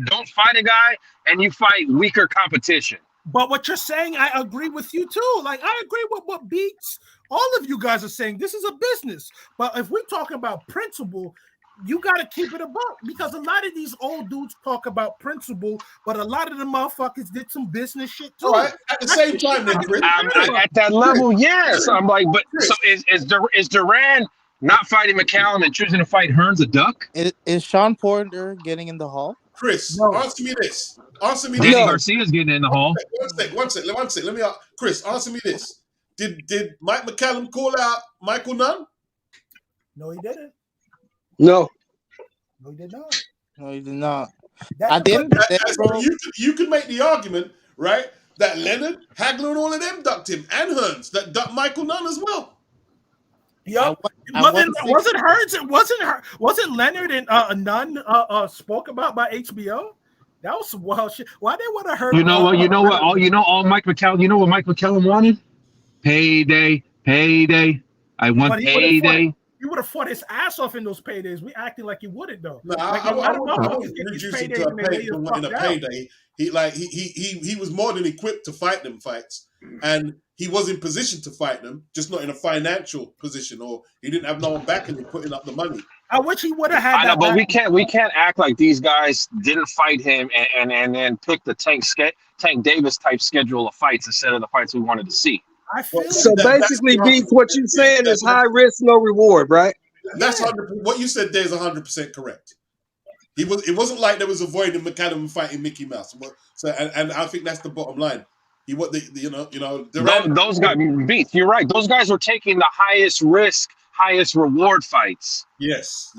don't fight a guy and you fight weaker competition. But what you're saying, I agree with you too. Like, I agree with what Beats, all of you guys are saying. This is a business. But if we're talking about principle, you got to keep it a buck, because a lot of these old dudes talk about principle, but a lot of the motherfuckers did some business shit too. Right. At the same time, at that level, yes. I'm like, but so is Duran not fighting McCallum and choosing to fight Hearns a duck? Is Sean Porter getting in the hall? Chris, answer me this. Danny Garcia's getting in the hall. One sec. Let me ask Chris. Answer me this. Did Mike McCallum call out Michael Nunn? No, he didn't. No, he did not. No, he did not. You could make the argument, right, that Leonard, Hagler, and all of them ducked him, and Hearns that ducked Michael Nunn as well. Yeah, wasn't Hearns? Wasn't Leonard and Nunn spoke about by HBO? That was some wild shit. Why they want to hurt? You know what? All Mike McCallum. You know what Mike McCallum wanted? Payday. I want payday. He would have fought his ass off in those paydays. We acting like he wouldn't though. No, I wouldn't reduce him to a payday. He was more than equipped to fight them fights, and he was in position to fight them, just not in a financial position, or he didn't have no one backing him putting up the money. I wish he would have had. I know, but we can't act like these guys didn't fight him and then pick the Tank Davis type schedule of fights instead of the fights we wanted to see. So basically, Beats, what you're saying is high risk, no reward, right? That's what you said. There's 100% correct. It wasn't like there was avoiding McCallum fighting Mickey Mouse. So and I think that's the bottom line. Those guys, Beats. You're right. Those guys were taking the highest risk, highest reward fights. Yes.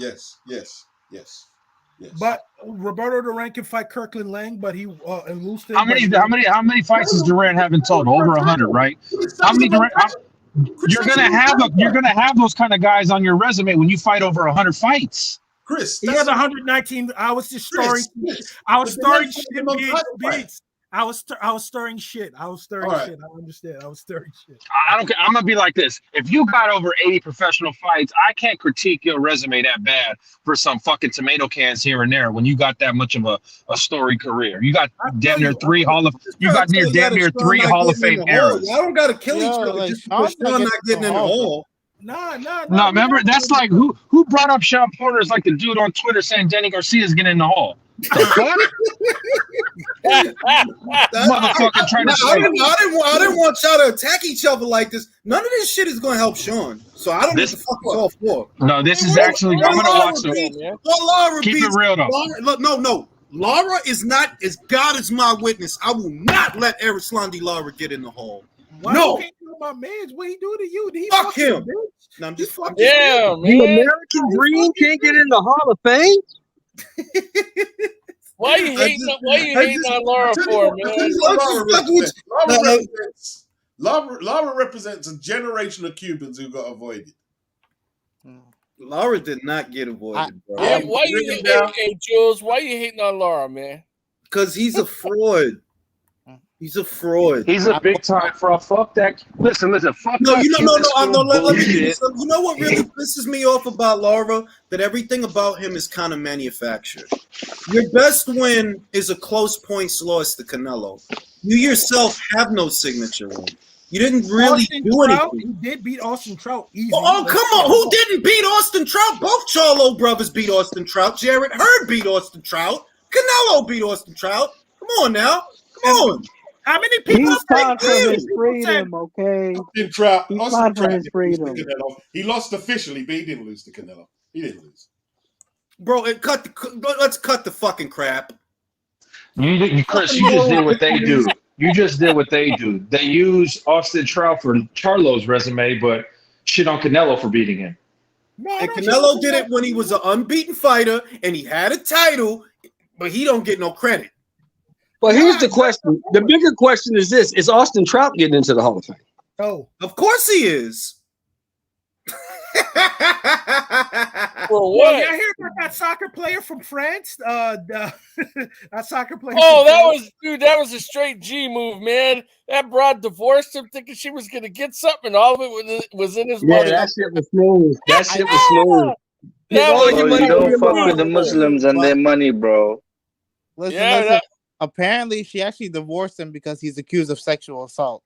But Roberto Duran can fight Kirkland Lang, but he loosed him. How many fights does Duran have in total? Over 100, right? How many Duran? You're gonna have those kind of guys on your resume when you fight over 100 fights. Chris, he has 119. I was just starting. I was starting shit, Beats. I was stirring shit. I was stirring All right. shit. I understand. I was stirring shit. I don't care. I'm gonna be like this. If you got over 80 professional fights, I can't critique your resume that bad for some fucking tomato cans here and there when you got that much of a storied career. You got damn near three Hall of Fame eras. Y'all don't gotta kill each Yo, other like, just because Sean's not Sean not getting getting in the hall, bro. hall. Nah. Remember, that's like who brought up Sean Porter as like the dude on Twitter saying Danny Garcia's getting in the hall. The fuck? Motherfucker trying to say. I didn't want y'all to attack each other like this. None of this shit is gonna help Sean. So I don't know what the fuck it's all for. No, this is actually. I'm gonna watch them. Keep it real though. No. Lara is not as God is my witness. I will not let Erislandy Lara get in the hall. Why No. you can't do my man? What he do to you? Did he Fuck you, him. bitch? No, I'm just fucking. Yeah, The man. American Dream can't get in the Hall of Fame. Why you hating on Laura for, man? Lara represents a generation of Cubans who got avoided. Lara did not get avoided, bro. Yeah, hey, Jules, why you hating on Laura, man? Because he's a fraud. He's a fraud. He's a big time fraud. Fuck that. Listen. Fuck No, that. you know, no. Let me bullshit. give you some. You know what really pisses me off about Lara? That everything about him is kind of manufactured. Your best win is a close points loss to Canelo. You yourself have no signature win. You didn't really do anything. He did beat Austin Trout easy. Oh, come on. Who didn't beat Austin Trout? Both Charlo brothers beat Austin Trout. Jarrett Hurd beat Austin Trout. Canelo beat Austin Trout. Come on now. Come on. How many people He fought for his freedom, okay? Austin Trout He fought for his freedom. He lost officially, but he didn't lose to Canelo. He didn't lose. Bro, let's cut the fucking crap. Chris, you just did what they do. You just did what they do. They use Austin Trout for Charlo's resume, but shit on Canelo for beating him. And Canelo did it when he was an unbeaten fighter and he had a title, but he don't get no credit. Well, here's the question. The bigger question is this: is Austin Trout getting into the Hall of Fame? Oh, of course he is. Well, y'all hear about that soccer player from France? That soccer player. That was a straight G move, man. That broad divorced him, thinking she was gonna get something. All of it was in his money. That shit was smooth. That shit was smooth. You don't fuck with the Muslims and their money, bro. Listen. Apparently, she actually divorced him because he's accused of sexual assault.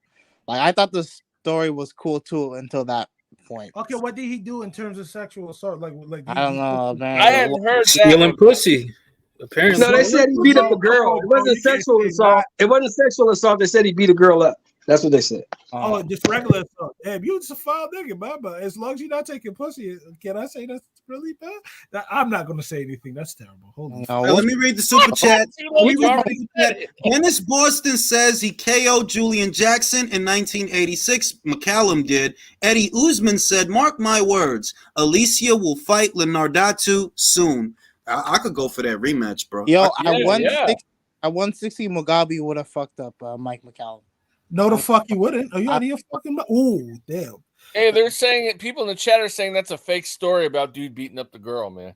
Like, I thought the story was cool too until that point. Okay, what did he do in terms of sexual assault? Like I don't know, man. I hadn't heard that. Stealing pussy. Apparently, no, they said he beat up a girl. It wasn't sexual assault. It wasn't sexual assault. They said he beat a girl up. That's what they said. Oh, just regular assault. Damn, you just a foul nigga, man. But as long as you're not taking pussy, can I say that's really bad? I'm not going to say anything. That's terrible. Hold on. Let me read the super chat. Dennis Boston says he KO'd Julian Jackson in 1986. McCallum did. Eddie Usman said, mark my words, Alicia will fight Leonardatu soon. I could go for that rematch, bro. Yo, I won 60. Mugabe would have fucked up Mike McCallum. No, the fuck you wouldn't. Are you out of your fucking mind? Ooh, damn. Hey, they're saying people in the chat are saying that's a fake story about dude beating up the girl, man.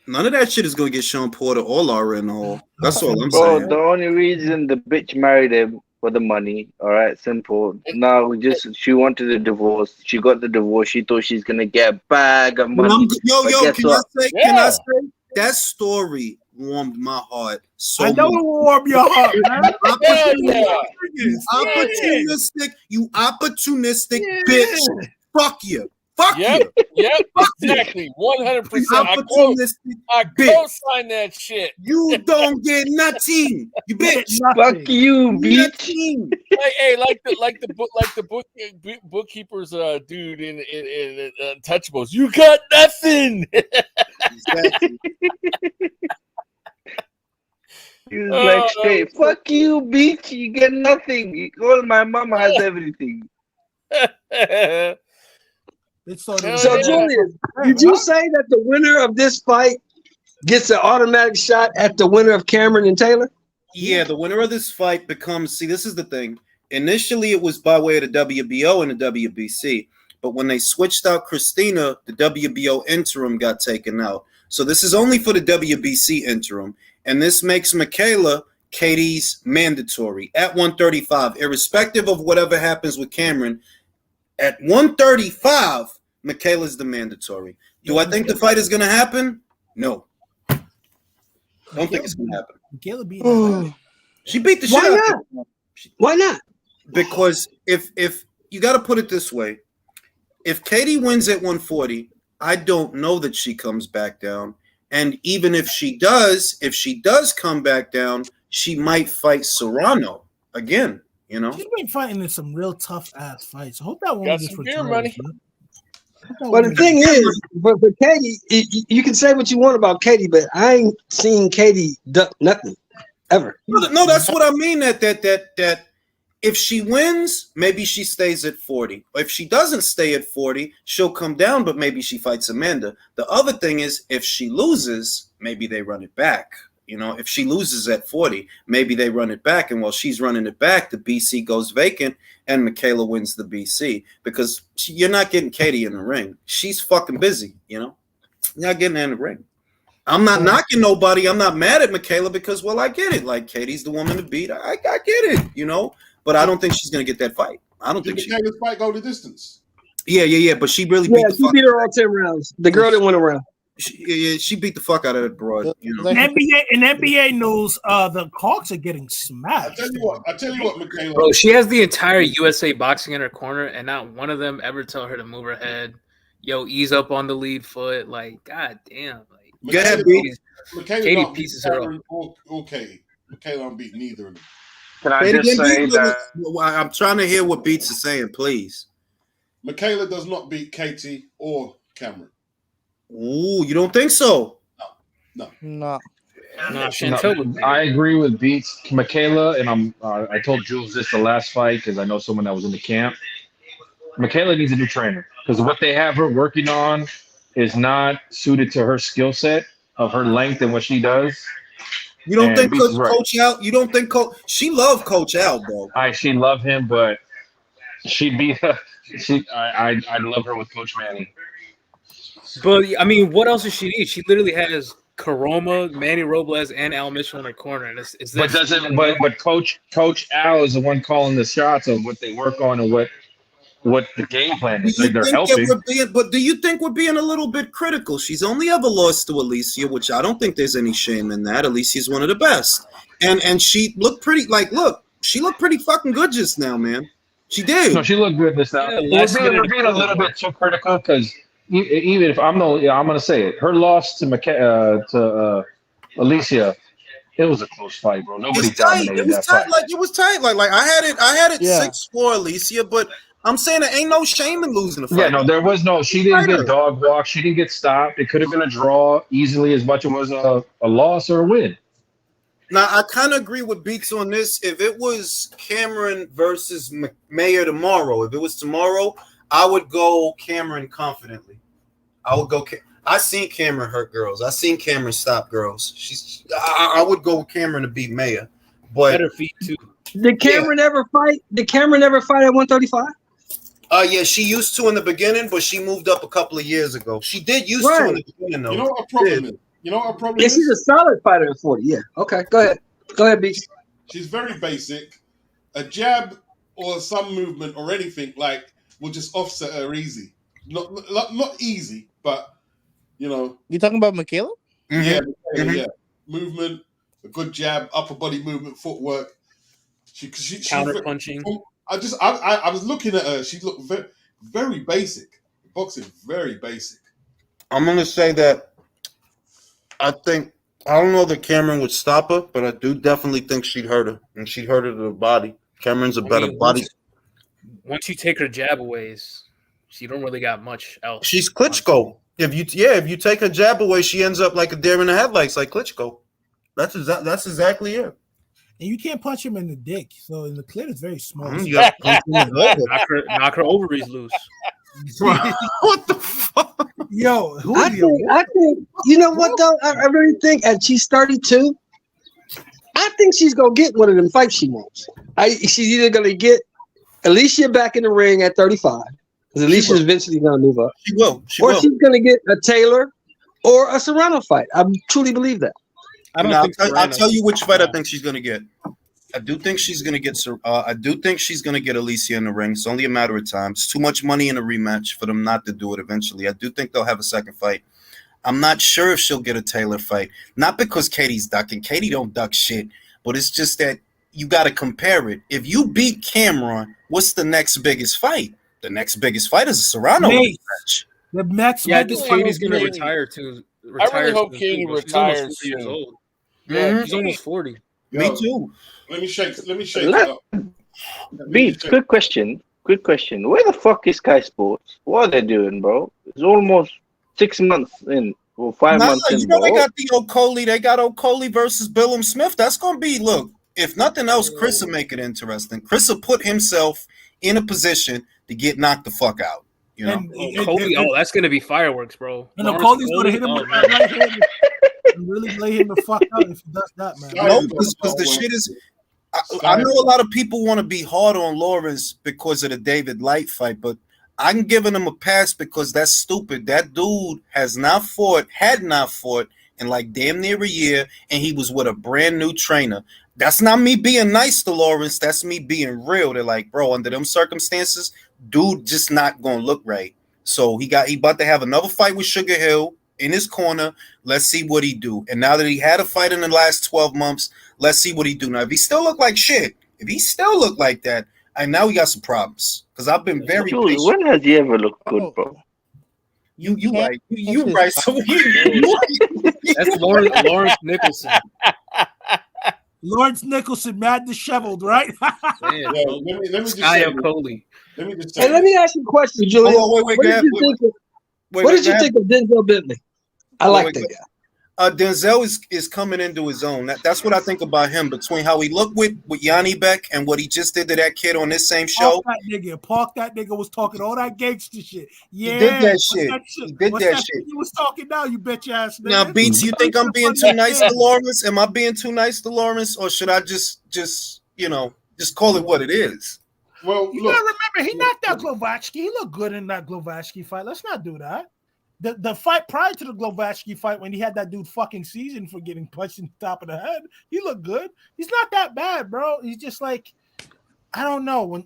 None of that shit is gonna get Sean Porter or Lara in the hole. That's all I'm Bro, saying. the only reason the bitch married him for the money. All right, simple. Now she wanted a divorce. She got the divorce. She thought she's gonna get a bag of money. Can I say that story warmed my heart so I know much. it will warm your heart, man. You opportunistic bitch. Fuck you. Fuck you. Yep, exactly. 100%. I co-sign that shit. You don't get nothing. You bitch. Fuck you, bitch. Like the bookkeeper's dude in Untouchables. You got nothing. Exactly. He was like straight, fuck you, bitch. You get nothing. All my mama has everything. So, Julius, did you say that the winner of this fight gets an automatic shot at the winner of Cameron and Taylor? Yeah, the winner of this fight becomes. See, this is the thing. Initially, it was by way of the WBO and the WBC. But when they switched out Christina, the WBO interim got taken out. So this is only for the WBC interim. And this makes Michaela Katie's mandatory at 135, irrespective of whatever happens with Cameron. At 135, Michaela's the mandatory. Do I think the fight is going to happen? No. Don't think it's going to happen. Michaela beat her. She beat the shit Why out not? of her. Why not? Because if you got to put it this way, if Katie wins at 140, I don't know that she comes back down. And even if she does come back down, she might fight Serrano again. You know, She's been fighting in some real tough ass fights. I hope that one Got gets some returned. beer money. But the thing is, but Katie, you can say what you want about Katie, but I ain't seen Katie duck nothing ever. No, that's what I mean. That if she wins, maybe she stays at 40. If she doesn't stay at 40, she'll come down, but maybe she fights Amanda. The other thing is, if she loses, maybe they run it back. You know, if she loses at 40, maybe they run it back. And while she's running it back, the BC goes vacant and Michaela wins the BC because you're not getting Katie in the ring. She's fucking busy, you know? You're not getting her in the ring. I'm not knocking nobody. I'm not mad at Michaela because, well, I get it. Like, Katie's the woman to beat. I get it, you know? But I don't think she's going to get that fight. I don't think Michaela's fight go the distance? Yeah. But she really beat the fuck. She beat her all 10 rounds. The girl didn't win a round. She beat the fuck out of that broad. You know? In NBA news, the Hawks are getting smashed. I tell you what, Michaela. Bro, she has the entire USA boxing in her corner, and not one of them ever tell her to move her head. Yo, ease up on the lead foot. Like, god damn. Like, Michaela Katie pieces her up. Okay, Michaela don't beat neither of them. Can I just say that? I'm trying to hear what Beats is saying, please. Michaela does not beat Katie or Cameron. Ooh, you don't think so? No. I agree with Beats, Michaela, and I told Jules this the last fight because I know someone that was in the camp. Michaela needs a new trainer because what they have her working on is not suited to her skill set of her length and what she does. You don't think Beats is right. Coach Al? You don't think she loved Coach Al, bro? She love him, but she'd be I love her with Coach Manny. But I mean, what else does she need? She literally has Karoma, Manny Robles, and Al Mitchell in her corner. And but Coach Al is the one calling the shots of what they work on and what the game plan is. They're helping. But do you think we're being a little bit critical? She's only ever lost to Alicia, which I don't think there's any shame in that. Alicia's one of the best, and she looked pretty. She looked pretty fucking good just now, man. She did. No, she looked good this now. We're being a little bit too critical because even if I'm going to say it. Her loss to Alicia, it was a close fight, bro. Nobody dominated that fight. It was tight. Like I had it 6-4 Alicia, but I'm saying there ain't no shame in losing a fight. Yeah, no, there was no. She didn't get dog walked. She didn't get stopped. It could have been a draw easily as much as it was a loss or a win. Now, I kind of agree with Beats on this. If it was Cameron versus Mayer tomorrow, if it was tomorrow, I would go Cameron confidently. I would go. I seen Cameron hurt girls. I seen Cameron stop girls. I would go with Cameron to beat Mayer. But better feet too. Did Cameron ever fight? Did Cameron ever fight at 135? Yeah, she used to in the beginning, but she moved up a couple of years ago. She did used to in the beginning, though. You know what our problem is? You know what our problem Yeah, is? she's a solid fighter at 40. Yeah. Okay, go ahead. Go ahead, Beats. She's very basic. A jab or some movement or anything will just offset her easy. Not easy, but you know. You talking about Michaela? Yeah, yeah. Movement, a good jab, upper body movement, footwork. She counter punching. I was looking at her. She looked very, very basic. Boxing, very basic. I'm gonna say that I don't know that Cameron would stop her, but I do definitely think she'd hurt her, and she'd hurt her to the body. Cameron's a better body. Once you take her jab away, she don't really got much else. She's Klitschko. If you take her jab away, she ends up like a deer in the headlights, like Klitschko. That's exactly it. And you can't punch him in the dick, so in the clit is very small. You gotta punch him in the knock her ovaries loose. What the fuck? Yo, I think you know what though? I really think at she's 32, I think she's gonna get one of them fights she wants. She's either gonna get Alicia back in the ring at 35, Because Alicia's eventually going to move up. She will. Or she's going to get a Taylor or a Serrano fight. I truly believe that. I don't think I'll tell you which fight I think she's going to get. I do think she's going to get. I do think she's going to get Alicia in the ring. It's only a matter of time. It's too much money in a rematch for them not to do it eventually. I do think they'll have a second fight. I'm not sure if she'll get a Taylor fight. Not because Katie's ducking. Katie don't duck shit. But it's just that you got to compare it. If you beat Cameron, what's the next biggest fight? The next biggest fight is a Serrano match. The next Yeah, I biggest think fight Katie's is going to Katie. retire too. I really hope Katie retires She's almost 40 years soon. old. Yeah, She's almost 40. Me too. Let me shake it up. Beats, quick question. Where the fuck is Sky Sports? What are they doing, bro? It's almost 6 months in, or 5 months in, you know bro. they got the Okoli. They got Okoli versus Billum Smith. That's gonna be, look, if nothing else, Chris will make it interesting. Chris will put himself in a position to get knocked the fuck out. You know, Coley, that's gonna be fireworks, bro. And Okoli's gonna hit him with that right hand and really lay him the fuck out if he does that, man. No, because the shit is. I know a lot of people want to be hard on Lawrence because of the David Light fight, but I'm giving him a pass because that's stupid. That dude had not fought in like damn near a year, and he was with a brand new trainer. That's not me being nice to Lawrence. That's me being real. They're like, bro, under them circumstances, dude just not gonna look right. So he about to have another fight with Sugar Hill in his corner. Let's see what he do. And now that he had a fight in the last 12 months, let's see what he do. Now, if he still look like shit, if he still look like that, and now we got some problems. Because I've been very Julie, patient. when has he ever looked good, bro? You right. You right. So you That's Lawrence Nicholson. Lawrence Nicholson, mad disheveled, right? Let me just Sky say, Coley. let me just say, Hey, let me ask you a question, Julian. Hold on, wait, What go did ahead, you think of Denzel Bentley? I like that guy. Denzel is coming into his own. That's what I think about him. Between how he looked with Yanni Beck and what he just did to that kid on this same show. That nigga was talking all that gangster shit. Yeah, he did that shit. He did that shit. He was talking now, you bitch ass nigga. Now, Beats, you think I'm being too nice to Lawrence? Am I being too nice to Lawrence, or should I just call it what it is? Well, you gotta remember, he knocked out Glovatsky. He looked good in that Glovatsky fight. Let's not do that. The fight prior to the Glovatsky fight, when he had that dude fucking seasoned for getting punched in the top of the head, he looked good. He's not that bad, bro. He's just like, I don't know. When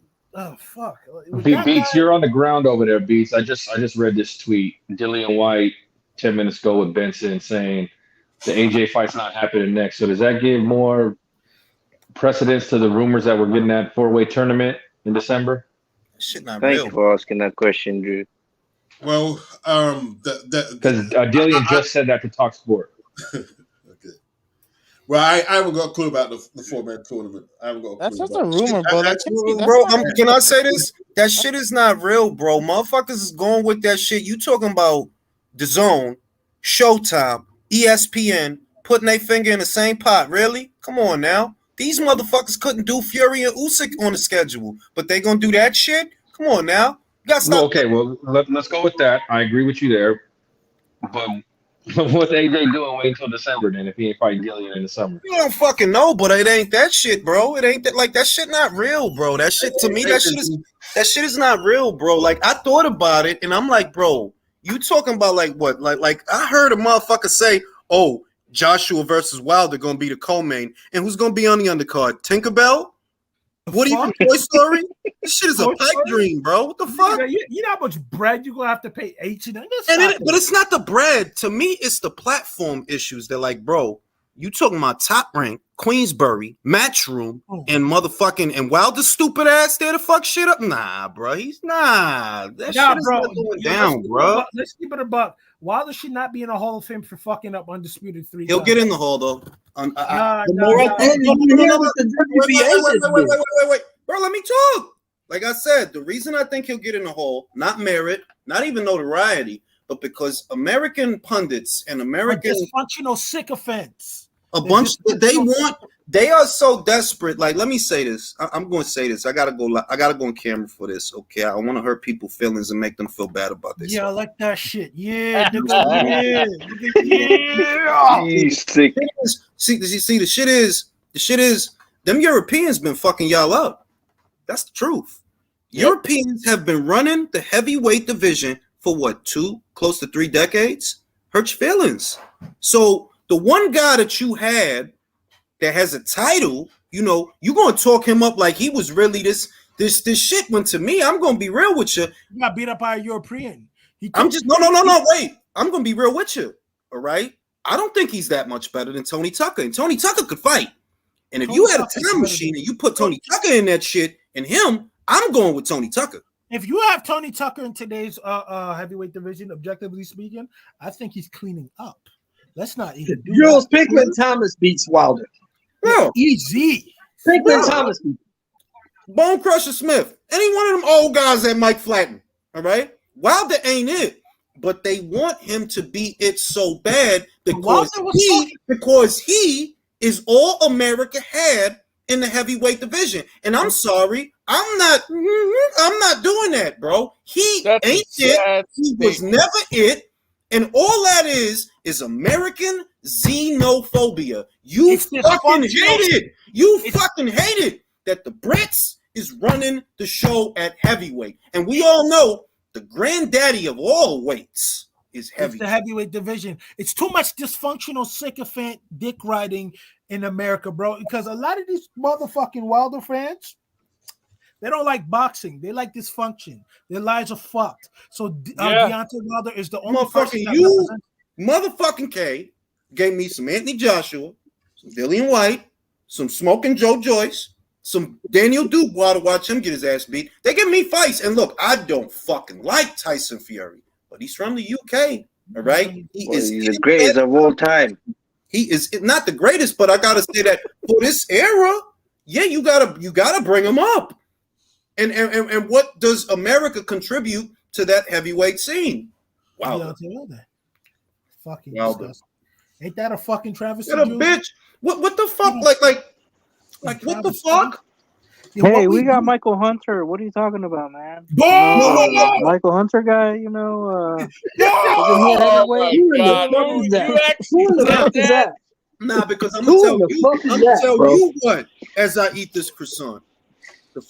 fuck. Beats, you're on the ground over there, Beats. I just read this tweet. Dillian White 10 minutes ago with Benson saying the AJ fight's not happening next. So does that give more precedence to the rumors that we're getting that 4-way tournament in December? Shit, not Thank real. you for asking that question, Drew. Well, because Dillian just said that to Talk Sport. Okay. Well, I haven't got a clue about the 4-man tournament. I haven't got a clue. That's just a rumor, bro. Can I say this? That shit is not real, bro. Motherfuckers is going with that shit. You talking about DAZN, Showtime, ESPN, putting their finger in the same pot. Really? Come on now. These motherfuckers couldn't do Fury and Usyk on the schedule, but they gonna do that shit? Come on now. Well, okay, let's go with that. I agree with you there. But what's AJ doing waiting until December then if he ain't fighting Dillian in the summer? You don't fucking know, but it ain't that shit, bro. It ain't that, like, that shit not real, bro. That shit, to me, that shit is not real, bro. Like, I thought about it, and I'm like, bro, you talking about like what? Like I heard a motherfucker say, oh, Joshua versus Wilder gonna be the co-main, and who's gonna be on the undercard? Tinkerbell? What even Toy Story? This shit is a pipe dream, bro. What the fuck? You know how much bread you're gonna have to pay H&M? But it's not the bread. To me, it's the platform issues. They're like, bro, you talking about Top Rank, Queensbury, Matchroom, and motherfucking and Wilder's stupid ass there to fuck shit up? Nah, bro. He's not. That shit is not going down, bro. Let's keep it a buck. Wilder should not be in the Hall of Fame for fucking up Undisputed 3 He'll times. get in the hall though. Wait, bro, let me talk. Like I said, the reason I think he'll get in the hall, not merit, not even notoriety, but because American pundits and American dysfunctional sycophants, they are so desperate. Like, let me say this. I'm going to say this. I gotta go on camera for this. Okay, I want to hurt people's feelings and make them feel bad about this. Yeah, I like that shit. Yeah, yeah. He's sick. See, the shit is them Europeans been fucking y'all up. That's the truth. Europeans have been running the heavyweight division for what, close to 3 decades? Hurt your feelings. So the one guy that you had that has a title, you're gonna talk him up like he was really this shit. When to me, I'm gonna be real with you. He got beat up by a European. I'm just no. Wait, I'm gonna be real with you. All right, I don't think he's that much better than Tony Tucker, and Tony Tucker could fight. And if you had a time machine and you put Tony Tucker in that shit and him, I'm going with Tony Tucker. If you have Tony Tucker in today's heavyweight division, objectively speaking, I think he's cleaning up. Let's not even do Jules Pinkman Thomas beats Wilder. Bro, easy. Pinkman Thomas. Bone Crusher Smith. Any one of them old guys that Mike Flatten. All right? Wilder ain't it. But they want him to be it so bad because he is all America had in the heavyweight division. And I'm sorry, I'm not doing that, bro. He ain't it. He was never it. And all that is American xenophobia. You fucking hate it. You fucking hate it that the Brits is running the show at heavyweight. And we all know the granddaddy of all weights is heavyweight. It's the heavyweight division. It's too much dysfunctional sycophant dick riding in America, bro. Because a lot of these motherfucking Wilder fans, they don't like boxing. They like dysfunction. Their lives are fucked. So Deontay Wilder is the only person that motherfucking K gave me some Anthony Joshua, some Dillian White, some Smoking Joe Joyce, some Daniel Dubois to watch him get his ass beat. They give me fights. And look, I don't fucking like Tyson Fury, but he's from the UK. All right. He's the greatest of all time. He is not the greatest, but I gotta say that for this era, you gotta bring him up. And what does America contribute to that heavyweight scene? Wow. Fucking disgusting. Ain't that a fucking travesty? What a bitch. What the fuck? Like what the fuck? Hey, we got Michael Hunter. What are you talking about, man? Michael Hunter guy, Oh my God. Nah, because I'm gonna tell you what, as I eat this croissant. The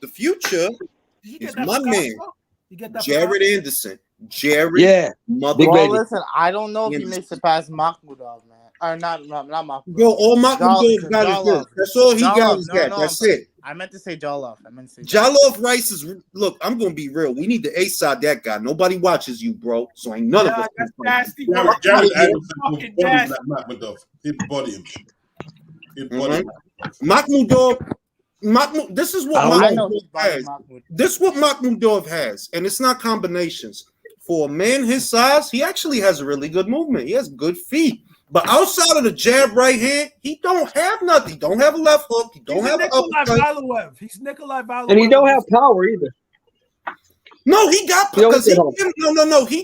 future is my man, Jared Anderson. Listen, I don't know if he makes it past Makhmudov, man. Or not Makhmudov. Bro, all Makhmudov got is this. That's all he got is that. That's it. I meant to say Jolov. Jolov Rice is look. I'm gonna be real. We need to A-side that guy. Nobody watches you, bro. So ain't none of us. Jared Anderson will body that Makhmudov. He'd body him. Makhmudov. This is what Makhmudov has. This is what Makhmudov has, and it's not combinations. For a man his size, he actually has a really good movement. He has good feet. But outside of the jab right hand, he don't have nothing. He don't have a left hook. He don't have an uppercut. He's Nikolai Valuev. And he don't have power either. No, he got because he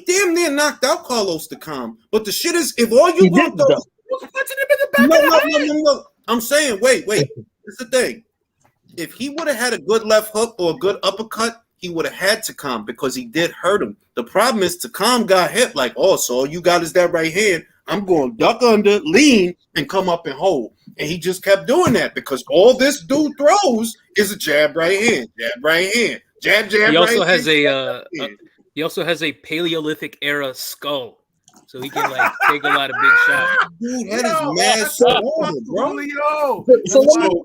damn near knocked out Carlos Takam. But the shit is, if all you want no. I'm saying, wait. This is the thing. If he would have had a good left hook or a good uppercut, he would have had Takam because he did hurt him. The problem is Takam got hit like, so all you got is that right hand. I'm going duck under, lean, and come up and hold. And he just kept doing that because all this dude throws is a jab right hand, jab. He also has he also has a Paleolithic era skull, so he can take a lot of big shots. Dude, that is mad strong, bro. So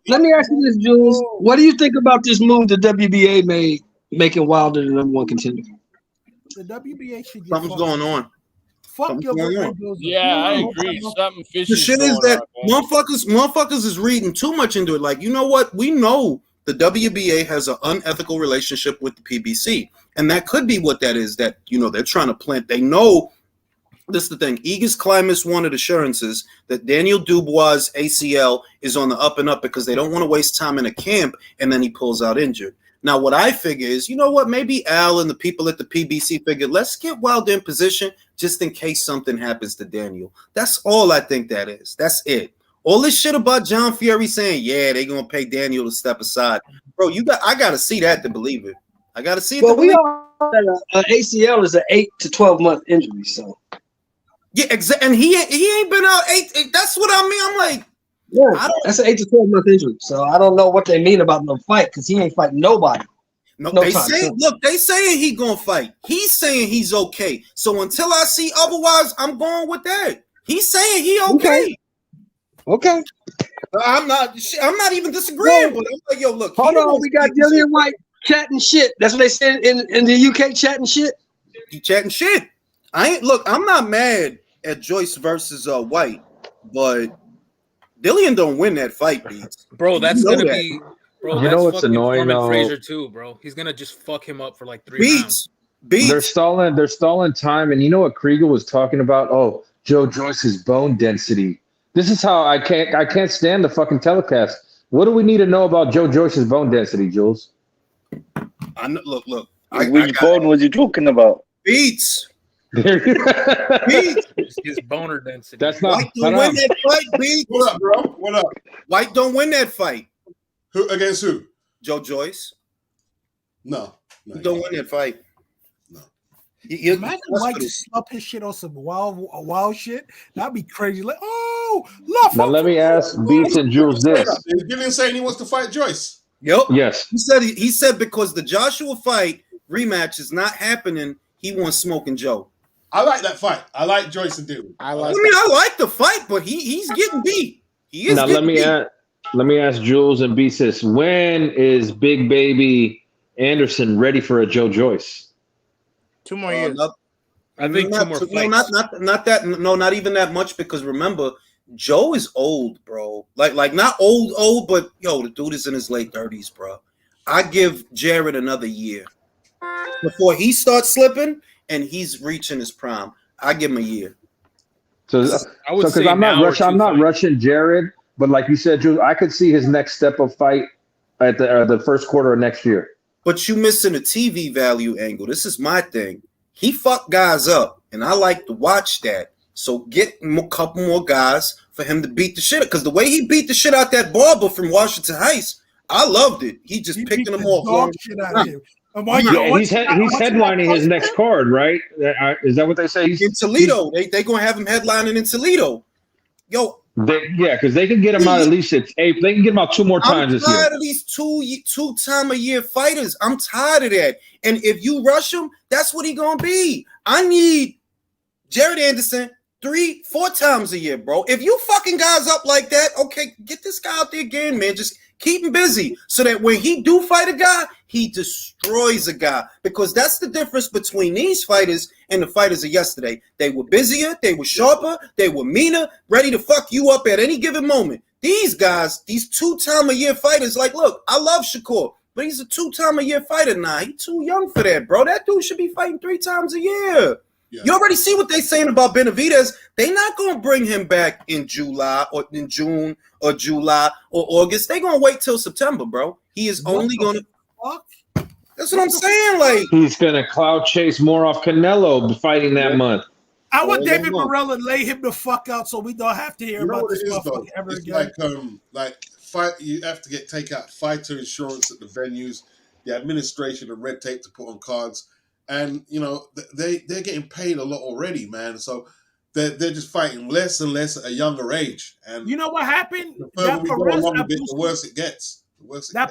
let me ask you this, Jules. What do you think about this move the WBA made, making Wilder the number 1 contender? The WBA should get something's going on. Fuck your I agree. Something fishy. The shit is that motherfuckers is reading too much into it. Like, you know what? We know the WBA has an unethical relationship with the PBC, and that could be what that is. That they're trying to plant. They know this is the thing. Aegis Climax wanted assurances that Daniel Dubois' ACL is on the up and up because they don't want to waste time in a camp, and then he pulls out injured. Now, what I figure is, maybe Al and the people at the PBC figured, let's get Wilder in position just in case something happens to Daniel. That's all I think that is. That's it. All this shit about John Fury saying, they're going to pay Daniel to step aside. Bro, I got to see that to believe it. I got to see it to believe it. Well, we all know that ACL is an 8 to 12 month injury, so. Yeah, exactly. And he ain't been out 8. That's what I mean. I'm like, Yeah, that's an 8 to 12 month injury. So I don't know what they mean about no fight because he ain't fighting nobody. No, No they time say, soon. look, they saying he gonna fight. He's saying he's okay. So until I see otherwise, I'm going with that. He's saying he okay. Okay. I'm not even disagreeing, but I'm like, yo, look. Hold on, we got Dillian White chatting shit. That's what they said in the UK, chatting shit. He chatting shit. I'm not mad at Joyce versus White, but Dillian don't win that fight, Beats. Bro, that's You know gonna that. be, bro. You That's know what's fucking annoying Foreman though? Frazier too, bro. He's gonna just fuck him up for like 3 rounds. They're stalling time, and you know what Krieger was talking about? Oh, Joe Joyce's bone density. This is how I can't stand the fucking telecast. What do we need to know about Joe Joyce's bone density, Jules? Look. Which bone was you talking about? Beats. Beats. His boner density. That's not. White don't win that fight, Beats. What up, bro? What up? White don't win that fight. Who against who? Joe Joyce. No. He don't win that fight. No. Imagine White slap his shit on some wild shit. That'd be crazy. Like, love. Now let me ask Beats and Jules this. Is Gillian saying he wants to fight Joyce? Yep. Yes. He said because the Joshua fight rematch is not happening, he wants Smoking Joe. I like that fight. I like Joyce and Dylan. I like the fight, but he's getting beat. He is. Now let me ask Jules and Beats this. When is Big Baby Anderson ready for a Joe Joyce? 2 more years. I think 2 more fights. Not even that much, because remember, Joe is old, bro. Like not old, but yo, the dude is in his late 30s, bro. I give Jared another year before he starts slipping and he's reaching his prime. I give him a year. So because I'm not rushing Jared, but like you said, Jules, I could see his next step of fight at the first quarter of next year. But you missing the TV value angle. This is my thing. He fucked guys up, and I like to watch that. So get a couple more guys for him to beat the shit out. Because the way he beat the shit out that barber from Washington Heights, I loved it. He just picking them off. Shit out of him. He's headlining his next card, right? Is that what they say? In Toledo. They going to have him headlining in Toledo. Yo. Because they can get him out at least at 8. They can get him out 2 more times this year. I'm tired of these two-time-a-year fighters. I'm tired of that. And if you rush him, that's what he going to be. I need Jared Anderson 3-4 times a year, bro. If you fucking guys up like that, okay, get this guy out there again, man. Just keep him busy so that when he do fight a guy, he destroys a guy. Because that's the difference between these fighters and the fighters of yesterday. They were busier, they were sharper, they were meaner, ready to fuck you up at any given moment. These guys, these 2-time-a-year fighters, like, look, I love Shakur, but he's a 2-time-a-year fighter now. He's too young for that, bro. That dude should be fighting 3 times a year. Yeah. You already see what they're saying about Benavidez. They're not going to bring him back in July or in June or July or August. They're going to wait till September, bro. He is only going to. That's what I'm saying. Like, he's going to cloud chase more off Canelo fighting that month. I want David Morrell to lay him the fuck out so we don't have to hear about this motherfucker ever again. Like fight, you have to take out fighter insurance at the venues, the administration and red tape to put on cards. And, you know, they're getting paid a lot already, man. So they're just fighting less and less at a younger age. And you know what happened? The further we go along with it, the worse it gets.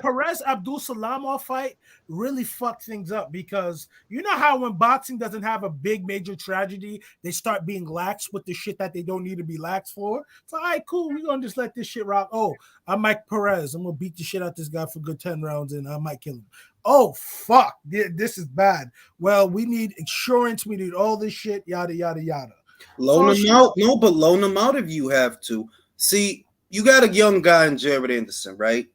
Perez Abdul Salamov fight really fucked things up because you know how when boxing doesn't have a big major tragedy, they start being lax with the shit that they don't need to be lax for. It's like, all right, cool, we're gonna just let this shit rock. Oh, I'm Mike Perez. I'm gonna beat the shit out this guy for good 10 rounds and I might kill him. Oh, fuck, this is bad. Well, we need insurance, we need all this shit, yada, yada, yada. Loan them out. No, but loan them out if you have to. See, you got a young guy in Jared Anderson, right?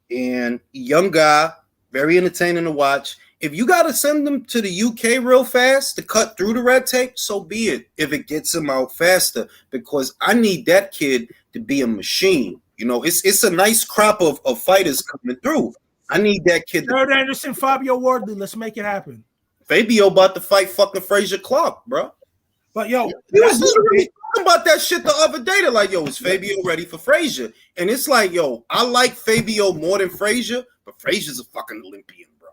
And young guy, very entertaining to watch. If you got to send them to the UK real fast to cut through the red tape, so be it. If it gets him out faster, because I need that kid to be a machine. You know, it's a nice crop of fighters coming through. I need that kid. Jared Anderson, Fabio Wardley. Let's make it happen. Fabio about to fight fucking Frazier Clark, bro. But yo, he was literally talking about that shit the other day. They're like, yo, is Fabio ready for Frazier? And it's like, yo, I like Fabio more than Frazier, but Frazier's a fucking Olympian, bro.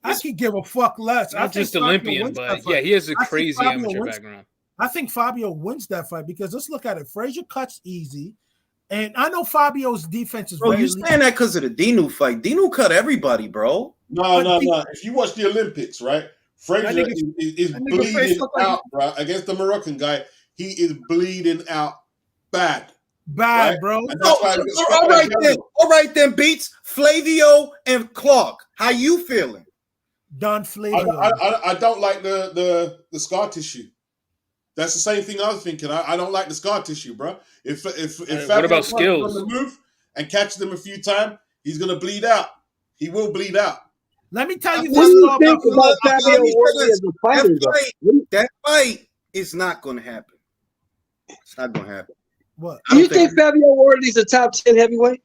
I could give a fuck less. Not just Olympian, but yeah, he has a crazy amateur background. I think Fabio wins that fight because let's look at it. Frazier cuts easy. And I know Fabio's defense is Bro, very you saying that because of the Dinu fight. Dinu cut everybody, bro. No. If you watch the Olympics, right, Frazier is that nigga face bleeding look like- out, bro. Against the Moroccan guy, he is bleeding out bad. Bad, right? bro. And that's why All right then, Beats. Flavio and Clark. How you feeling? Don Flavio. I don't like the scar tissue. That's the same thing I was thinking. I don't like the scar tissue, bro. If what about skills? On the move and catch them a few times, he's gonna bleed out. He will bleed out. Let me tell you What do you think about Fabio Worthy as a fighter? That fight is not gonna happen. It's not gonna happen. What? Do you think Fabio Worthy's a top 10 heavyweight?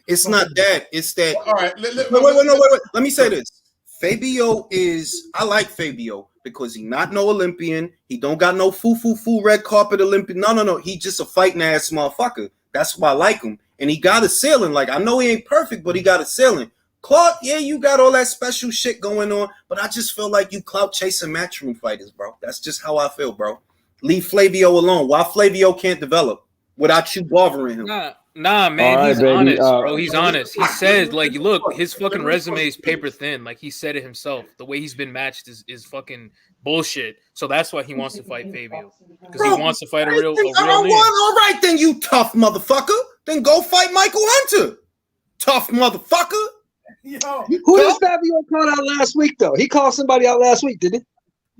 It's not that. It's that. All right. Wait. Let me say this. Fabio is. I like Fabio because he not no Olympian. He don't got no foo red carpet Olympian. No. He just a fighting ass motherfucker. That's why I like him. And he got a ceiling. Like I know he ain't perfect, but he got a ceiling. Clark, yeah, you got all that special shit going on, but I just feel like you clout chasing matchroom fighters, bro. That's just how I feel, bro. Leave Flavio alone. Why Flavio can't develop without you bothering him? Nah, man, All right, he's baby. honest, bro. He's honest. He said, like, look, his fucking resume is paper thin. Like he said it himself. The way he's been matched is fucking bullshit. So that's why he wants to fight Fabio because he wants to fight a real name. All right, then you tough motherfucker. Then go fight Michael Hunter. Tough motherfucker. Yo, who did Fabio call out last week though? He called somebody out last week, did he?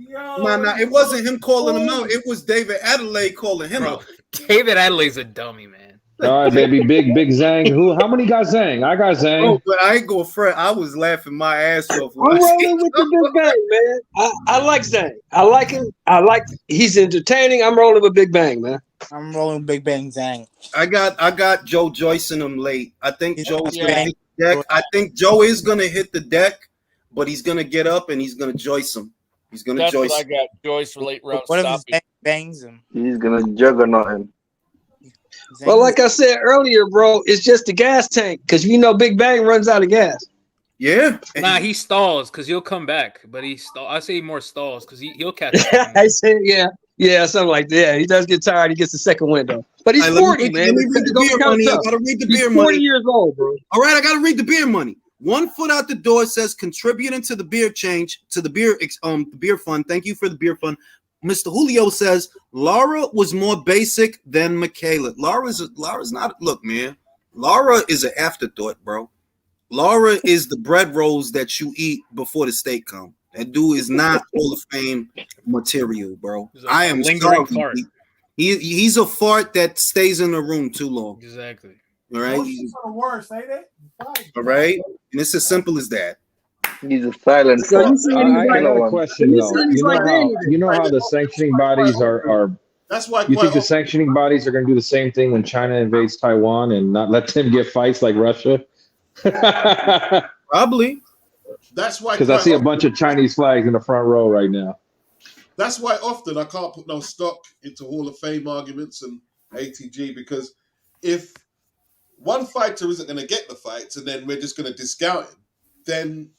No, it wasn't him calling him out. It was David Adelaide calling him out. David Adelaide's a dummy, man. All right, baby, big Zhang. How many got Zhang? I got Zhang. Oh, but I ain't gonna fret. I was laughing my ass off. I'm rolling with the Big Bang, man. I like Zhang. I like him. He's entertaining. I'm rolling with Big Bang, man. I'm rolling Big Bang Zhang. I got Joe Joyce in him late. I think Joe's gonna hit the deck. I think Joe is gonna hit the deck, but he's gonna get up and he's gonna Joyce him. He's gonna That's Joyce. what I got. Joyce for late round. What if Zhang bangs him? He's gonna juggernaut him. Well, like I said earlier, bro, it's just the gas tank because you know Big Bang runs out of gas. Yeah. Nah, he stalls because he'll come back, but I say he more stalls because he'll catch. I said, yeah, something like that. Yeah, he does get tired. He gets the second window, but he's 40, man. Let me read the beer money. I gotta read the beer money. 40 years old, bro. All right, I gotta read the beer money. 1 foot out the door says contributing to the beer change to the beer fund. Thank you for the beer fund. Mr. Julio says Laura was more basic than Michaela. Laura's not. Look, man. Laura is an afterthought, bro. Laura is the bread rolls that you eat before the steak come. That dude is not Hall of Fame material, bro. I am lingering sorry. fart. He's a fart that stays in the room too long. Exactly. All right. For the worst, ain't it? All right. And it's as simple as that. He's a silent. So you see I got a one. question though. You know how the sanctioning bodies are. That's why. You think the sanctioning bodies are going to do the same thing when China invades Taiwan and not let them get fights like Russia? Probably. That's why. Because I see a bunch of Chinese flags in the front row right now. That's why often I can't put no stock into Hall of Fame arguments and ATG because if one fighter isn't going to get the fights and then we're just going to discount him, then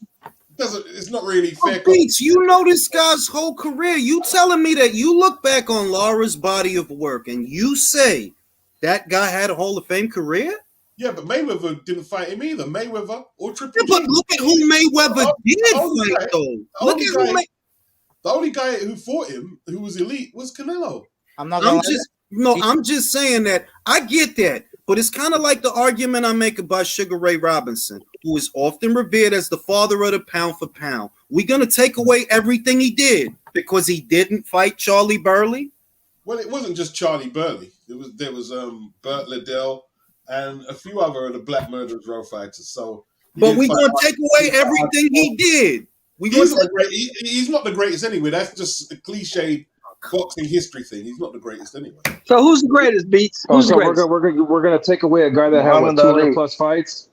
it's not really fair. Beats, you know this guy's whole career. You telling me that you look back on Laura's body of work and you say that guy had a Hall of Fame career? Yeah, but Mayweather didn't fight him either. Mayweather or Triple G. But look at who Mayweather did fight, though. The only guy who fought him, who was elite, was Canelo. I'm just saying that I get that, but it's kind of like the argument I make about Sugar Ray Robinson, who is often revered as the father of the pound for pound. We're gonna take away everything he did because he didn't fight Charlie Burley. Well, it wasn't just Charlie Burley. There was Burt Liddell and a few other of the Black Murderers Row fighters. So, but we're gonna take away everything he did. He's not the greatest anyway. That's just a cliche boxing history thing. He's not the greatest anyway. So who's the greatest, Beats? Who's the greatest? We're gonna take away a guy that had 200 plus fights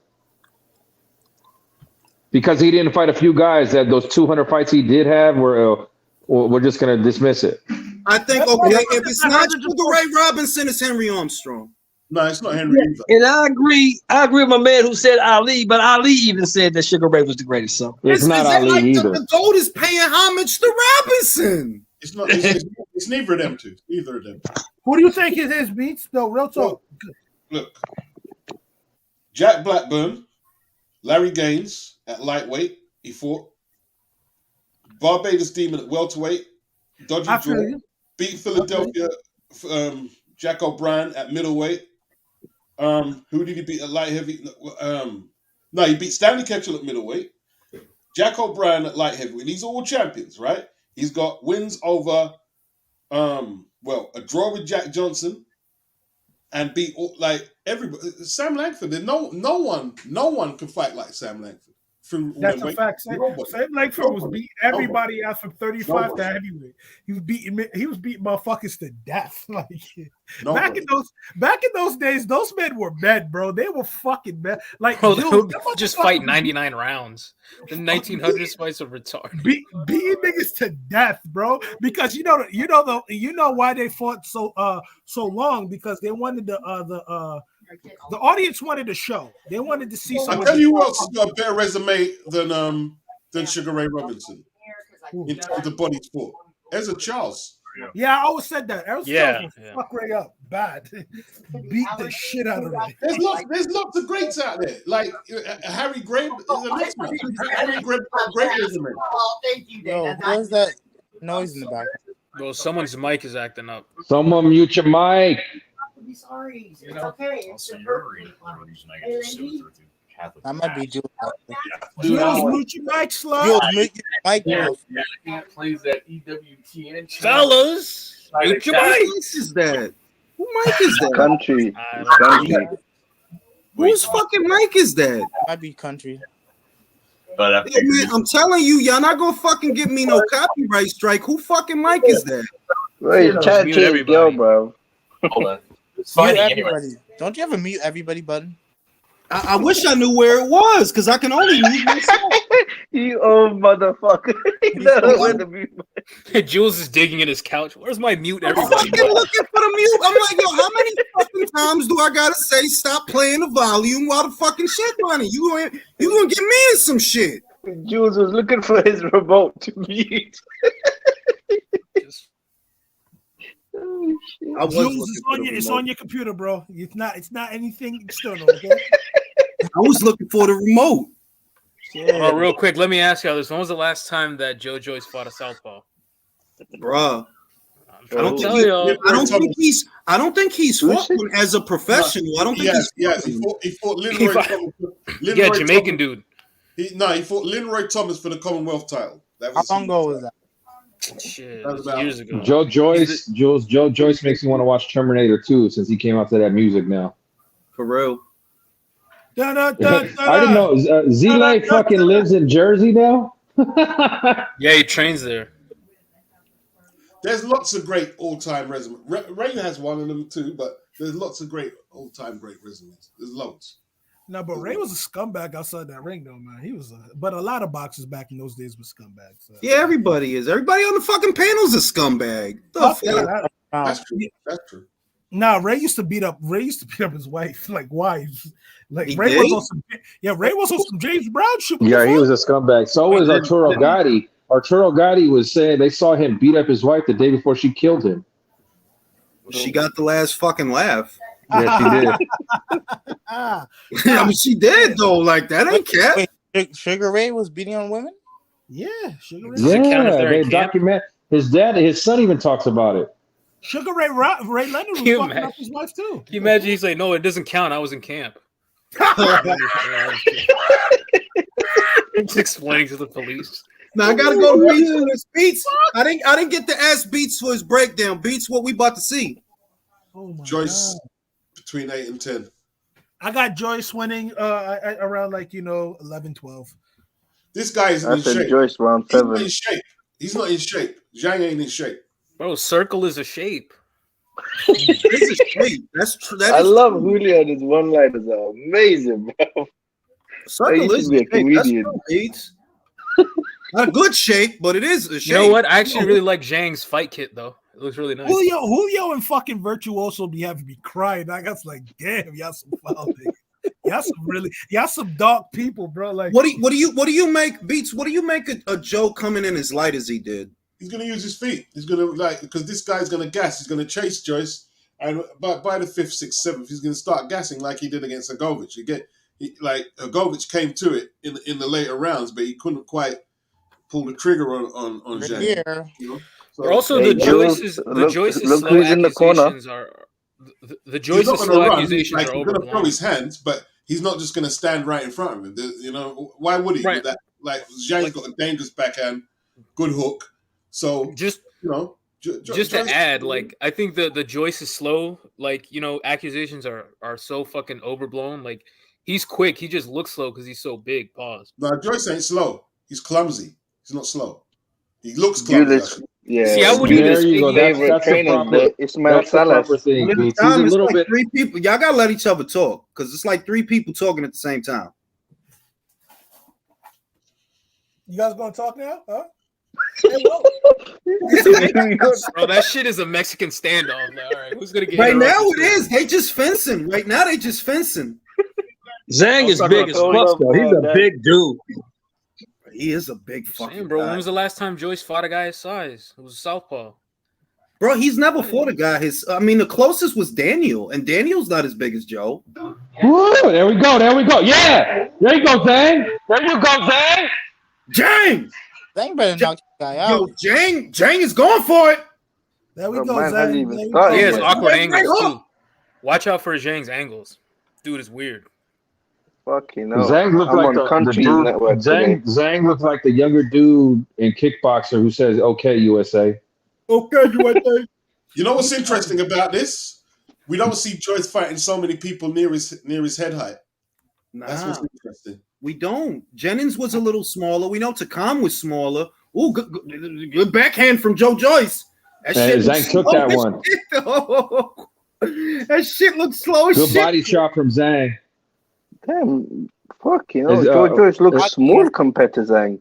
because he didn't fight a few guys. That those 200 fights he did have we're just gonna dismiss it. I think if it's not Sugar Ray Robinson, it's Henry Armstrong. No, it's not Henry either. And I agree with my man who said Ali, but Ali even said that Sugar Ray was the greatest. So it's not Ali either. The GOAT is paying homage to Robinson. It's not. It's neither of them two. Neither of them. Who do you think is his Beats? No, real talk. look. Jack Blackburn, Larry Gaines at lightweight. He fought. Barbados Demon at welterweight. Dodgy draw. Beat Philadelphia. Jack O'Brien at middleweight. Who did he beat at light heavy? No, he beat Stanley Ketchel at middleweight. Jack O'Brien at light heavyweight. These are all champions, right? He's got wins over, a draw with Jack Johnson, and beat everybody. Sam Langford. No one can fight like Sam Langford. That's a fact. Sam Langford was beating everybody out from 35 to heavyweight. He was beating motherfuckers to death. Like back in those days, those men were men, bro. They were fucking men. Like Bro, they would just fight 99 rounds. The 1900s fights are retarded. Beating niggas to death, bro. Because you know why they fought so long, because they wanted the audience wanted a show. They wanted to see something. I'll tell you who else has got a better resume than Sugar Ray Robinson in terms of body sport. Ezra Charles. Yeah, I always said that. Charles will fuck Ray up bad. Beat the shit out of Ray. There's lots of greats out there. Like Harry Greb is the next one. Harry Greb got a great resume. Yo, where's that noise in the back? Bro, someone's mic is acting up. Someone mute your mic. Be sorry. It's okay. It's That might be Jules. Jules, mute your mic, Slug. Jules, mute your mic. Can't plays that EWTN. Fellas, mute your mic. Who is that? Who mic is that? Country. Whose fucking mic is that? Might be country. But man, I'm telling you, y'all not gonna fucking give me no copyright strike. Who fucking mic is that? Wait, chat to go, bro. Hold on. Mute everybody. Don't you have a mute everybody button? I wish I knew where it was, because I can only mute myself. You old motherfucker. Jules is digging in his couch. Where's my mute I'm everybody? fucking looking for the mute. I'm like, yo, how many fucking times do I gotta say stop playing the volume while the fucking shit running? You gonna get me in some shit. Jules was looking for his remote to mute. Jules, it's on your computer, bro. It's not anything external. Okay? I was looking for the remote. Oh, real quick, let me ask y'all this: when was the last time that Joe Joyce fought a southpaw? Bruh. I don't think he's fought one as a professional. I don't think he fought Linroy Thomas. Yeah, Jamaican dude. He fought Linroy Thomas for the Commonwealth title. How long ago was that? Shit, that was years ago. Joe Joyce makes me want to watch Terminator 2 since he came out to that music now. For real. I didn't know. Z-Lay fucking lives in Jersey now? Yeah, he trains there. There's lots of great all-time resumes. Ray has one of them too, but there's lots of great all-time great resumes. There's loads. No, but Ray was a scumbag outside that ring, though, man. He was but a lot of boxers back in those days were scumbags. So. Yeah, everybody is. Everybody on the fucking panel's a scumbag. That's true. That's true. Nah, Ray used to beat up his wife, like wives. Like He Ray did? was on some Ray was on some James Brown shit. Yeah, he was a scumbag. So was Arturo Gotti. Arturo Gotti was saying they saw him beat up his wife the day before she killed him. She got the last fucking laugh. Yeah, she did. I mean, she did though. Like that ain't cat. Wait, Sugar Ray was beating on women? Yeah, Sugar Ray. Yeah, they document his dad. His son even talks about it. Sugar Ray Leonard was fucking up his wife too. Can you imagine? He's like, no, it doesn't count. I was in camp. He's explaining to the police. Now I gotta go to Beats for his Beats. I didn't get to ask Beats for his breakdown. Beats, what we about to see? Oh my Joyce God. between 8 and 10. I got Joyce winning around 11, 12. This guy isn't I in said shape. Joyce round He's 7. not in shape. He's not in shape. Zhang ain't in shape. Bro, circle is a shape. It's a shape. That's true. I love Julio and his one-liners are amazing, bro. Circle He is should be a a shape. That's comedian. true, Beats. Not a good shape, but it is a shape. You know what? I actually really like Zhang's fight kit though. It looks really nice. Julio and fucking Virtuoso be having me crying. I got like, damn, y'all some foul niggas. Y'all some dark people, bro. Like, what do you make, Beats? What do you make a Joe coming in as light as he did? He's gonna use his feet. He's gonna because this guy's gonna gas. He's gonna chase Joyce, And by the 5th, 6th, 7th, he's going to start gassing like he did against Hrgovic. Like Hrgovic came to it in the later rounds, but he couldn't quite pull the trigger on Zhang. Here. You know? But also Hey, the Jules, Joyce's look slow who's in the corner. accusations are the He's Joyce's not going slow to run. accusations Like, are he's going to throw overblown. his hands, but he's not just going to stand right in front of him. You know, why would he? Right. With that, like Zhang's got a dangerous backhand, good hook. So Just you know, just to add, like I think the Joyce is slow. Like accusations are so fucking overblown. Like he's quick. He just looks slow because he's so big. Pause. No, Joyce ain't slow. He's clumsy. He's not slow. He looks clumsy. Julius, yeah, See, I wouldn't even Julius' say he favorite trainer is the Ismail Salas. thing, At a Beats. He's time, a it's little like bit. 3 people. Y'all gotta let each other talk because it's like 3 people talking at the same time. You guys gonna talk now? Huh? Bro, that shit is a Mexican standoff. All right, who's gonna get Right now interrupted it first? is. They just fencing. Right now they just fencing. Zhang is big as fuck, though. He's a big dude. He is a big fucking Damn, bro. guy. When was the last time Joyce fought a guy his size? It was a southpaw. Bro, he's never fought a guy the closest was Daniel, and Daniel's not as big as Joe. Woo, there we go. Yeah. There you go, Zhang. Zhang better knock this guy out. Yo, Zhang is going for it. There we Oh, go, man, hasn't even Zhang. started He has yet. awkward Hey, angles hey, too. Watch out for Zhang's angles. Dude is weird. Fucking hell. Zhang looked I'm like on the Country's dude. network today. Zhang looked like the younger dude in Kickboxer who says, "Okay, USA." Okay, USA. You know what's interesting about this? We don't see Joyce fighting so many people near his head height. That's what's interesting. We don't. Jennings was a little smaller. We know Takam was smaller. Ooh, good backhand from Joe Joyce. That Hey, shit Zhang looks took slow that as one. shit, though. That shit looks slow as Good shit. body shot from Zhang. Damn, fuck, Is, Joe Joyce looks is- small compared to Zhang.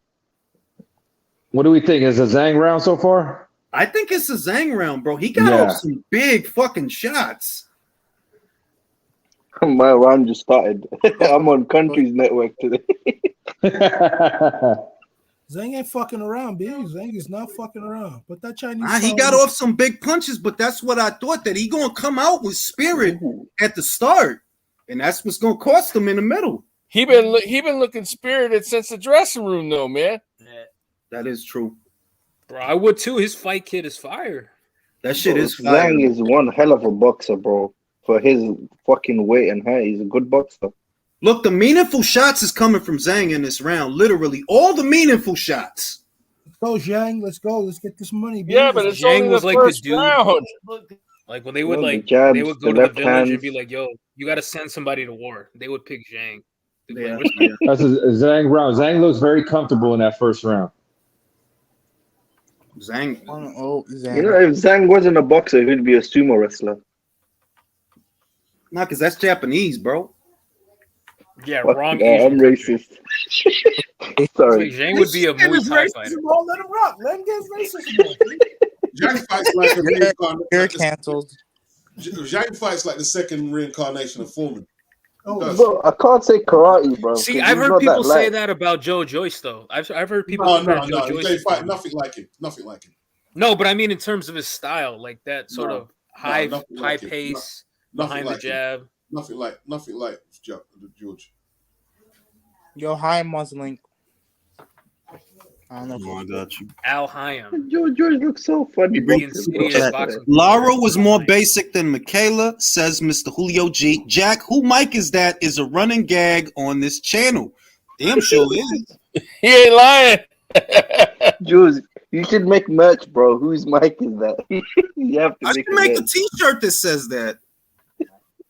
What do we think? Is a Zhang round so far? I think it's a Zhang round, bro. He got off some big fucking shots. My round just started. I'm on Country's network today. Zhang ain't fucking around, B. Zhang is not fucking around. But that Chinese. He got off some big punches, but that's what I thought, that he gonna come out with spirit at the start, and that's what's gonna cost him in the middle. He been looking spirited since the dressing room, though, man. That is true. Bro, I would too. His fight kit is fire. That shit is fire. Zhang is one hell of a boxer, bro. For his fucking weight and height, he's a good boxer. Look, the meaningful shots is coming from Zhang in this round. Literally, all the meaningful shots. Let's go, Zhang. Let's go. Let's get this money. B. Yeah, but it's Zhang only was the like the first dude. round. Like when they would The jabs, they would go the to the left village and hands. be like, "Yo, you got to send somebody to war." They would pick Zhang. They'd be like, Yeah. That's a Zhang round. Zhang looks very comfortable in that first round. Zhang. Oh, Zhang. You know, if Zhang wasn't a boxer, he'd be a sumo wrestler. Nah, because that's Japanese, bro. Yeah, Fuck, wrong yeah, I'm Asian. racist. It's Sorry. like Zhang would be a This Muay is Thai racism, fighter. bro. Let him rock. Let him get his racism. Zhang fights like a reincarnation. You're canceled. Zhang fights like the second reincarnation of Foreman. Oh, Bro, I can't say karate, bro. See, 'cause I've he's heard not people say light. that about Joe Joyce, though. I've heard people No, compare Joe Joyce. They to fight Foreman. nothing like him. Nothing like him. No, but I mean in terms of his style, like that sort of high nothing like him. pace Nothing behind like the him. jab. Nothing like George. Yo, hi, Muslim. I don't know. Oh, I got you. Al Hayam. George looks so funny. The boxing, insidious bro. boxing. Lara was more basic than Michaela, says Mr. Julio G. Jack, who mic is that? Is a running gag on this channel. Damn sure is. He ain't lying. Jules, you should make merch, bro. Whose mic is that? You have to I make should make a merch. t-shirt that says that.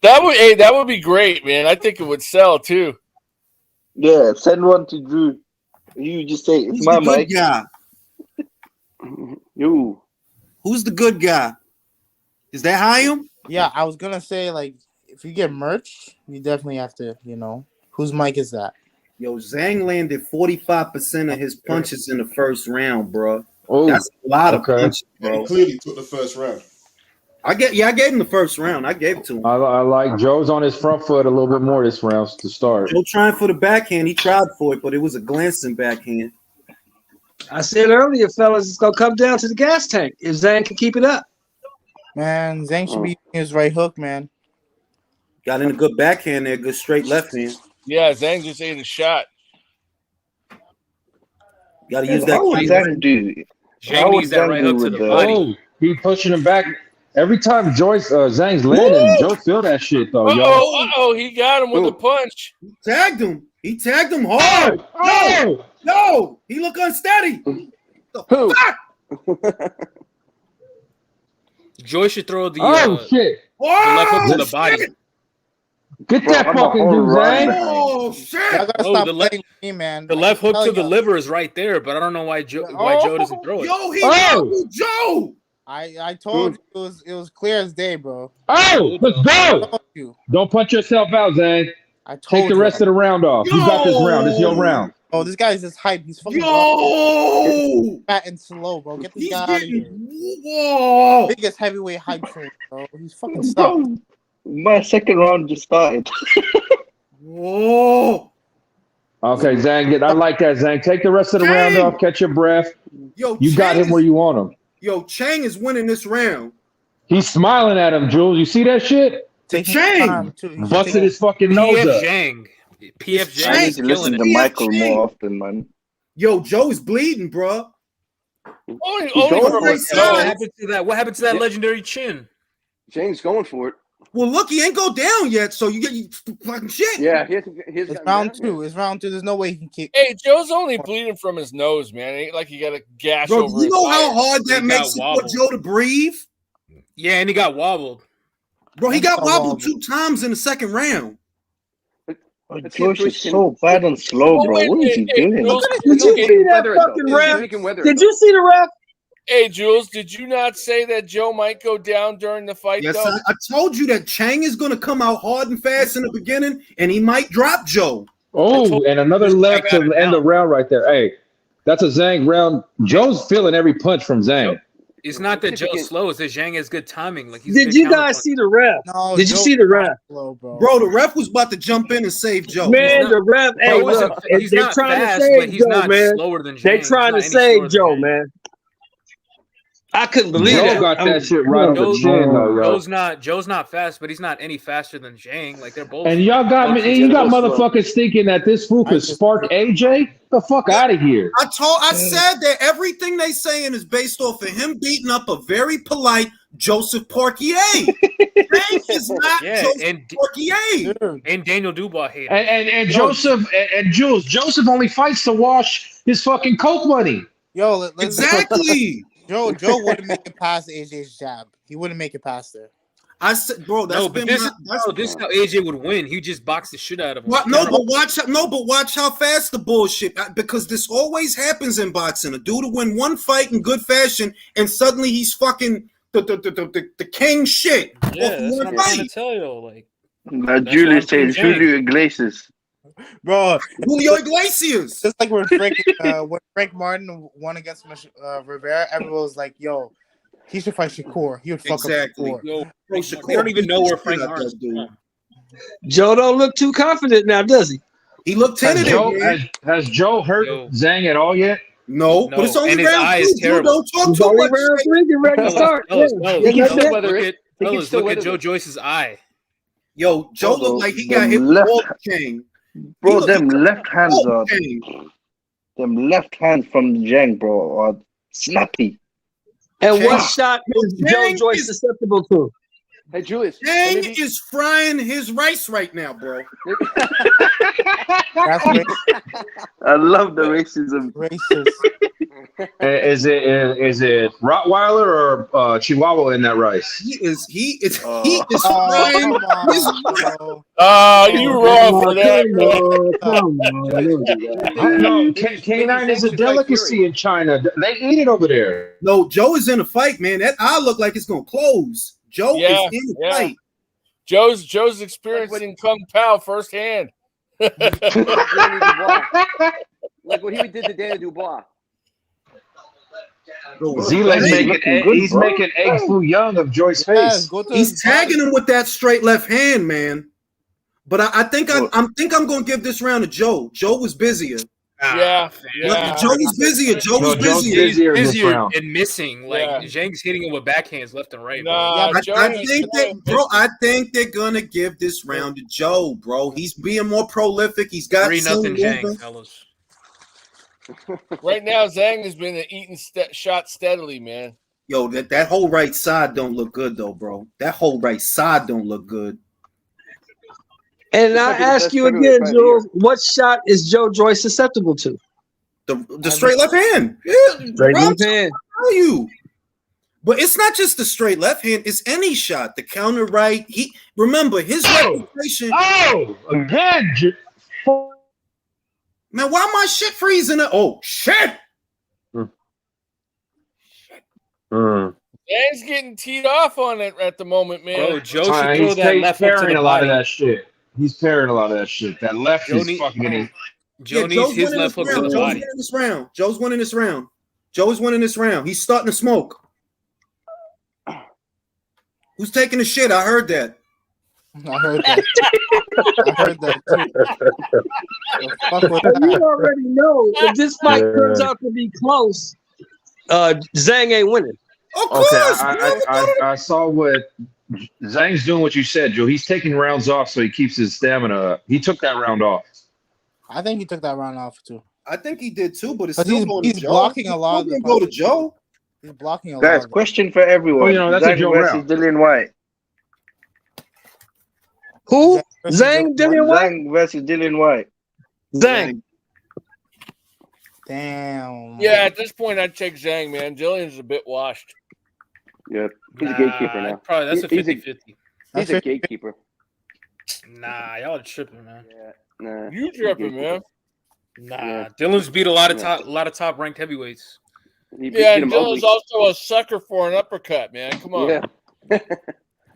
That would be great, man. I think it would sell too. Yeah, send one to Drew. You just say it's Who's my the good mic. guy? You. Who's the good guy? Is that Hayam? Yeah, I was gonna say, like, if you get merch, you definitely have to, whose mic is that? Yo, Zhang landed 45% of his punches in the first round, bro. Oh, that's a lot of punches, He bro. clearly took the first round. I gave him the first round. I gave it to him. I like Joe's on his front foot a little bit more this round to start. Joe trying for the backhand. He tried for it, but it was a glancing backhand. I said earlier, fellas, it's gonna come down to the gas tank if Zhang can keep it up. Man, Zhang should be using his right hook, man. Got in a good backhand there, good straight left hand. Yeah, Zhang just ate a shot. Got to use that. How would Zhang do? How would Zhang do with the? Oh, he pushing him back. Every time Zhang's landing, Joe feel that shit though, yo. Uh-oh, he got him with a punch. He tagged him hard. Oh! Yo, he look unsteady. Who? Joyce should throw the shit. the left hook to the shit. body. Get that fucking dude, Zhang. Oh shit! Y'all gotta Oh, stop the left- playing me, man. The left hook to telling the y'all. liver is right there, but I don't know why Joe doesn't throw it. Yo, he Oh! Joe. I told you it was clear as day, bro. Oh, let's I go. told you. Don't punch yourself out, Zhang. I told Take the you. rest of the round off. You got this round. It's your round. Oh, this guy's just hype. He's fucking Yo! fat and slow, bro. Get this He's guy out of here. Whoa! Biggest heavyweight hype train, bro. He's fucking stuck. My second round just started. Whoa! Okay, Zhang. I like that, Zhang. Take the rest of the round off. Catch your breath. Yo, You got him where you want him. Yo, Chang is winning this round. He's smiling at him, Jules. You see that shit? Chang busted his fucking nose PF up. Zhang. PF I Zhang need is to killing listen it. to Michael more often, man. Yo, Joe's bleeding, bro. Only going from for a it. What happened to that? What happened to that Yeah. legendary chin? James going for it. Well, look, he ain't go down yet, so you get you fucking shit. Yeah, he's It's gotten round down, two. It's round two. There's no way he can keep. Hey, Joe's only bleeding from his nose, man. It ain't like he got a gash Bro, over you his know eye. how hard that He makes got for wobbled. Joe to breathe? Yeah, and he got wobbled. Bro, he He got got wobbled wobbled. 2 times in the second round. Joyce is so bad and slow, bro. What is he doing? Jules, Did you see that fucking ref? Did you see the ref? Hey, Jules, did you not say that Joe might go down during the fight, Yes, though? I told you that Chang is going to come out hard and fast in the beginning, and he might drop Joe. Oh, and another left to end the round right there. Hey, that's a Zhang round. Joe's feeling every punch from Zhang. It's not that Joe's slow; it's that Zhang has good timing. Like he's Did you guys see the ref? No, Did you Joe- see the ref? Slow, bro. Bro, the ref was about to jump in and save Joe. Man, the ref. Hey, Joe isn't- look, he's they're not trying fast, to but save he's Joe, not man. slower than Zhang. They're He's trying not to any slower save than Joe, Zhang. man. I couldn't believe Joe that. got that I'm- shit right on the chin, though, yo. Joe's not fast, but he's not any faster than Zhang. Like they're both. And y'all got me. And you got motherfuckers thinking that this fool could spark AJ. The fuck out of here. I said that everything they saying is based off of him beating up a very polite Joseph Porquier. Chang is not Yeah, Joseph and Porquier. and Daniel Dubois hate him. And Joseph and Jules. Joseph only fights to wash his fucking coke money. Yo, let's Exactly. Joe wouldn't make it past AJ's jab. He wouldn't make it past there. I said, bro, that's No, been but this my, is this is how AJ would win. He just boxed the shit out of him. What? No, but watch how fast the bullshit. Because this always happens in boxing. A dude will win one fight in good fashion, and suddenly he's fucking the king shit. Yeah, off that's one what I'm trying fight. to tell you. Like, Now Julius saying Julio Iglesias. Bro, Julio Iglesias. Just like when Frank Martin won against Rivera, everyone was like, "Yo, he should fight Shakur. He would fuck Exactly. up Shakur." Yo, Shakur they don't even know where beat the Frank shit out Martin's that dude. from. Joe don't look too confident now, does he? He looked Has tentative. Joe, man. has Joe hurt Zhang at all yet? No, No, but it's only and his round eye 2. is Dude, terrible. don't talk He's too only much. round shit. 3. Get ready to start. Fellas, Yeah. fellas, Yeah, He can that's still it. weather look it. at, He can fellas, still look at weather Joe it. Joyce's eye. Yo, Joe Bro, looked like he them got hit with left- Wall King. Bro, them left hands Wall are King. from Zhang, bro, are snappy. And what Chang- shot is Joe Chang Joyce is- susceptible to? Hey, Julius. Chang maybe- is frying his rice right now, bro. That's I love the racism. racist. Is it Rottweiler or Chihuahua in that rice? He is Oh. frying Come his on, bro. You wrong for that. Come on, don't do that. No, canine is a delicacy in China. They eat it over there. No, Joe is in a fight, man. That eye look like it's gonna close. Joe Yeah, is in the yeah. fight. Joe's experiencing Kung Pao firsthand. Like what he did to Daniel Dubois. Zile's Hey, he's making egg foo young of Joyce's Yes, face. go to He's his tagging body. him with that straight left hand, man. But I think I'm gonna give this round to Joe. Joe was busier. Yeah. Joe's busier. No, Joe's busier in this round. and missing. Like Yeah. Zhang's hitting him with backhands left and right. Nah, bro. I think they're gonna give this round to Joe, bro. He's being more prolific. He's got 3-0 Zhang, movement. fellas. Right now, Zhang has been eating shots steadily, man. Yo, that whole right side don't look good though, bro. That whole right side don't look good. And I ask you again, Jules, what shot is Joe Joyce susceptible to? The straight left hand. Yeah, Straight bro, left hand. Tell you. But it's not just the straight left hand, it's any shot. The counter right. He remember his reputation. Again. Man, why my shit freezing up? Oh shit. Zhang's getting teed off on it at the moment, man. Bro, Joe should throw He's that left hook to parrying the a lot of body. that shit. He's parrying a lot of that shit. That left Joe is need- fucking getting. Joe needs his left hook to the body. Joe's winning this round. Joe's winning this round. He's starting to smoke. Who's taking the shit? I heard that. I heard that. I heard that too. You already know if this fight turns out to be close, Zhang ain't winning. I saw what Zhang's doing. What you said, Joe. He's taking rounds off so he keeps his stamina up. He took that round off. I think he took that round off too. I think he did too, but it's But still going to he's Joe. blocking a lot of the Go to punches. Joe. He's blocking a lot. Guys, of question for everyone. that's a Zhang Joe versus round. Dillian White. Who? Zhang, Dillian White? Zhang versus Dillian White. Zhang. Damn. Yeah, at this point, I'd take Zhang, man. Dillian's a bit washed. Yep. He's a gatekeeper now. Probably that's a He's 50-50. He's a gatekeeper. Nah, y'all are tripping, man. Nah. You tripping, man. Nah, Dylan's beat a lot of top ranked heavyweights. Yeah, and Dylan's also a sucker for an uppercut, man. Come on. Yeah.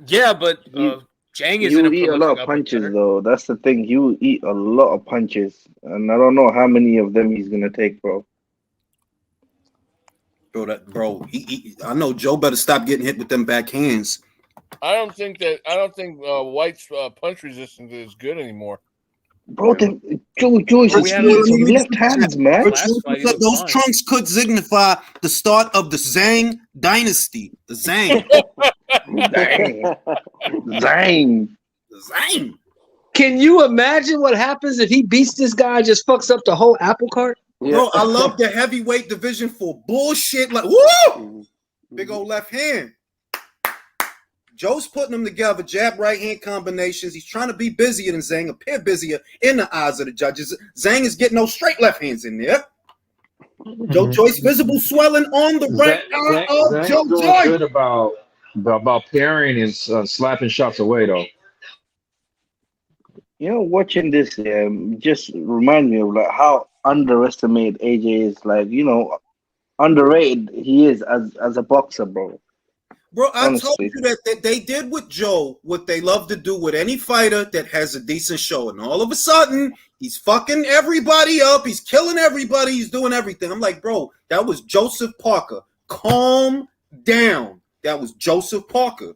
Yeah, but Zhang is You eat a lot of punches, though. That's the thing. You eat a lot of punches, and I don't know how many of them he's gonna take, bro. Bro, I know Joe better stop getting hit with them backhands. I don't think White's punch resistance is good anymore. Bro, Joyce is left hands, man. Those trunks could signify the start of the Zhang dynasty. The Zhang. Zhang. Can you imagine what happens if he beats this guy and just fucks up the whole apple cart? Bro, I love the heavyweight division for bullshit. Like, woo! Big old left hand. Joe's putting them together, jab, right hand combinations. He's trying to be busier than Zhang, appear busier in the eyes of the judges. Zhang is getting those straight left hands in there. Joe Joyce, visible swelling on the right arm of Joe Zhang's Joyce. good about parrying and slapping shots away, though. You know, watching this just reminds me of like how underestimated AJ is. Like, you know, underrated he is as a boxer, bro. Bro, I Honestly. told you that they did with Joe what they love to do with any fighter that has a decent show. And all of a sudden, he's fucking everybody up. He's killing everybody. He's doing everything. I'm like, bro, that was Joseph Parker. Calm down. That was Joseph Parker.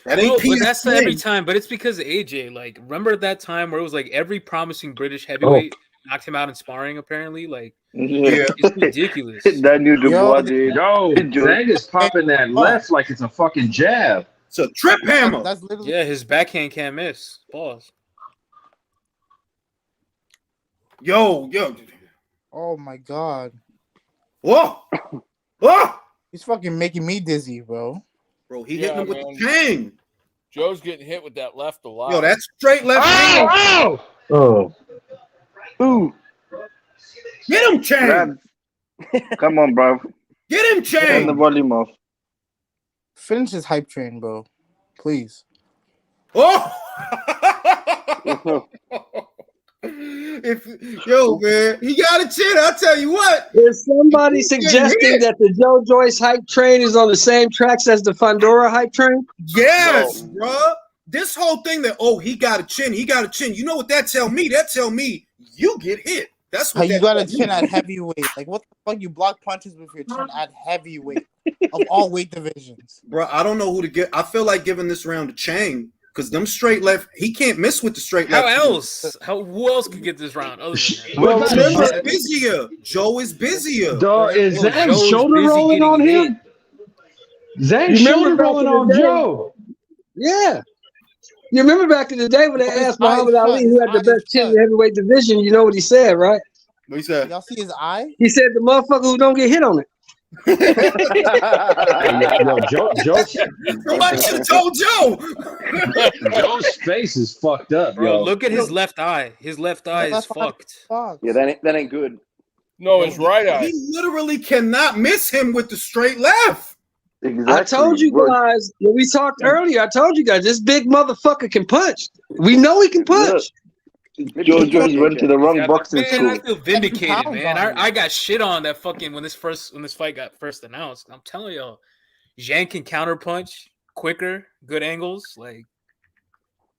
That ain't But that's PSN. every time. But it's because of AJ. Like, remember that time where it was like every promising British heavyweight knocked him out in sparring, apparently? Like, it's ridiculous. Daniel Dubois did. Yo, Zhang is popping that left like it's a fucking jab. It's a trip hammer. That's literally Yeah, his backhand can't miss. Pause. Yo. Oh my god. Whoa. Whoa. He's fucking making me dizzy, bro. Bro, he hitting him with the chain. Joe's getting hit with that left a lot. Yo, that's straight left hand. Oh. Ooh. Get him, chain. Come on, bro. Get him, Turn the chain. volume off. Finish his hype train, bro. Please. Oh. Yo, man, he got a chin. I'll tell you what. Is somebody suggesting that the Joe Joyce hype train is on the same tracks as the Fundora hype train? Yes, bro. This whole thing that he got a chin. You know what that tell me? That tell me you get hit. That's How what you that got a tells chin me. at heavyweight? Like what the fuck? You block punches with your chin at heavyweight of all weight divisions. Bro, I don't know who to get. I feel like giving this round to Chang because them straight left, he can't miss with the straight How left. else? Who else could get this round other than him? Well, Joe remember, is busier. Joe is busier. Dog, is Bro, Zhang's Joe's shoulder busy rolling getting on hit. him? Zhang's you remember shoulder back rolling in the on day? Joe. Yeah. You remember back in the day when they His asked eye Muhammad is shut. Ali who His had the eye is best chin in shut. the heavyweight division? You know what he said, right? What he said? Y'all see his eye? He said the motherfucker who don't get hit on it. Hey, yo, Joe's Somebody should have told Joe. Joe's face is fucked up, Bro, yo. look at his left eye. His left eye is That's why fucked. fucked. Yeah, that ain't good. No, his right eye. He literally cannot miss him with the straight left. Exactly. I told you Bro, guys when we talked earlier. I told you guys this big motherfucker can punch. We know he can punch. Joe Joyce went to the wrong boxing Man, school. I feel vindicated, pounds man. on him. I got shit on that fucking when this fight got first announced. I'm telling y'all, Zhang can counterpunch quicker, good angles, like.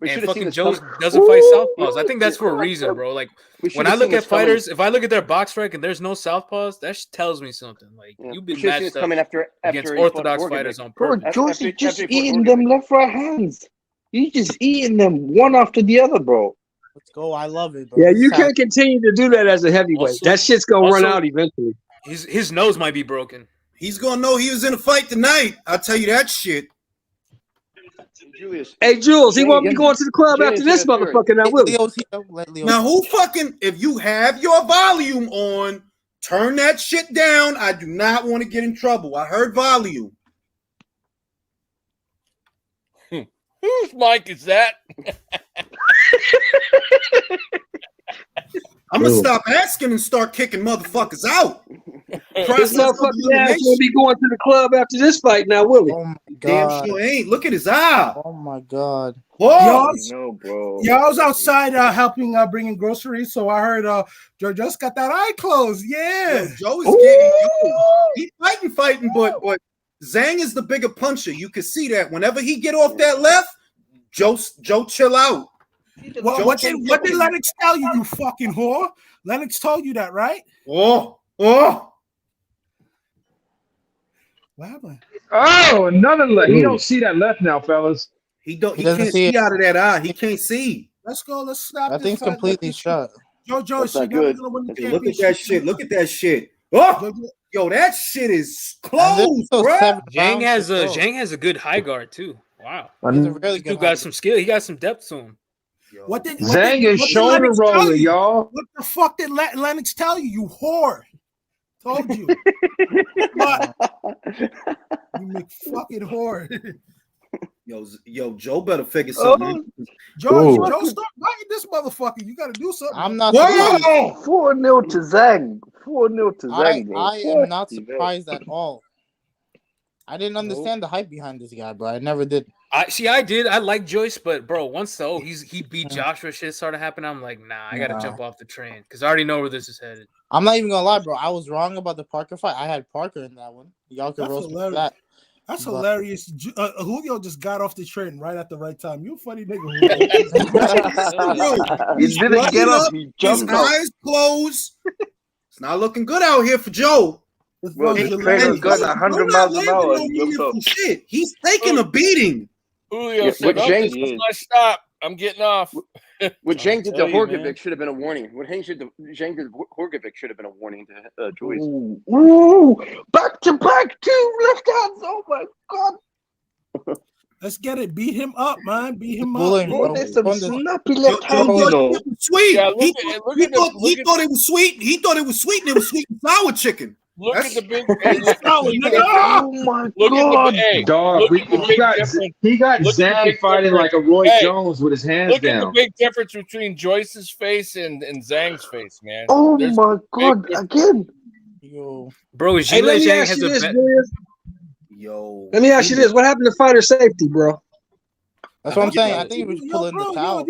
We And should have seen fucking this. Joe doesn't fight southpaws. I think that's for a reason, bro. Like We when should I have look seen at this coming. fighters, if I look at their box rec and there's no southpaws, that tells me something. Like Yeah. you've We been should have seen matched this up coming after against he fought orthodox Horgovic. fighters on Bro, purpose. Joyce After- is just after he fought eating them Horgovic. left, right hands. He's just eating them one after the other, bro. Let's go. I love it, bro. Yeah, This you is how- can't continue to do that as a heavyweight. Also- that shit's gonna run also- out eventually. His nose might be broken. He's gonna know he was in a fight tonight. I'll tell you that shit. Julius. Hey, Jules, he Jay won't be again. going to the club Jay after into this the theory. motherfucker now, Let will he? Leo's here. Let Leo. Now, who fucking, if you have your volume on, turn that shit down. I do not want to get in trouble. I heard volume. Whose mic is that? I'm gonna Ooh. stop asking and start kicking motherfuckers out. This Process of motherfucking ass elimination. won't be going to the club after this fight now, will he? Oh my Damn god. sure ain't. Look at his eye. Oh my god. Whoa. No, bro. Yeah, I was outside helping bringing groceries, so I heard Joe just got that eye closed. Yeah. Yo, Joe is getting he's fighting, but Zhang is the bigger puncher. You can see that whenever he get off that left, Joe chill out. What did Lennox tell you, you fucking whore? Lennox told you that, right? Oh. What happened? Oh, none of that. He don't see that left now, fellas. He He doesn't doesn't see see out of that eye. He can't see. Let's go. Let's stop. That thing's completely shut. Joyce, That's not you're never good. gonna win the That's- Look at championship. that shit. Look at that shit. Oh, yo, that shit is And closed, this is still bro. 7 Zhang rounds has to a go. Zhang has a good high guard too. Wow, He's a really dude good. got some skill. He got some depth to him. What did Zhang is shoulder Lennox tell roller, you? y'all. What the fuck did Lennox tell you? You whore. Told you. What? You make fucking whore. Yo, Joe better figure something. Joe, Ooh. Joe, stop biting this motherfucker. You got to do something. I'm not Whoa! surprised. 4-0 to Zhang. 4-0 to Zhang, bro. I am not Fucking hell. surprised at all. I didn't understand the hype behind this guy, bro. I never did. I did. I like Joyce, but bro, once he beat Joshua, shit started happening. I'm like, nah, I gotta Nah. jump off the train because I already know where this is headed. I'm not even gonna lie, bro. I was wrong about the Parker fight. I had Parker in that one. Y'all can That's roast me for hilarious. that. That's But- hilarious. Julio just got off the train right at the right time. You a funny nigga. Yo, He he's didn't get running up. He His jumped up. eyes closed. It's not looking good out here for Joe. Bro, this Julio- trainer's going Joe 100 not miles an landing hour. no He jumped meaningful up. shit. He's taking a beating. Julio Yeah, said, what "Oh, Zhang this is is. my stop. I'm getting off." What Zhang did to tell you, man. Horgovic should have been a warning. What Zhang did to Horgovic should have been a warning to Joyce. Ooh, back to back, 2 left hands. Oh my god. Let's get it. Beat him up, man. Beat him Bullying, up. Bro, bro. there's some On the- snappy Joe, left hands, you know. it was sweet. Yeah, look he at- thought, look he at the- thought, look he at- thought it was sweet. He thought it was sweet, and it was sweet and sour chicken. Look That's- at the big. Hey, look, Solid, look nigga. at Oh my look at god. the hey, Dog, look at the big difference. he got Look at the Zhang big fighting difference. like a Roy Hey, Jones with his hands Look at the down. big difference between Joyce's face and Zhang's face, man. Oh There's my a big god, difference. again. Yo, Bro, Hey, Zhang let me Zhang ask has you a this, bet. Julius. Yo, Let me ask you this. What happened to fighter safety, bro? that's what I'm saying. I think he Yo, was pulling bro, the towel.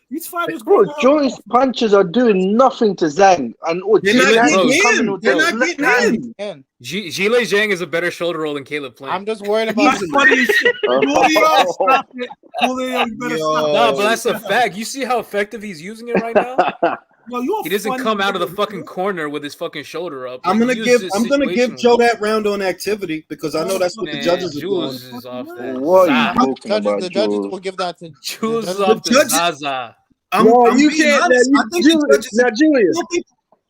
these fighters, Bro, going out. Joyce punches are doing nothing to Zhang. And They're not Zhang getting is coming in. with They're the not left getting hand. in. And Gile Zhang is a better shoulder roll than Caleb Plant. I'm just worried about He's funny as shit. Julio, stop it. Julio, you better Yo. stop. No, but that's a fact. You see how effective he's using it right now? No, you. He doesn't funny come out of the nigga, fucking nigga. corner with his fucking shoulder up. I'm Like, gonna he give uses I'm gonna give situational. Joe that round on activity because I know that's what the Man, judges are doing. Jules is off that. What are you Za. talking Judges, about, the judges Jules? will give that to Jules is the off the judges- Zaza. I'm No, I'm you being can't. honest. I think the judges. Now, Julius,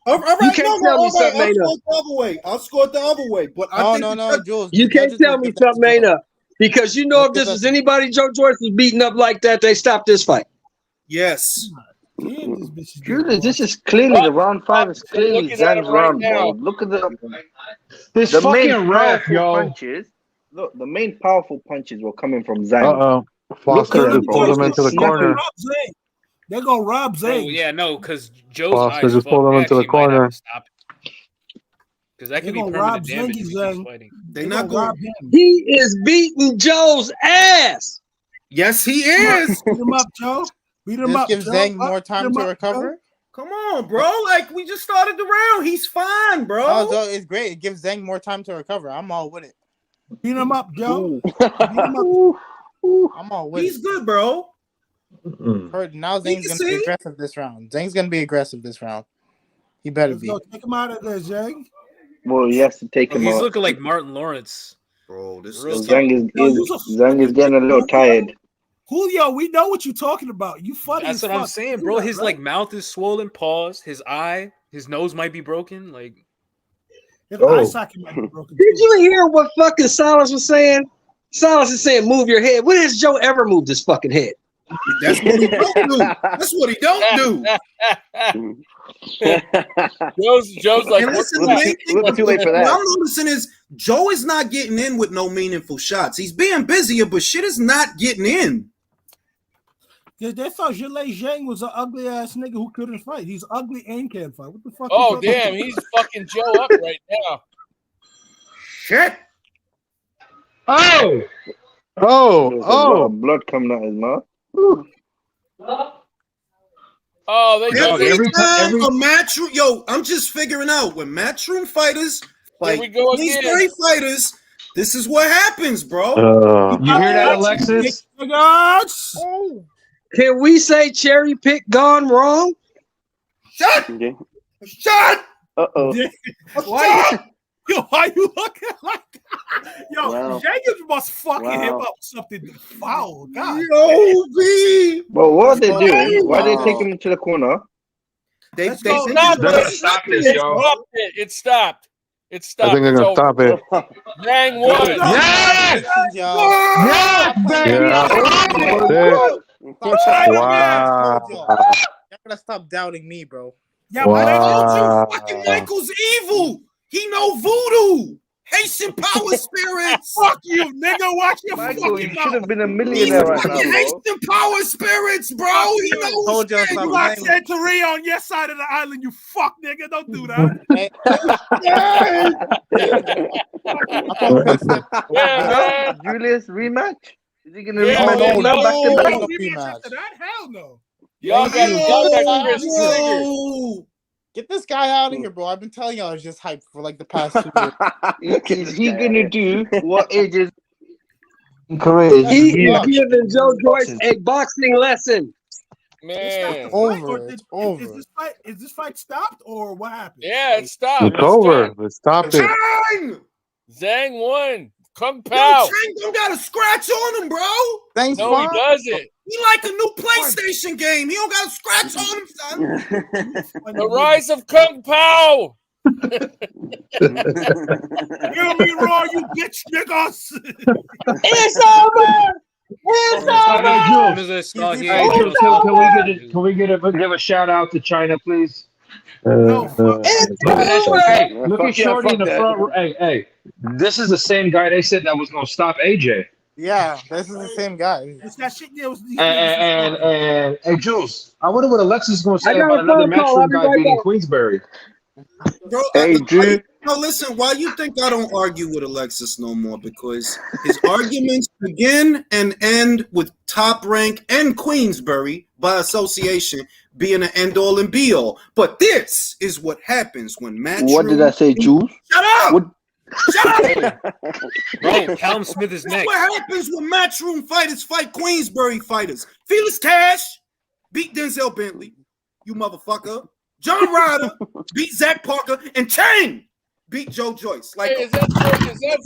All right, you can't tell me all right. something I'll ain't score up. it the other way. I'll score it the other way. But I No, think no, the no, judge- Jules. You The can't judges tell will me give that something to ain't Joe. up. Because you know They'll if give this that was to anybody Joe Joyce was beating up like that, they stop this fight. yes. Damn, this bitch is Julius, this is clearly the round 5 is They're clearly looking at him Zhang's right round, bro. now. Look at the This main fucking ref, powerful yo. punches. Look, the main powerful punches were coming from Zhang. Uh-oh. Look Foster at him, just bro. pulled Look him at into the snapping. corner. Rob Zane. They're gonna rob Bro, Zane. yeah, no, because Joe's Foster high just as pulled fuck. him They into the actually might have corner. to stop it. Because that They're could be gonna permanent rob damage Zangy, if he keeps Zang. fighting. They're They're not gonna rob going. him. He is beating Joe's ass. Yes, he is. Beat him up, Joe. Beat him This up, gives Joe. Zhang Up, more beat time him to up, recover. Come on, bro. Like we just started the round. He's fine, bro. Oh, Joe, it's great. It gives Zhang more time to recover. I'm all with it. Beat him up, Joe. Beat him up. I'm all with He's it. good, bro. Heard now We Zhang's can gonna be see. aggressive this round. Zhang's gonna be aggressive this round. He better Let's be. go. Take him out of there, Zang. Well, he has to take Bro, him he's out. looking like Martin Lawrence. Bro, this Real is talk. Zhang Yo, you's a Zhang is getting a little tired. Julio, we know what you're talking about. You funny That's as what fuck. I'm saying, Do bro. that, His right? like mouth is swollen, pause. His eye, his nose might be broken. Like, His Oh. eye socket might be broken. Did you hear what fucking Silas was saying? Silas is saying, move your head. When has Joe ever moved his fucking head? That's what he don't do. That's what he don't do. Joe's like, And what's listen, the that? main thing little too late for what that. I'm noticing is Joe is not getting in with no meaningful shots. He's being busier, but shit is not getting in. Because they thought Zhilei Zhang was an ugly ass nigga who couldn't fight. He's ugly and can't fight. What the fuck? Oh, you talking damn. about? He's fucking Joe up right now. Shit. Oh! There's a lot Oh! of blood coming out his mouth. Oh, they got Every time a matchroom, yo, I'm just figuring out when matchroom fighters Here fight we go again. Queensberry fighters, this is what happens, bro. You hear that, Alexis? Oh. Can we say cherry pick gone wrong? Shut! Shut! Uh-oh. Why? Yo, why you looking like that? Yo, Wow. Jenkins must fucking him Wow. up something foul. God. Yo, B. But what are they Wow. doing? Why they take him into the corner? They Let's go. Stop They're gonna it. stop this, It yo. stopped it. It stopped. It stopped. I think they're It's gonna over. stop it. Zhang won. Yes! Yo. Yes, baby! Yeah. That's it. Wow. Y'all gotta stop doubting me, bro. Yeah, but I told Wow. you, fucking Michael's evil. He know voodoo. Haitian power spirits. fuck you, nigga. Watch your Michael, you fucking should have mouth. been a He's millionaire right now, fucking bro. Haitian power spirits, bro. He knows Told y'all shit. stop You got playing. Santeria on your side of the island, you fuck nigga. Don't do that. Yeah, man. Julius rematch? Is he gonna Yeah, rematch man. him now back to back? No rematch after that? Hell no. Y'all got Chris triggered. Yo. Get this guy out of here, bro. I've been telling y'all it's just hype for like the past 2 years. Is he gonna do what AJ's career? He is giving Joe Joyce a boxing lesson. Man. Over. It's over. Is this fight stopped or what happened? Yeah, it stopped. It's over. Let's stop it. Zhang! Zhang won. Kung Yo, Pao. Zhang don't got a scratch on him, bro. Thanks, No, he doesn't. He like a new PlayStation game. He don't got a scratch on him, son. The rise of Kung Pao. Hear me roar, you bitch niggas. It's over. It's over. Can we give a shout out to China, please? It's over. Hey, look Fuck at yeah, Shorty fuck in the that. front. Hey, this is the same guy they said that was gonna stop AJ. Yeah, this is the same guy. It's that shit. Yeah, it was these And hey, Jules, I wonder what Alexis is gonna I say got about a another phone call. I'll matchroom be guy right beating back. Queensberry. Bro, Hey, Drew. no, listen, why you think I don't argue with Alexis no more? Because his arguments begin and end with Top Rank and Queensberry by association being an end-all and be-all. But this is what happens when Matchroom... What did I say, Jules? Shut up! What? Shut up! bro, Callum Smith is This is next. what happens when Matchroom fighters fight Queensberry fighters. Felix Cash beat Denzel Bentley, you motherfucker. John Ryder beat Zach Parker, and Chang beat Joe Joyce. Like, Hey, is that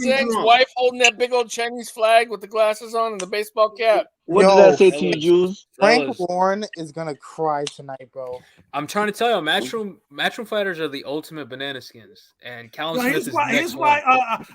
Zhang's wife holding that big old Chinese flag with the glasses on and the baseball cap? What did I say to you, Jules? Frank Warren is gonna cry tonight, bro. I'm trying to tell you, matchroom fighters are the ultimate banana skins, and Callum Smith is next. Here's why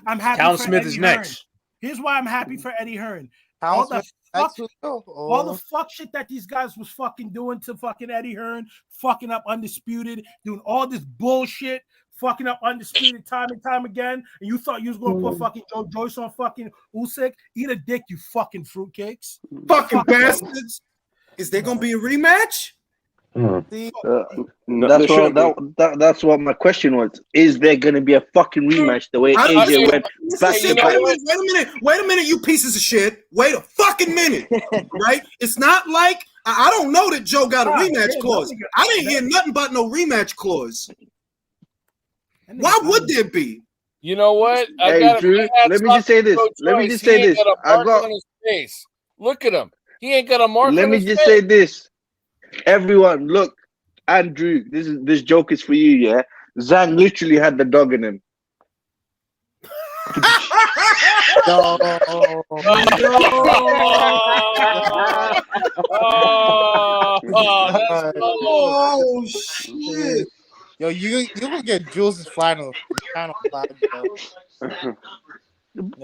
I'm happy. Callum for Smith Eddie is Hearn. next. Here's why I'm happy for Eddie Hearn. Callum All the Smith fuck, next all the fuck shit that these guys was fucking doing to fucking Eddie Hearn, fucking up Undisputed, doing all this bullshit, fucking up Undisputed time and time again. And you thought you was gonna put fucking Joe Joyce on fucking Usyk? Eat a dick, you fucking fruitcakes. Fucking bastards. Is there gonna be a rematch? That's what my question was. Is there going to be a fucking rematch the way AJ went back to back? Wait a minute, you pieces of shit. Wait a fucking minute, right? It's not like I don't know that Joe got a rematch clause. I didn't hear nothing but no rematch clause. Why would there be? You know what? Drew, let me just say this. I got on his face. Look at him. He ain't got a mark. Let me just say this. Everyone, look, Andrew, this joke is for you, yeah? Zhang literally had the dog in him. Oh shit! Yo, you will get Jules' final flag, bro.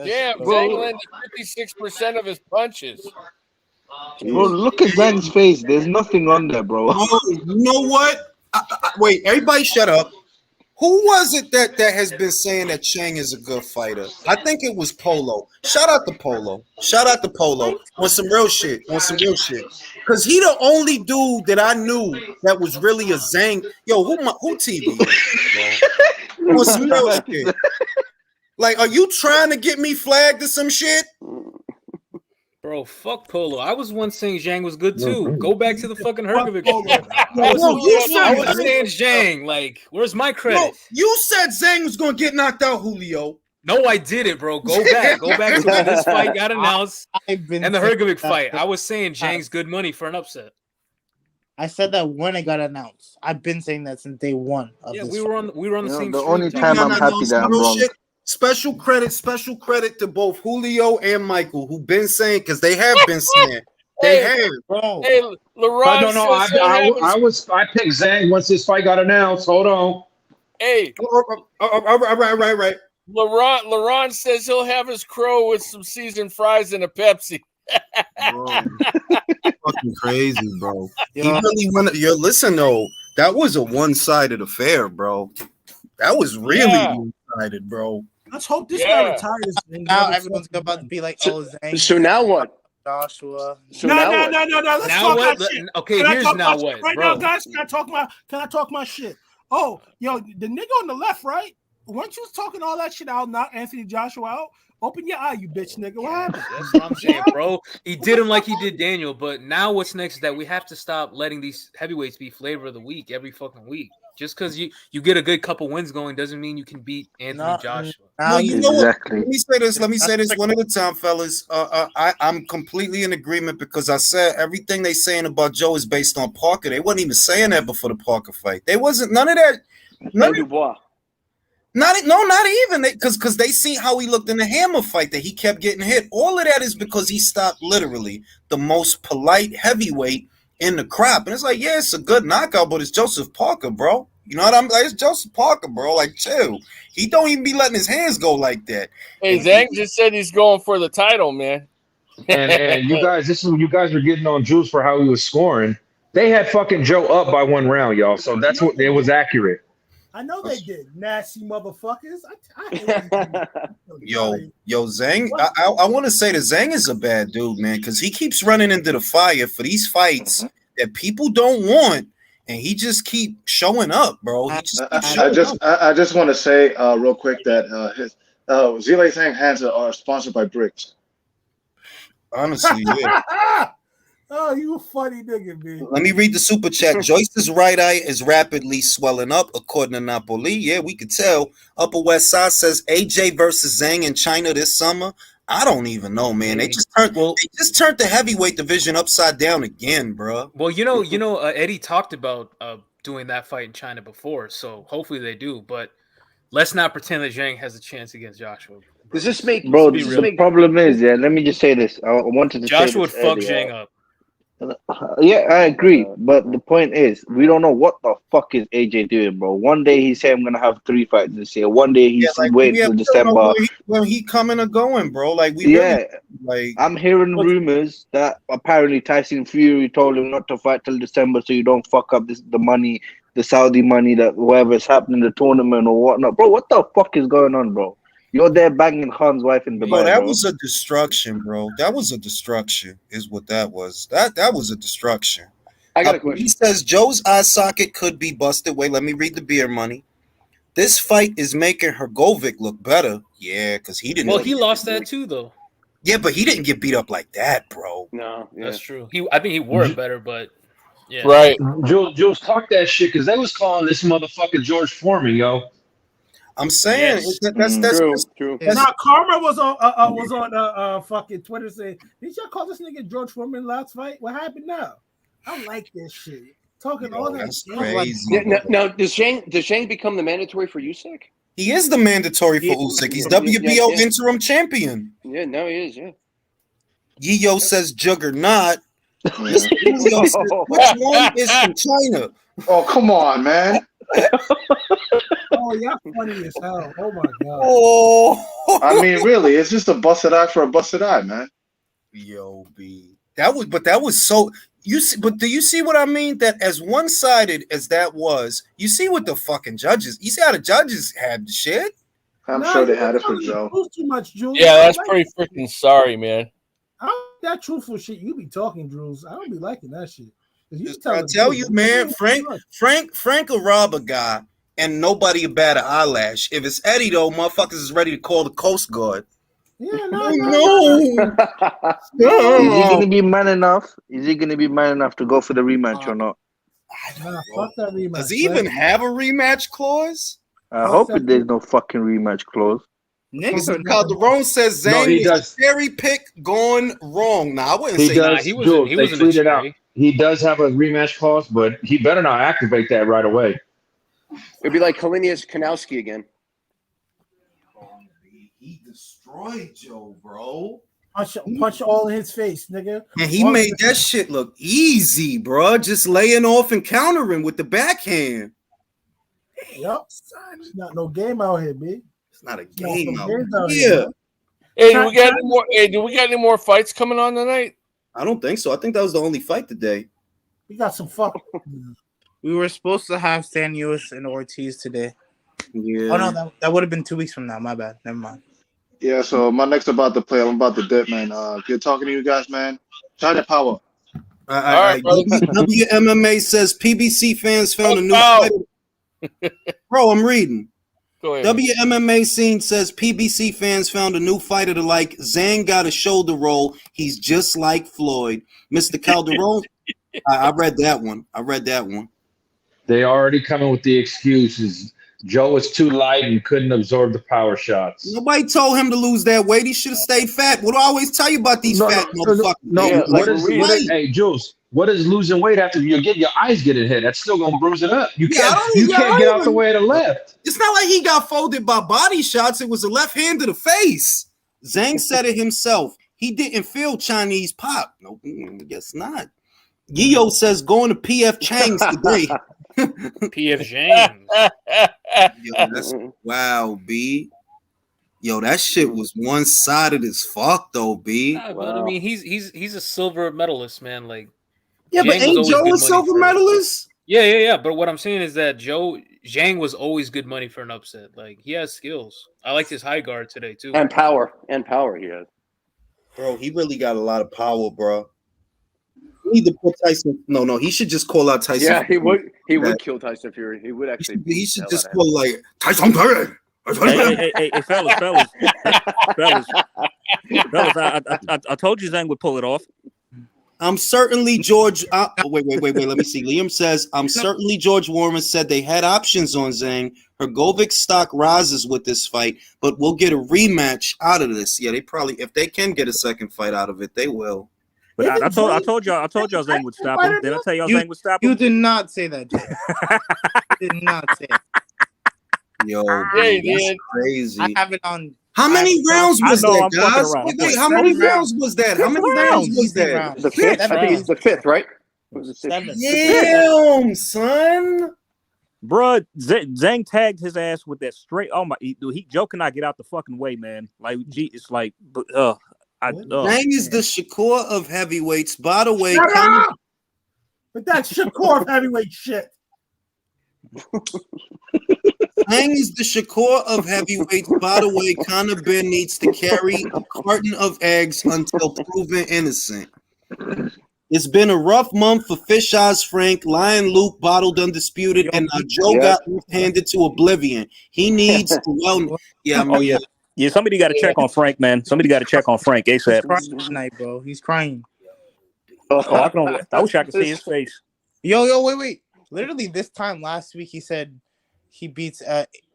Damn, Zhang landed 56% of his punches. Bro, look at Zhang's face. There's nothing on there, bro. Oh, you know what? Wait, everybody shut up. Who was it that has been saying that Chang is a good fighter? I think it was Polo. Shout out to Polo. On some real shit. Because he the only dude that I knew that was really a Zhang. Yo, who TV is, bro? On some real shit. Like, are you trying to get me flagged or some shit? Bro, fuck Polo. I was once saying Zhang was good too. Go back to the fucking Hergovic. I was saying Zhang. Like, where's my credit? No, you said Zhang was gonna get knocked out, Julio. No, I didn't, bro. Go back. Go back to when this fight got announced and the Hergovic fight. I was saying Zhang's good money for an upset. I said that when it got announced. I've been saying that since day one. We were on the same. The only time I'm happy that I'm wrong. Special credit to both Julio and Michael, who've been saying, because they have been saying. They have. Bro. Hey, LeRon. I picked Zhang once this fight got announced. Hold on. Hey. Right. LeRon says he'll have his crow with some seasoned fries and a Pepsi. Fucking crazy, bro. He really wanted. Listen though, that was a one-sided affair, bro. That was really one-sided, bro. Let's hope this guy retires. Now everyone's about to be like, "Oh, Zhang." So now what? Joshua. No. Let's now talk what? about shit. Okay, here's now what, right bro. now, guys. Can I talk my shit? Oh, yo, the nigga on the left, right? Once you was talking all that shit, I'll knock Anthony Joshua out. Open your eye, you bitch, nigga. What happened? That's what I'm saying, bro. He did him like he did Daniel, but now what's next is that we have to stop letting these heavyweights be flavor of the week every fucking week. Just because you get a good couple wins going doesn't mean you can beat Anthony Joshua. No, you know what? Let me say this one at a time, fellas. I'm completely in agreement because I said everything they saying about Joe is based on Parker. They wasn't even saying that before the Parker fight. They wasn't none of that. And Dubois. Not even because they see how he looked in the Hammer fight that he kept getting hit. All of that is because he stopped literally the most polite heavyweight in the crop. And it's like, yeah, it's a good knockout, but it's Joseph Parker, bro. You know what I'm like? It's Joseph Parker, bro. Like, chill. He don't even be letting his hands go like that. Hey, Zhang just said he's going for the title, man. And you guys, you guys were getting on Jules for how he was scoring. They had fucking Joe up by 1 round, y'all. So that's what it was accurate. I know they did, nasty motherfuckers. I Yo, Zhang. I want to say that Zhang is a bad dude, man, because he keeps running into the fire for these fights that people don't want, and he just keep showing up, bro. I just want to say real quick that his Zile Zhang hands are sponsored by Bricks. Honestly, yeah. Oh, you a funny nigga, man. Let me read the super chat. Joyce's right eye is rapidly swelling up, according to Napoli. Yeah, we could tell. Upper West Side says AJ versus Zhang in China this summer. I don't even know, man. They just turned the heavyweight division upside down again, bro. Well, Eddie talked about doing that fight in China before, so hopefully they do. But let's not pretend that Zhang has a chance against Joshua. Does this make Bro, be the real. problem is, yeah, let me just say this. I wanted to say Joshua would this fuck earlier. Zhang up. Yeah, I agree. But the point is, we don't know what the fuck is AJ doing, bro. One day he said I'm gonna have 3 fights this year. One day he's Like waiting till we don't know December. where he coming or going, bro. Like we Yeah, really like. I'm hearing rumors that apparently Tyson Fury told him not to fight till December so you don't fuck up the money, the Saudi money, that whatever's happening, the tournament or whatnot. Bro, what the fuck is going on, bro? You're there banging Khan's wife in Yo, Dubai, that bro. was a destruction, bro. That was a destruction, is what that was. That was a destruction. I got a question. He says Joe's eye socket could be busted. Wait, let me read the beer money. This fight is making Hrgovic look better. Yeah, because he didn't. Well, he lost that too, though. Yeah, but he didn't get beat up like that, bro. No, yeah. That's true. I think he wore it better, but yeah. Right. Jules talk that shit because they was calling this motherfucker George Foreman, yo. I'm saying Yes. that's True. Now Karma was on fucking Twitter saying, "Did y'all call this nigga George Foreman last fight? What happened now?" I like this shit. Talking all that that's shit. crazy. Yeah, now does Zhang become the mandatory for Usyk? He is the mandatory for Usyk. He's WBO interim champion. Yeah, no, he is. Yeah. Yiyo says Juggernaut. Yiyo says, which one is from China? Oh, come on, man. Oh, y'all funny as hell. Oh my god. Oh, I mean, really, it's just a busted eye for a busted eye, man. Yo, B. That was so. But do you see what I mean? That as one-sided as that was, you see what the fucking judges. You see how the judges had the shit. I'm sure they had it for Joe. Too much, Jules. Yeah, that's pretty freaking sorry, man. I don't like that truthful shit you be talking, Jules. I don't be liking that shit. I tell you, man, Frank will rob a guy, and nobody will bat an eyelash. If it's Eddie, though, motherfuckers is ready to call the Coast Guard. Yeah, no. Is he gonna be man enough? Is he gonna be man enough to go for the rematch or not? Nah, fuck that rematch. Does he even have a rematch clause? I hope there's no fucking rematch clause. Mr. Calderon says Zhang is cherry pick going wrong. Now I wouldn't He say does. that. Jules, they tweeted out. He does have a rematch clause, but he better not activate that right away. It'd be like Kalinius Kanowski again. He destroyed Joe, bro. Punch all in his face, nigga. And he made that shit look easy, bro. Just laying off and countering with the backhand. Yup. It's not no game out here, B. It's not a game out here. Hey, do we got any more? Hey, do we got any more fights coming on tonight? I don't think so. I think that was the only fight today. We got some fuck. We were supposed to have San Luis and Ortiz today. Yeah. Oh no, that would have been 2 weeks from now. My bad. Never mind. Yeah, so my next about to play. I'm about to dip, man. Good talking to you guys, man. China power. All right, WMMA says PBC fans found a new fighter. Bro, I'm reading. Go ahead. WMMA scene says PBC fans found a new fighter to like. Zhang got a shoulder roll. He's just like Floyd. Mr. Calderon. I read that one. They already coming with the excuses. Joe was too light and couldn't absorb the power shots. Nobody told him to lose that weight. He should have stayed fat. What do I always tell you about these fat motherfuckers? Hey, Jules, what does losing weight have to do? Your eyes getting hit. That's still gonna bruise it up. You can't get out the way of the left. It's not like he got folded by body shots. It was a left hand to the face. Zhang said it himself. He didn't feel Chinese pop. Nope, guess not. Yiyo says going to PF Chang's today. PF Chang's. Wow, B. Yo, that shit was one-sided as fuck, though, B. Yeah, but I mean, he's a silver medalist, man. Like, yeah, but ain't Joe a silver medalist? Yeah. But what I'm saying is that Zhang was always good money for an upset. Like, he has skills. I liked his high guard today too. And power he has. Bro, he really got a lot of power, bro. Need to put Tyson. No, he should just call out Tyson. Yeah, he would. He would kill Tyson Fury. He would actually. He should just call like Tyson Fury. Hey, fellas. I told you Zhang would pull it off. I'm certainly George. Wait. Let me see. Liam says, I'm certainly George Warren said they had options on Zhang. Hrgovic's stock rises with this fight, but we'll get a rematch out of this. Yeah, they probably, if they can get a second fight out of it, they will. But I told y'all Zhang would stop him. Did I tell y'all Zhang would stop him? You did not say that, Jay. You did not say it. Yo, Hey, that's dude. crazy. I have it on. How many rounds was I know, that, I'm fucking guys? around. Wait, how many rounds was that? How many rounds was Easy that? round. The fifth. I think it's the fifth, right? Or was it sixth? 7. Damn, son. Bruh, Zhang tagged his ass with that straight. Oh my, Joe cannot get out the fucking way, man. Like, it's like, Zhang is the Shakur of heavyweights. By the way, Shut up! But that's Shakur of heavyweight shit. Zhang is the Shakur of heavyweights. By the way, Conor Ben needs to carry a carton of eggs until proven innocent. It's been a rough month for Fish Eyes Frank, Lion Luke, bottled undisputed, and now Joe got handed to oblivion. He needs to yeah. Somebody got to check on Frank, man. Somebody got to check on Frank ASAP. He's crying tonight, bro. He's crying. I wish I could see his face. Yo, wait. Literally, this time last week, he said he beats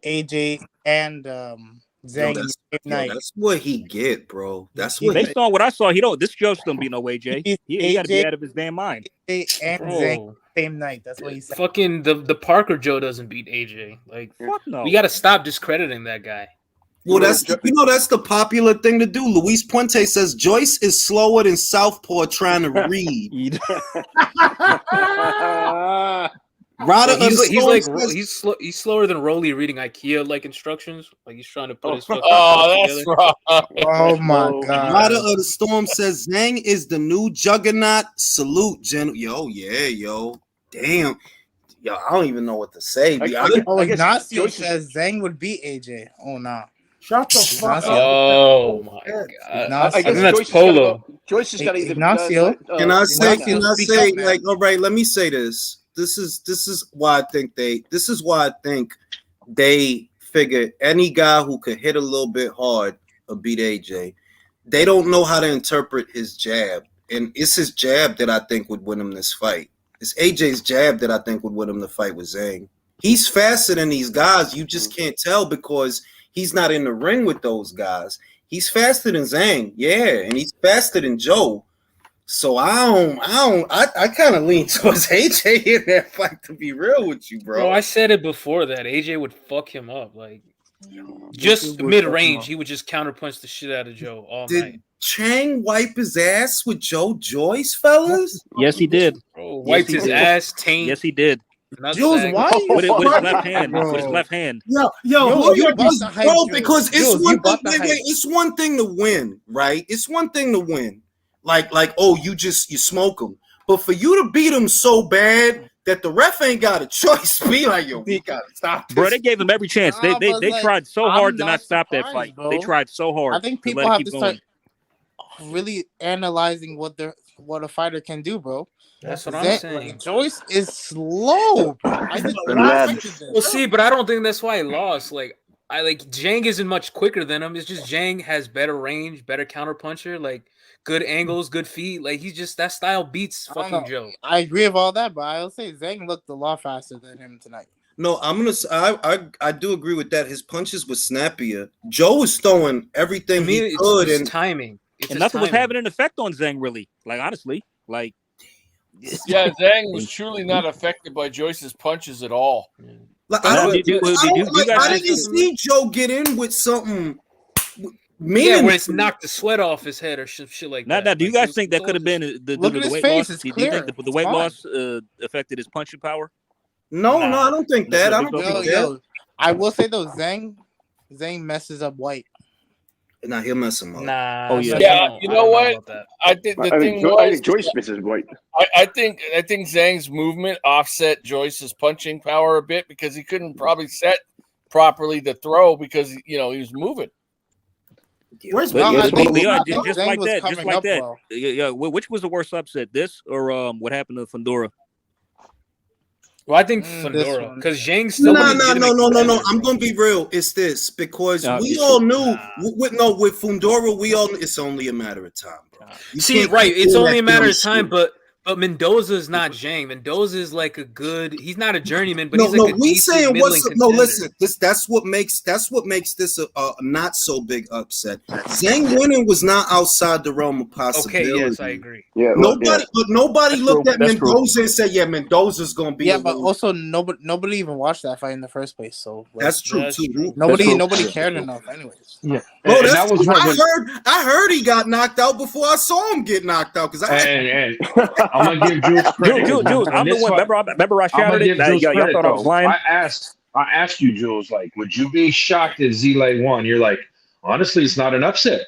AJ and Zhang in the same night. That's what he get, bro. That's what. Based on what I saw, this Joe's don't be no AJ. He got to be out of his damn mind. AJ and Zhang same night. That's what he said. Fucking the Parker Joe doesn't beat AJ. Like, fuck no. We got to stop discrediting that guy. Well, that's the popular thing to do. Luis Puente says Joyce is slower than Southpaw trying to read. He's slower than Rolly reading IKEA like instructions. Like he's trying to put his fucking that's together. right. Oh my god. Rider of the Storm says Zhang is the new juggernaut. Salute, Yo, damn. Yo, I don't even know what to say. Ignacio says Zhang would beat AJ. Oh no. Shut the fuck up. Oh my god. I think that's Polo. Joyce has got to either. Ignacio. Can I say, like, all right, let me say this. This is why I think they figure any guy who could hit a little bit hard will beat AJ. They don't know how to interpret his jab. And it's his jab that I think would win him this fight. It's AJ's jab that I think would win him the fight with Zhang. He's faster than these guys. You just can't tell because he's not in the ring with those guys. He's faster than Zhang, and he's faster than Joe. So I kind of lean towards AJ in that fight, to be real with you, bro. Bro, I said it before that AJ would fuck him up. Like, just mid-range, he would just counterpunch the shit out of Joe all night. Did Chang wipe his ass with Joe Joyce, fellas? Yes, he did. Bro, wiped his ass, taint. Yes, he did. Jules, why are you with his left hand? With his left hand. Yo, because it's one thing to win, right? It's one thing to win. Like, you smoke him. But for you to beat him so bad that the ref ain't got a choice, be like, yo, we gotta stop this. Bro, they gave him every chance. They tried so hard to not stop that fight. Bro. They tried so hard. I think people have to start really analyzing what a fighter can do, bro. That's what I'm saying. Like, Joyce is slow, bro. Well, see, but I don't think that's why he lost. Like, Zhang isn't much quicker than him. It's just Zhang has better range, better counterpuncher, like good angles, good feet. Like he's just that style beats fucking Joe. I agree with all that, but I'll say Zhang looked a lot faster than him tonight. No, I do agree with that. His punches were snappier. Joe was throwing everything he could, and timing. And nothing was having an effect on Zhang, really. Like, honestly, like. Yeah, Zhang was truly not affected by Joyce's punches at all. Like, I didn't see Joe get in with something. When it's knocked the sweat off his head or shit like that. Now, do you guys think that could have been the weight loss? Do you think the weight loss affected his punching power? No, I don't think that. I will say though, Zhang messes up White. Nah, he'll mess him up. Nah. Oh yeah. You know what? I think the thing was Joyce misses White. I think Zhang's movement offset Joyce's punching power a bit because he couldn't probably set properly the throw because he was moving. Just like that. Yeah. Which was the worst upset? This or what happened to Fundora? Well, I think Fundora because Zhang's still. No. I'm gonna be real. It's this because we all knew with Fundora, it's only a matter of time, bro. It's only a matter of time, but But Mendoza is not Zhang. Mendoza is like a good. He's not a journeyman, but No, he's like a we decent saying middling what's no. contender. Listen, that's what makes this a not so big upset. Zhang winning was not outside the realm of possibility. Okay, yes, I agree. Yeah, nobody That's looked true. at That's true. Mendoza and said, "Yeah, Mendoza's gonna be." Yeah, the but one. also nobody even watched that fight in the first place. So like, That's true too. nobody cared enough, anyways. Yeah, Bro, and that's that was what I heard he got knocked out before I saw him get knocked out because and I'm gonna give Jules credit. Jules, I'm the one. Remember I I'm shouted gonna it. give Jules Y'all credit thought I was though. lying. I asked you, Jules, like, would you be shocked if Zlay won? You're like, honestly, it's not an upset.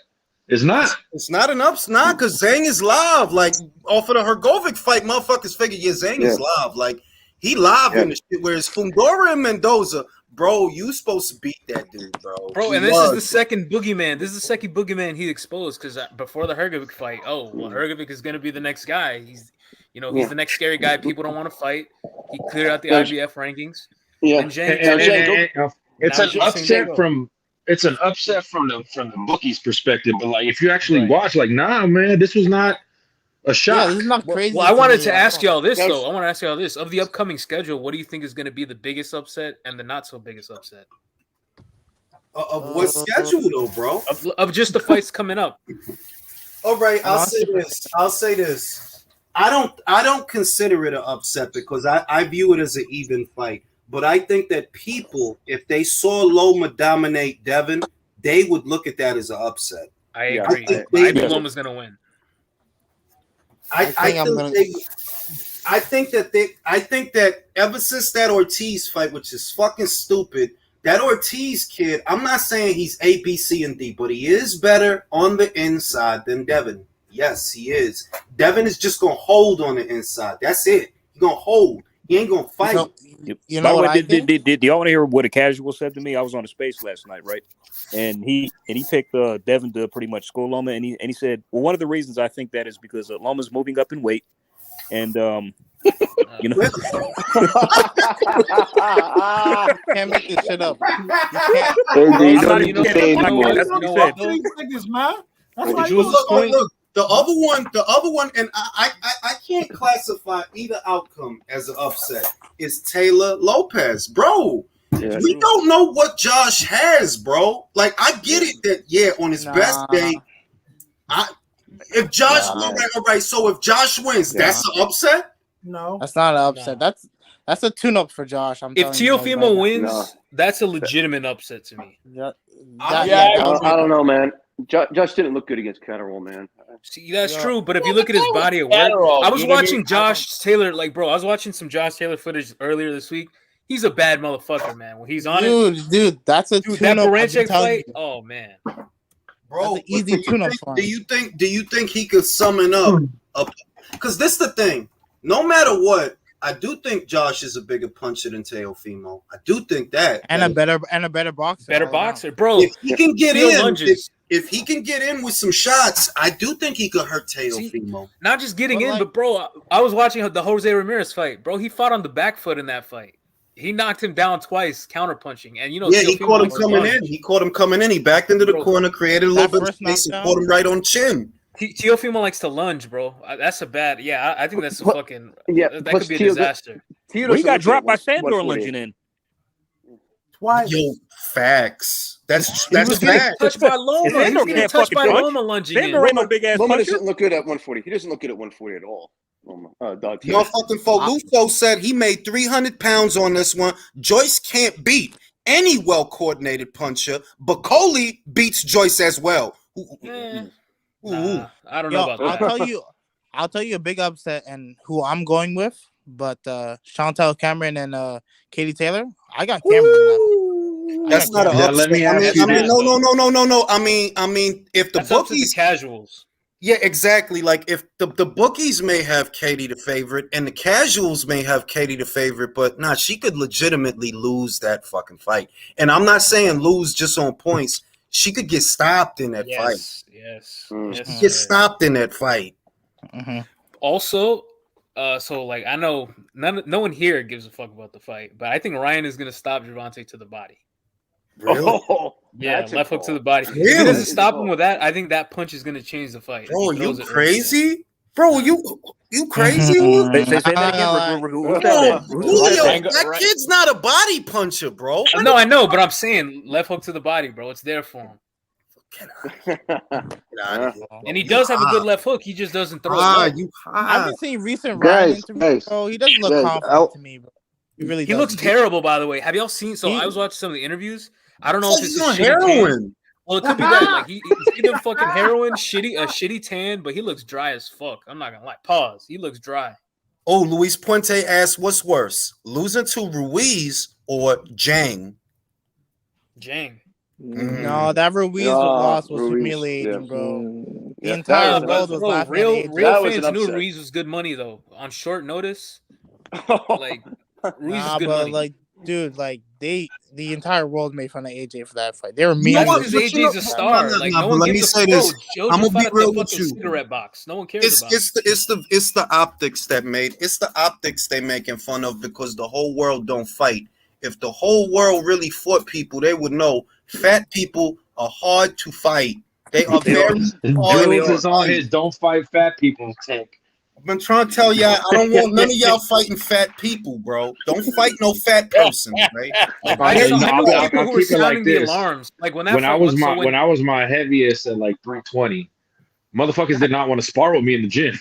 It's not. It's not an upset because Zhang is live. Like off of the Hergovic fight, motherfuckers figure Zhang is live. Like he live in the shit. Whereas Fundora and Mendoza, bro, you supposed to beat that dude, bro. Bro, and this is the second boogeyman. This is the second boogeyman he exposed because before the Hergovic fight, Hergovic is gonna be the next guy. He's the next scary guy. People don't want to fight. He cleared out the IBF rankings. Yeah, and it's an upset from. It's an upset from the bookie's perspective, but like if you actually watch, like, nah, man, this was not a shock. Yeah, this is not crazy. Well, I wanted to ask y'all this though. I want to ask y'all this: of the upcoming schedule, what do you think is going to be the biggest upset and the not so biggest upset? Of what schedule though, bro? Of just the fights coming up. All right, I'll say this. I don't consider it an upset because I view it as an even fight. But I think that people, if they saw Loma dominate Devin, they would look at that as an upset. I agree. I think Loma's going to win. I think that ever since that Ortiz fight, which is fucking stupid, that Ortiz kid, I'm not saying he's A, B, C, and D, but he is better on the inside than Devin. Yes, he is. Devin is just going to hold on the inside. That's it. He's going to hold. He ain't gonna fight. You know what? Did y'all want to hear what a casual said to me? I was on the space last night, right? And he picked Devin to pretty much school Loma, and he said, well, one of the reasons I think that is because Loma's moving up in weight, and you know, can't make this shit up. Look. The other one, and I can't classify either outcome as an upset. Is Taylor Lopez, bro? Yeah, we don't know what Josh has, bro. Like I get it that on his best day, if Josh, all right. So if Josh wins, that's an upset. No, that's not an upset. That's a tune-up for Josh. If Teofimo wins, that's a legitimate upset to me. I don't know, man. Josh didn't look good against Catterall, man. See, that's true, but if you look at his body of work, I was watching Josh Taylor, I was watching some Josh Taylor footage earlier this week. He's a bad motherfucker, man. When he's on dude, that's a that Baranchek fight. Oh man, bro, easy tune-up. Do you think he could summon up? Because this is the thing. No matter what, I do think Josh is a bigger puncher than Teofimo. I do think that, and a better boxer. Better boxer, bro. If he can get in, if he can get in with some shots, I do think he could hurt Teofimo. Not just getting in, but bro, I was watching the Jose Ramirez fight. Bro, he fought on the back foot in that fight. He knocked him down twice, counter punching, and he caught him coming in. He caught him coming in. He backed into the corner, created a little bit of space, and caught him right on chin. Teofimo likes to lunge, bro. That's a bad. Yeah, I think that's a fucking. That could be a disaster. He got dropped by Sandor lunging in. Twice. Yo, facts. That's facts. Touched by Loma. He was getting touched by Loma lunging in. Sandor ain't no big ass. Loma doesn't look good at 140. He doesn't look good at 140 at all. Motherfucking Foluso said he made 300 pounds on this one. Joyce can't beat any well-coordinated puncher. Bacoli beats Joyce as well. Nah, I don't know about that. I'll tell you a big upset and who I'm going with, but Chantel Cameron and Katie Taylor. I got Cameron. That's not an upset. Let me ask you that. No. I mean, if the bookies casuals. Yeah, exactly. Like if the bookies may have Katie the favorite and the casuals may have Katie the favorite, but she could legitimately lose that fucking fight. And I'm not saying lose just on points. She could get stopped in that fight. Yes. Get stopped in that fight. Mm-hmm. Also, so I know no one here gives a fuck about the fight, but I think Ryan is gonna stop Gervonta to the body. Really? Yeah, left hook to the body. Really? If he doesn't stop him with that, I think that punch is gonna change the fight. Bro, you crazy? Bro, you crazy? Say that again. Who said that? Who said Julio, that? that kid's not a body puncher, bro. No, I know, but I'm saying left hook to the body, bro. It's there for him. Get out of here. And he does have a good left hook. He just doesn't throw it well. You I've been seeing recent Ryan interviews, bro. He doesn't look confident to me, bro. He really does. Looks terrible, by the way. Have y'all seen? So I was watching some of the interviews. I don't know if it's he's a on shitty heroin. tan. Well, it could be that. Like he's either fucking heroin, a shitty tan, but he looks dry as fuck. I'm not gonna lie. Pause. He looks dry. Oh, Luis Puente asked, "What's worse, losing to Ruiz or Zhang?" Zhang. No, that Ruiz loss was humiliating, bro. The entire world was laughing. Real fans knew Ruiz was good money though. On short notice, like Ruiz is good money. Like, dude, like the entire world made fun of AJ for that fight. They were mean. Because AJ's a star. Like no one gives a fuck. Joe I'm just gonna be fought at real the with fucking you. cigarette box. No one cares about. It's the optics that made. It's the optics they making fun of because the whole world don't fight. If the whole world really fought people, they would know fat people are hard to fight. They are very hard. Jules is on his "Don't Fight Fat People" tank. I've been trying to tell y'all, I don't want none of y'all fighting fat people, bro. Don't fight no fat person, right? I know people who I'll were keep it like sounding the this. alarms. Like when When I was my heaviest at like 320, motherfuckers did not want to spar with me in the gym.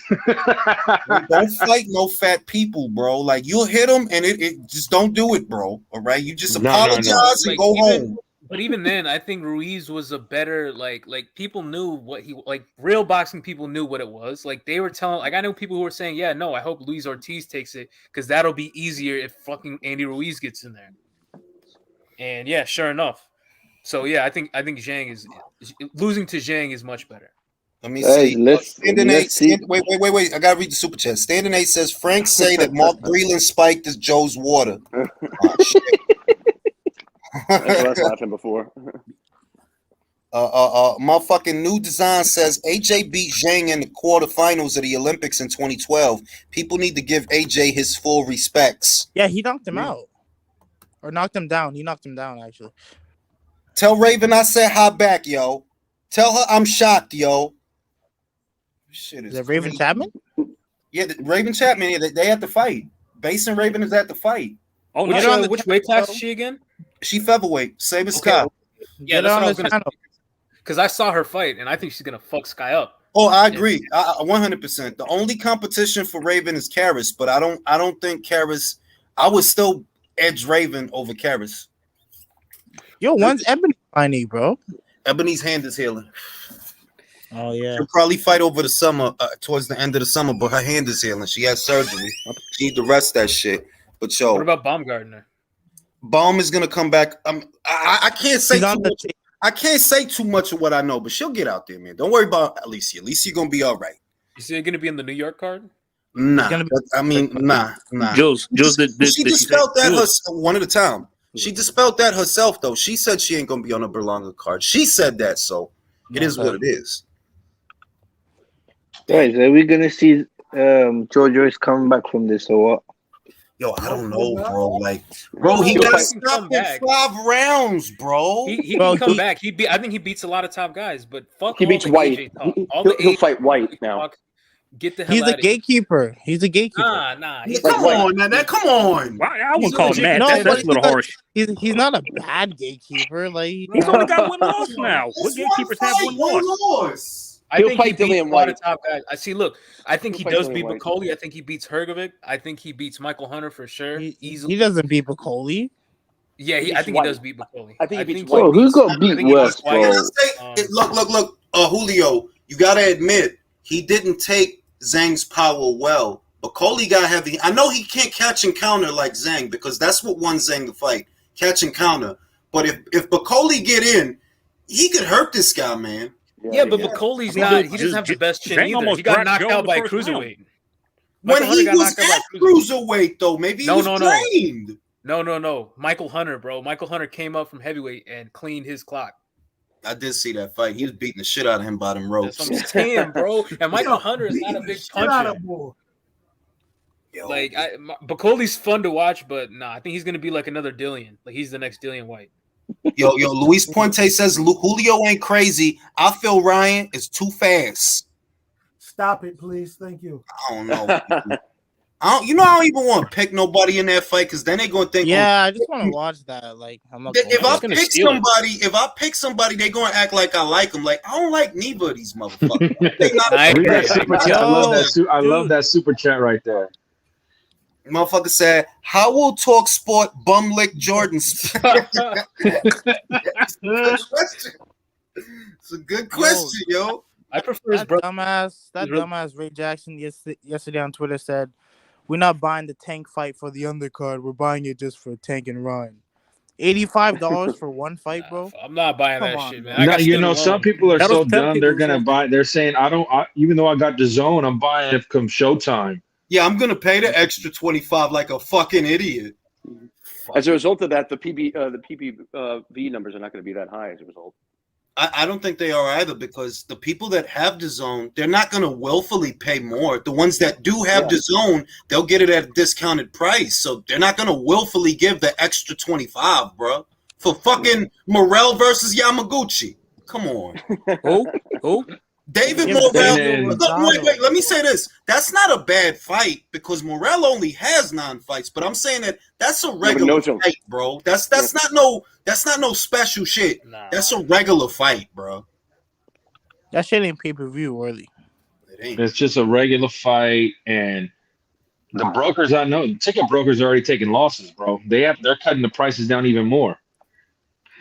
Don't fight no fat people, bro. Like you'll hit them, and it just don't do it, bro. All right, you just apologize and go home. But even then, I think Ruiz was a better like people knew what he like. Real boxing people knew what it was. Like they were telling. Like I know people who were saying, "Yeah, no, I hope Luis Ortiz takes it because that'll be easier if fucking Andy Ruiz gets in there." And yeah, sure enough. So yeah, I think Zhang is losing to Zhang is much better. Let me see. Wait. I gotta read the super chat. Standing 8 says Frank say that Mark Breland spiked is Joe's water. Oh, shit. That's what I was laughing before. Motherfucking New Design says AJ beat Zhang in the quarterfinals of the Olympics in 2012. People need to give AJ his full respects. Yeah, he knocked him out. Or knocked him down. He knocked him down, actually. Tell Raven I said hi back, yo. Tell her I'm shocked, yo. Shit is Raven Chapman? Yeah, Raven Chapman. Yeah, they at the fight. Bass and Raven is at the fight. Oh, which weight class is she again? She featherweight. Same as Sky. Yeah, that's what I was gonna say. Because I saw her fight, and I think she's gonna fuck Sky up. Oh, I agree. 100%. The only competition for Raven is Karis, but I don't think Karis. I would still edge Raven over Karis. Yo, when's Ebony fighting, bro? Ebony's hand is healing. Oh yeah. She'll probably fight over the summer, towards the end of the summer, but her hand is healing. She has surgery. She need to rest that shit. But yo, what about Baumgartner? Baum is gonna come back. I can't say too much. I can't say too much of what I know, but she'll get out there, man. Don't worry about Alicia. Alicia gonna be all right. Is she gonna be in the New York card? Nah. Nah. Jules, she dispelled that one at a time. She dispelled that herself, though. She said she ain't gonna be on a Berlanga card. She said that, so it is what it is. Guys, are we gonna see Joe Joyce coming back from this or what? Yo, I don't know, bro. Like, bro, he got stopped in 5 rounds, bro. He can come back. I think he beats a lot of top guys, but fuck. He beats White. He'll fight White now. Talk. Get the hell He's out a gatekeeper. He's a gatekeeper. Nah. Come on, man. Come on. I wouldn't call him that. That's a little harsh. He's not a bad gatekeeper. Like he's only got 1 loss now. What gatekeepers have 1 loss? I think he beats a lot of top guys. I see. Look, I think he does beat Bacoli. I think he beats Hergovic. I think he beats Michael Hunter for sure. He doesn't beat Bacoli. Yeah, I think he does beat Bacoli. I think he beats White. Oh, who got beat worse, bro? Look, Julio, you gotta admit he didn't take Zhang's power well. Bacoli got heavy. I know he can't catch and counter like Zhang because that's what won Zhang the fight, catch and counter. But if Bacoli get in, he could hurt this guy, man. Yeah, but Bacoli's not. He doesn't have the best chin either. He got knocked out by cruiserweight. When he was at cruiserweight, though, maybe he was trained. No. Michael Hunter, bro. Michael Hunter came up from heavyweight and cleaned his clock. I did see that fight. He was beating the shit out of him by them ropes. That's what I'm saying, bro. And Michael Hunter is not a big puncher. Like Bacoli's fun to watch, but nah, I think he's gonna be like another Dillian. Like he's the next Dillian White. Yo, Luis Puente says Julio ain't crazy. I feel Ryan is too fast. Stop it, please. Thank you. I don't know. I don't even want to pick nobody in that fight because then they're gonna think. Yeah, I just want to watch that. Like, I'm not. If Gonna I pick somebody, they're gonna act like I like them. Like I don't like neither of these motherfuckers. They not Read that super chat. I love that super chat right there. Motherfucker said, "How will talk sport bum lick Jordan?" It's a good question, yo. I prefer his brother. Dumbass Ray Jackson yesterday on Twitter said, "We're not buying the Tank fight for the undercard. We're buying it just for Tank and Ryan. $85 for one fight, bro. I'm not buying Come that on, shit, bro. man. I got Some people are so dumb. They're gonna buy. They're saying, "I don't." Even though I got the zone, I'm buying it come showtime. Yeah, I'm gonna pay the extra 25 like a fucking idiot. As a result of that, the PPV numbers are not going to be that high as a result. I don't think they are either because the people that have the zone, they're not going to willfully pay more. The ones that do have the zone, they'll get it at a discounted price. So they're not going to willfully give the extra 25, bro. For fucking Morel versus Yamaguchi. Come on. Who? David Morel. Wait, let me say this. That's not a bad fight because Morel only has 9 fights, but I'm saying that's a regular fight, bro. That's not no special shit. Nah. That's a regular fight, bro. That shit ain't pay-per-view worthy. It's just a regular fight, and the brokers I know, ticket brokers are already taking losses, bro. They're cutting the prices down even more.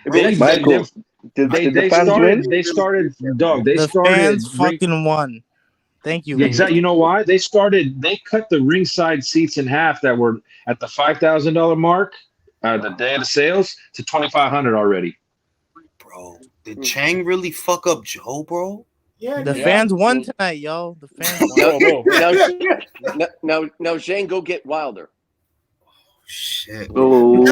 Michael, did the fans win? They started. The fans fucking won. Thank you. Yeah, exactly. You know why? They cut the ringside seats in half that were at the $5,000 mark, the day of the sales, to $2,500 already. Bro, did Chang really fuck up Joe, bro? Yeah, the fans won tonight, yo. The fans won. Now, Zhang, go get Wilder. Shit. Oh.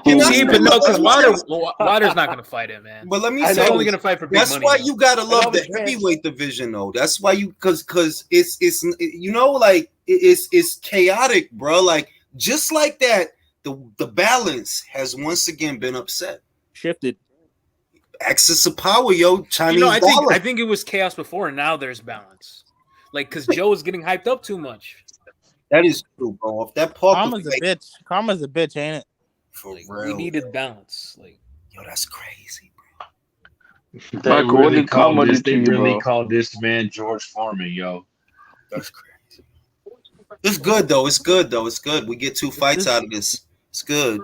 See, but no, because Wilder's not going to fight him, man. But let me say, he's only going to fight for big that's money. That's why you gotta love the heavyweight division, though. That's why because it's you know, like it's chaotic, bro. Like just like that, the balance has once again been upset, shifted. Excess of power, yo. Chinese I think it was chaos before, and now there's balance. Like because Joe is getting hyped up too much. That is true, bro. If that Karma's a bitch. Karma's a bitch, ain't it? For real. We needed balance. Like, yo, that's crazy, bro. They really called this man George Foreman, yo. That's crazy. It's good though. It's good. We get 2 fights out of this. It's good.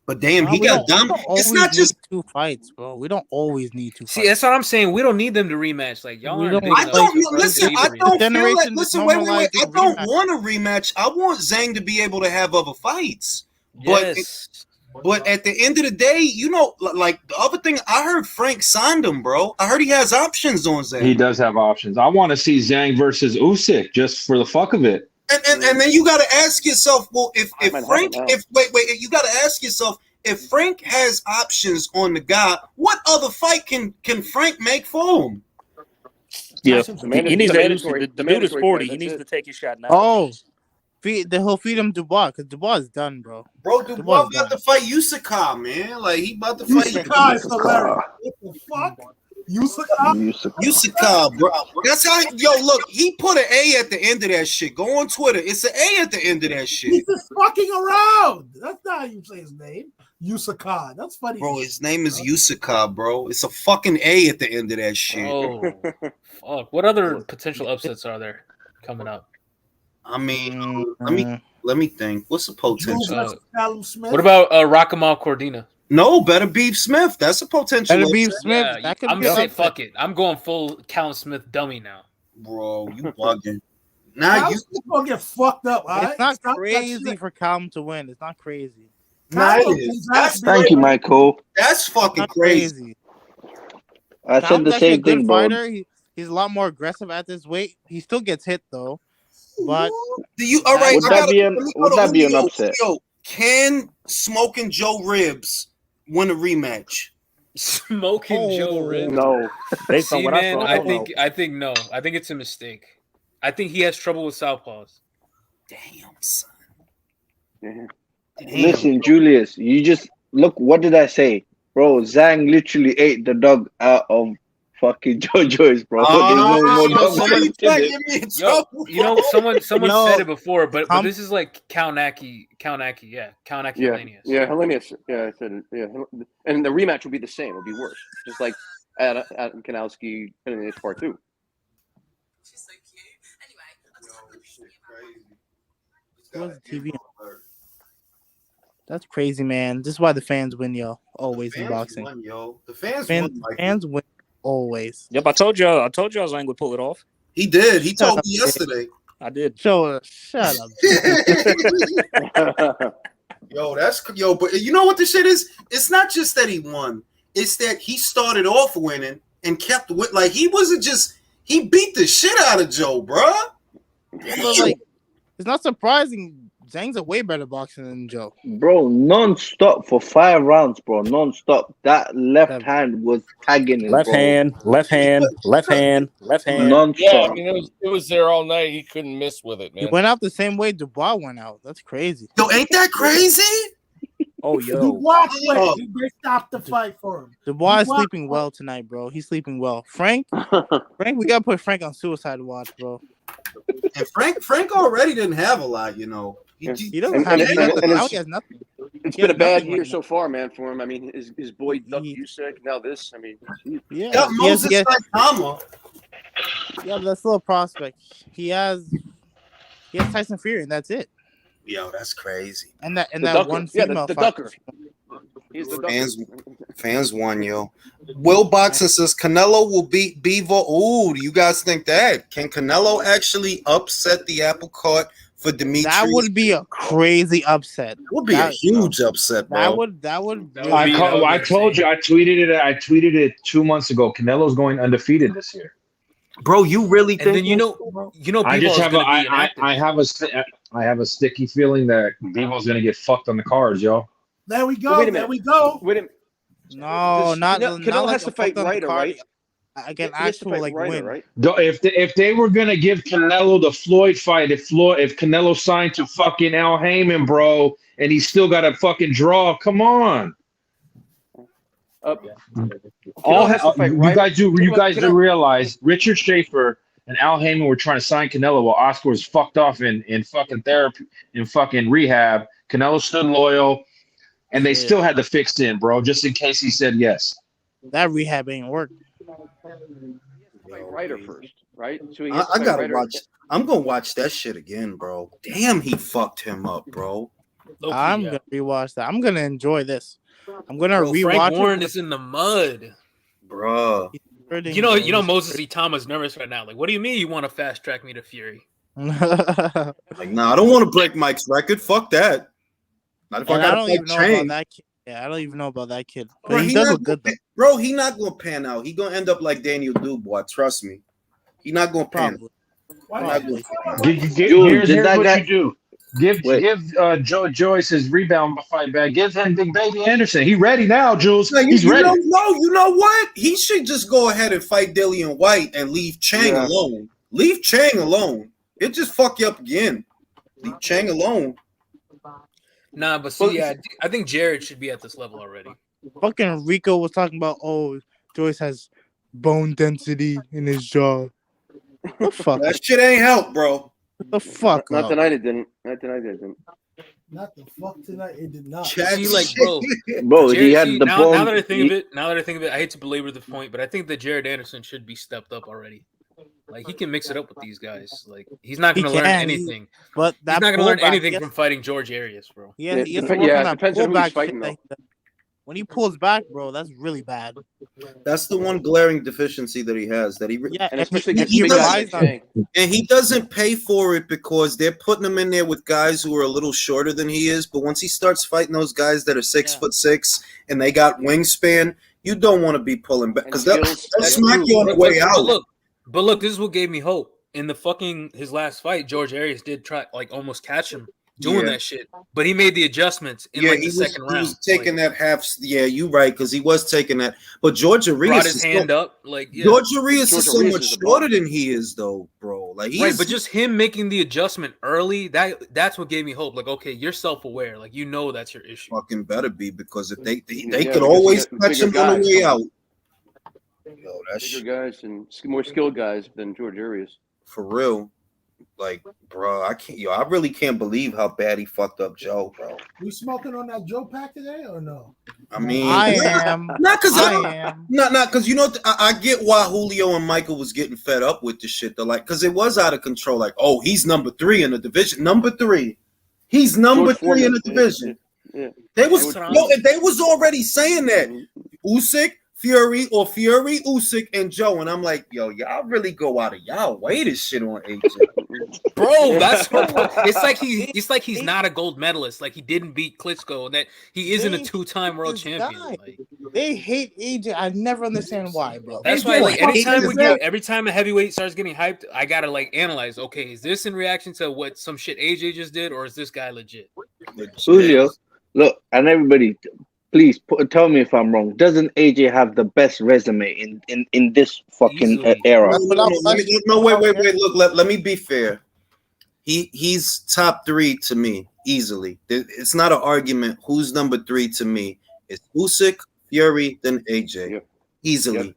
But damn, he got dumb. It's not just 2 fights, bro. We don't always need 2 fights. See, that's what I'm saying. We don't need them to rematch. Like y'all aren't. I don't listen. I don't feel like. Listen, wait. I don't want a rematch. I want Zhang to be able to have other fights. Yes. But at the end of the day, you know, like the other thing, I heard Frank signed him, bro. I heard he has options on Zhang. He does have options. I want to see Zhang versus Usyk just for the fuck of it. And then you got to ask yourself, well, if Frank, you got to ask yourself, if Frank has options on the guy, what other fight can Frank make for him? Yeah, he needs the dude is 40. He needs to take his shot now. Oh, he'll feed him Dubois because Dubois is done, bro. Bro, Dubois about to fight Usyk, man. Like he about to fight Usyk. Is hilarious. What the fuck? Usyk, bro. That's how. Yo, look, he put an A at the end of that shit. Go on Twitter. It's an A at the end of that shit. He's just fucking around. That's not how you say his name. Usyk. That's funny. Bro, his name is Usyk, bro. It's a fucking A at the end of that shit. Oh, fuck. What other potential upsets are there coming up? I mean, let me think. What's the potential? What about Rakamal Cordina? No, better Beef Smith. That's a potential. Better Beef Smith. Yeah, that could I'm saying fuck it. I'm going full Callum Smith dummy now. Bro, you bugging. Now you gonna get fucked up. It's not crazy for Callum to win. It's not crazy. Nah, it is. Thank you, Michael. That's fucking crazy. I said the same thing, bro. He's a lot more aggressive at this weight. He still gets hit though. But all right? Would that be an upset? Yo, can Smoking Joe Ribs win a rematch? Smoking Joe Ribs? No. See, man, I think no. I think it's a mistake. I think he has trouble with southpaws. Damn, son. Damn. Listen, Julius, you just look. What did I say, bro? Zhang literally ate the dog out of Fucking Joe Joyce, bro. There's no more Someone, someone Yo, said it before, but this is like Kaunaki, Yeah, Hellenius. yeah, Hellenius. Yeah, I said it. Yeah, and the rematch will be the same. It'll be worse, just like at Kanowski Hellenius Part 2. what's the TV? That's crazy, man. This is why the fans win, yo. Always in boxing. Won, yo. The fans win always. Yep, I told y'all Zhang would pull it off. He did. He told me yesterday. I did. Shut up. Yo, but you know what the shit is? It's not just that he won. It's that he started off winning and kept with like he wasn't just he beat the shit out of Joe, bruh. But like, it's not surprising. Zhang's a way better boxer than Joe. Bro, non-stop for 5 rounds, bro. Non-stop. That left hand was tagging him, left bro. hand. Non-stop. Yeah, I mean, it was there all night. He couldn't miss with it, man. He went out the same way Dubois went out. That's crazy. Yo, ain't that crazy? Oh, yo. Dubois quit. They stopped the fight for him. Dubois is sleeping well tonight, bro. He's sleeping well. Frank, we gotta put Frank on suicide watch, bro. And Frank already didn't have a lot, you know. He doesn't have. He has nothing. It's been a bad year so far, man, for him. I mean, his boy Duck Usyk, now this. I mean, yeah, got Moses Saitama. Yeah, but that's still a prospect. He has Tyson Fury, and that's it. Yo, that's crazy. And that Ducker. one female the fighter. Ducker. He's the Fans won, yo. Will Boxing says Canelo will beat Bivol. Ooh, do you guys think that? Can Canelo actually upset the apple cart for Dimitri? That would be a crazy upset. Would be a huge upset, bro. That would. I told you. I tweeted it 2 months ago. Canelo's going undefeated this year. Bro, you really think? And then you know, I just have I have a sticky feeling that Bevo's gonna get fucked on the cards, yo. There we go. There we go. Wait a minute. No, not Canelo like has to fight Ryder, right? Again, actual like Ryder, win. right? If they were gonna give Canelo the Floyd fight, if Canelo signed to fucking Al Heyman, bro, and he still got a fucking draw, come on. You guys do realize Richard Schaefer and Al Heyman were trying to sign Canelo while Oscar was fucked off in fucking therapy, in fucking rehab. Canelo stood loyal, and they still had to fix in, bro, just in case he said yes. That rehab ain't work. Fight Ryder first, right? So I gotta watch. I'm gonna watch that shit again, bro. Damn, he fucked him up, bro. I'm gonna rewatch that. I'm gonna enjoy this. I'm gonna rewatch. Frank Warren it. is in the mud, bro. You know Moses Itama's nervous right now. Like, what do you mean you want to fast track me to Fury? Like, nah, I don't want to break Mike's record. Fuck that. Not if I don't gotta even know Chang. about that kid. Yeah, I don't even know about that kid. But he does look good though. Bro, he not gonna pan out. He gonna end up like Daniel Dubois. Trust me. He not gonna pan out. Here's what you do. Give Joe Joyce his rebound fight back. Give him Big Baby Anderson. He ready now, Jules. He's ready. You know what? He should just go ahead and fight Dillian White and leave Chang alone. Leave Chang alone. He'll just fuck you up again. Leave Chang alone. Nah, but see, I think Jared should be at this level already. Fucking Rico was talking about, Joyce has bone density in his jaw. The fuck? That shit ain't help, bro. The fuck? Not tonight. It didn't. Not tonight. It didn't. Not the fuck tonight. It did not. See, like, bro, Jared, he had the bone. Now that I think of it, I hate to belabor the point, but I think that Jared Anderson should be stepped up already. Like, he can mix it up with these guys. Like, he's not going to learn anything. But he's not going to learn anything from fighting George Arias, bro. Yeah, it depends on who he's fighting, though. When he pulls back, bro, that's really bad. That's the one glaring deficiency that he has. That and especially against and he doesn't pay for it because they're putting him in there with guys who are a little shorter than he is. But once he starts fighting those guys that are 6'6" and they got wingspan, you don't want to be pulling back because they'll smack you on the way out. But look, this is what gave me hope. In his last fight, George Arias did try almost catch him doing that shit, but he made the adjustments in the second round. He was taking that half. Yeah, you right, because he was taking that. But George Arias brought his hand up. George Arias is so much shorter than he is, though, bro. Like, right, but just him making the adjustment early, that's what gave me hope. Like, okay, you're self-aware. Like, you know that's your issue. Fucking better be, because if they could always catch him on the way out. Yo, that Bigger shit guys and more skilled guys than George Arias. for real. Like, bro, I can't. Yo, I really can't believe how bad he fucked up Joe, bro. We smoking on that Joe pack today or no? I mean, I am. not because I am. not because you know I get why Julio and Michael was getting fed up with this shit. Though, like, because it was out of control. Like, oh, he's number 3 in the division. Number 3. He's number George 3 in Foreman. the division. Yeah. They was George no, Foreman. they was already saying that Usyk, Fury, or Fury, Usyk, and Joe, and I'm like, yo, y'all really go out of y'all way this shit on AJ, Bro, that's it's like he's not a gold medalist. Like he didn't beat Klitschko, and that he isn't a 2-time world champion. Like, They hate AJ. I never understand why, bro. that's They why, do. like, I hate this every time a heavyweight starts getting hyped, I gotta like analyze. Okay, is this in reaction to what some shit AJ just did, or is this guy legit? Julio, look, and everybody, please tell me if I'm wrong. Doesn't AJ have the best resume in this fucking era? No, wait. Look, let me be fair. He's top 3 to me easily. It's not an argument. Who's number 3 to me? It's Usyk, Fury, then AJ. Yep. Easily.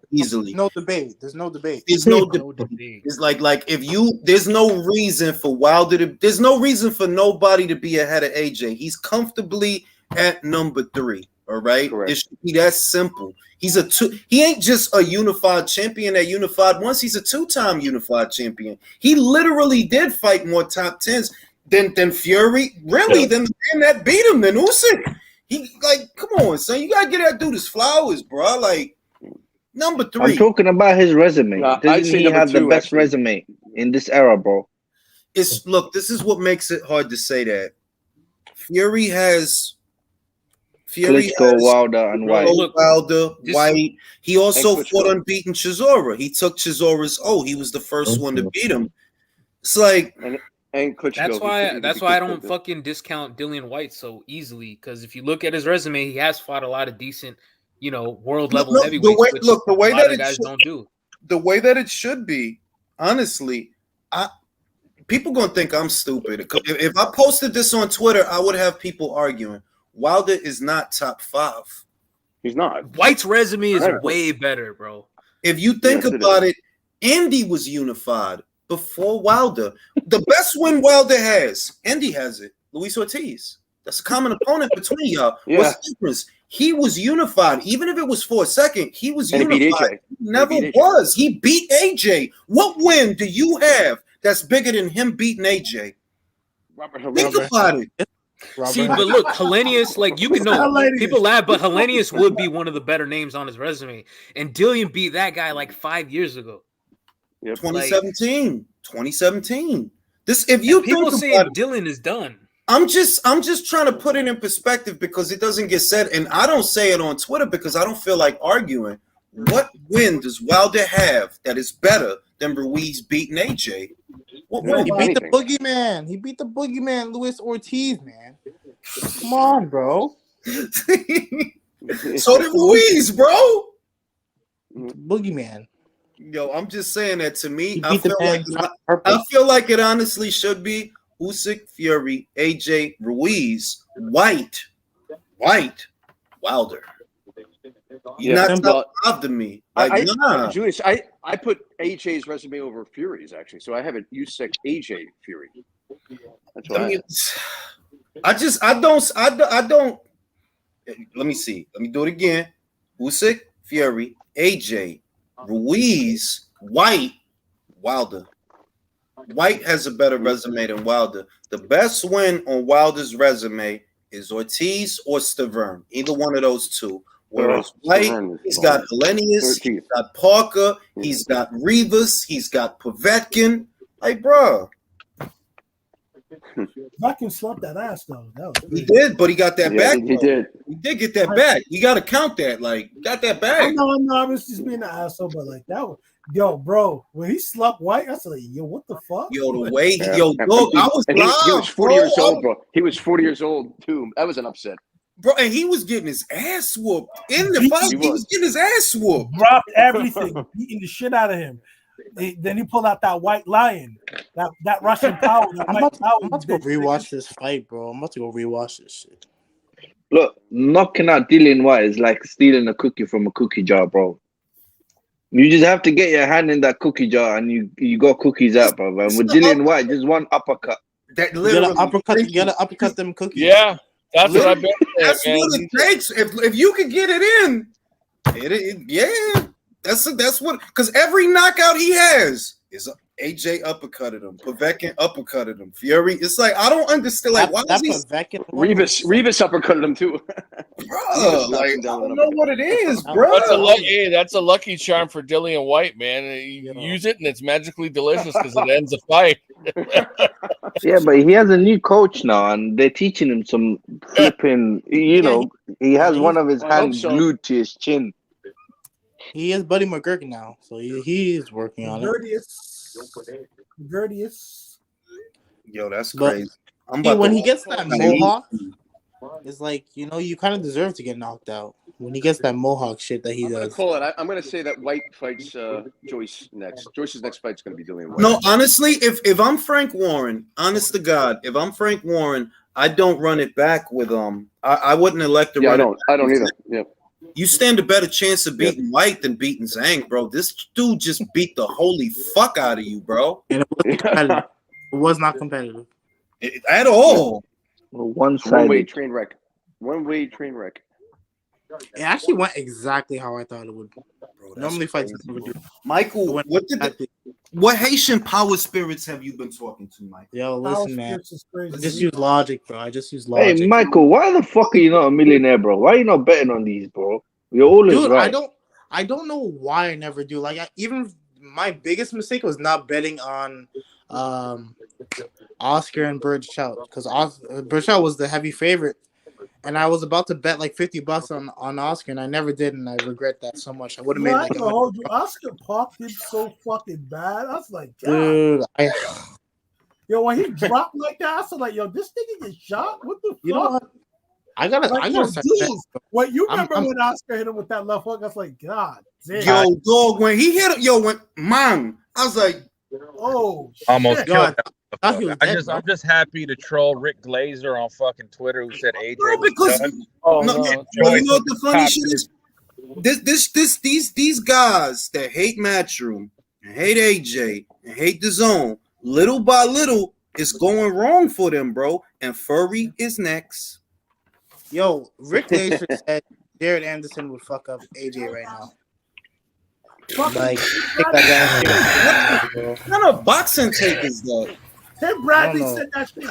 No debate. There's no debate. There's no debate. It's like if you there's no reason for Wilder to there's no reason for nobody to be ahead of AJ. He's comfortably at number 3. All right. Correct. It should be that simple. He ain't just a unified champion that unified once. He's a 2-time unified champion. He literally did fight more top 10s than Fury. Really, than the man that beat him, than Usyk. He like, come on, son. You gotta get that dude his flowers, bro. Like number 3. I'm talking about his resume. I'd Doesn't say he number have the 2, best actually. resume in this era, bro? Look, this is what makes it hard to say that. Fury has Klitschko, Wilder, and White. Wilder, White. He also and fought Klitschko. unbeaten Chisora. He took Chisora's. He was the first one to beat him. It's like, and Klitschko. That's why I don't fucking discount Dillian White so easily. Because if you look at his resume, he has fought a lot of decent, world level heavyweights. Which the way a lot that of guys don't do. The way that it should be, honestly, people gonna think I'm stupid. If I posted this on Twitter, I would have people arguing. Wilder is not top 5. He's not. White's resume is way better, bro. If you think about it, Andy was unified before Wilder. The best win Wilder has, Andy has it. Luis Ortiz. That's a common opponent between y'all. Yeah. What's the difference? He was unified. Even if it was for a second, he was And he beat unified. AJ. He never He beat AJ. was. He beat AJ. What win do you have that's bigger than him beating AJ? Think about it. See, but look, Hellenius, like you can know people laugh, but Hellenius would be one of the better names on his resume. And Dillian beat that guy like 5 years ago. Yep. 2017. This if you people think say about it, Dylan is done. I'm just trying to put it in perspective because it doesn't get said, and I don't say it on Twitter because I don't feel like arguing. What win does Wilder have that is better than Ruiz beating AJ? What win? He beat the boogeyman. He beat the boogeyman, Luis Ortiz, man. Come on, bro. So did Ruiz, bro. Boogeyman. Yo, I'm just saying that to me. He I beat the feel like it honestly should be Usyk, Fury, AJ, Ruiz, White, Wilder. Yeah, Not top 5 to me. Like, nah. Julius, I put AJ's resume over Fury's actually, so I have it Usyk, AJ, Fury. That's what I don't. Let me see. Let me do it again. Usyk, Fury, AJ, Ruiz, White, Wilder. White has a better resume than Wilder. The best win on Wilder's resume is Ortiz or Stavern. Either one of those two. Whereas White, he's got Hellenius, he's got Parker, he's got Rivas, he's got Povetkin. Like, bro. Povetkin slept that ass though. He did, but he got that back. He did. He did get that back. You got to count that. Like, got that back. No, I was just being an asshole, but like that was, yo, bro, when he slept White, I was like, yo, what the fuck? Yo, the way, Yeah. yo, look, I was And live, he was 40 bro. years old, bro. He was 40 years old too. That was an upset. Bro, and he was getting his ass whooped in the fight. He was getting his ass whooped. Dropped everything, beating the shit out of him. Then he pulled out that white lion, that Russian power. I'm about to go rewatch this fight, bro. I'm about to go rewatch this shit. Look, knocking out Dillian White is like stealing a cookie from a cookie jar, bro. You just have to get your hand in that cookie jar and you got cookies out, bro. And with Dillian White, just one uppercut. That You literally gotta uppercut them cookies. Yeah, that's what I've been saying, That's man. what it takes. If you can get it in, yeah. That's what, because every knockout he has is AJ uppercutted him, Povetkin uppercutted him, Fury. It's like I don't understand. Like, why is he? Revis uppercutted him too. Bro, like, I don't know what it is, bro. That's a lucky charm for Dillian White, man. You use it and it's magically delicious because it ends the fight. Yeah, but he has a new coach now, and they're teaching him some flipping. You know, he has one of his hands glued to his chin. He is Buddy McGurk now, so he is working on it. Gerdius. Yo, that's But crazy. when he gets that mohawk, it's like, you kind of deserve to get knocked out when he gets that mohawk shit that he does. I'm gonna say that White fights Joyce next. Joyce's next fight's gonna be Dillian White. No, honestly, if I'm Frank Warren, honest to God, if I'm Frank Warren, I don't run it back with I wouldn't elect to run it. I don't either. Yeah. You stand a better chance of beating White than beating Zhang, bro. This dude just beat the holy fuck out of you, bro. And it wasn't competitive. It was not competitive at all. One-sided train wreck. One-way train wreck. It actually went exactly how I thought it would. Normally fights never do. Michael, what Haitian power spirits have you been talking to, Michael? Yo, listen, man. I just use logic, bro. I just use logic. Hey, Michael, why the fuck are you not a millionaire, bro? Why are you not betting on these, bro? You're always right. I don't know why I never do. Like, even my biggest mistake was not betting on Oscar and Burchell, because Burchell was the heavy favorite. And I was about to bet like $50 on Oscar, and I never did, and I regret that so much. I would have made like Oscar Park did so fucking bad. I was like, God. Dude, yo, when he dropped like that, I was like, yo, this nigga get shot. What the fuck? You know what? I gotta What you remember when Oscar hit him with that left hook? I was like, God damn. Yo, dog, when he hit him, I was like, oh, almost shit. killed that. I'm just happy to troll Rick Glazer on fucking Twitter, who said AJ was done. You know what the funny shit is? These guys that hate Matchroom and hate AJ and hate the zone, little by little, it's going wrong for them, bro. And Furry is next. Yo, Rick Glazer said Jared Anderson would fuck up AJ right now. Like, what kind of boxing tape is that? Tim Bradley said that shit.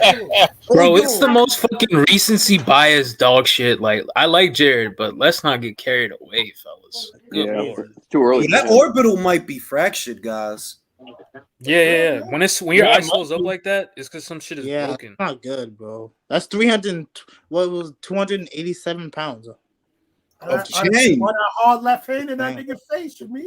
Bro, it's the most fucking recency bias dog shit. Like, I like Jared, but let's not get carried away, fellas. Good Lord. Too early. That orbital might be fractured, guys. Yeah. When your eye swells up like that, it's because some shit is broken. It's not good, bro. That's 287 pounds. Of chain. What a hard left hand in that nigga's face, you mean?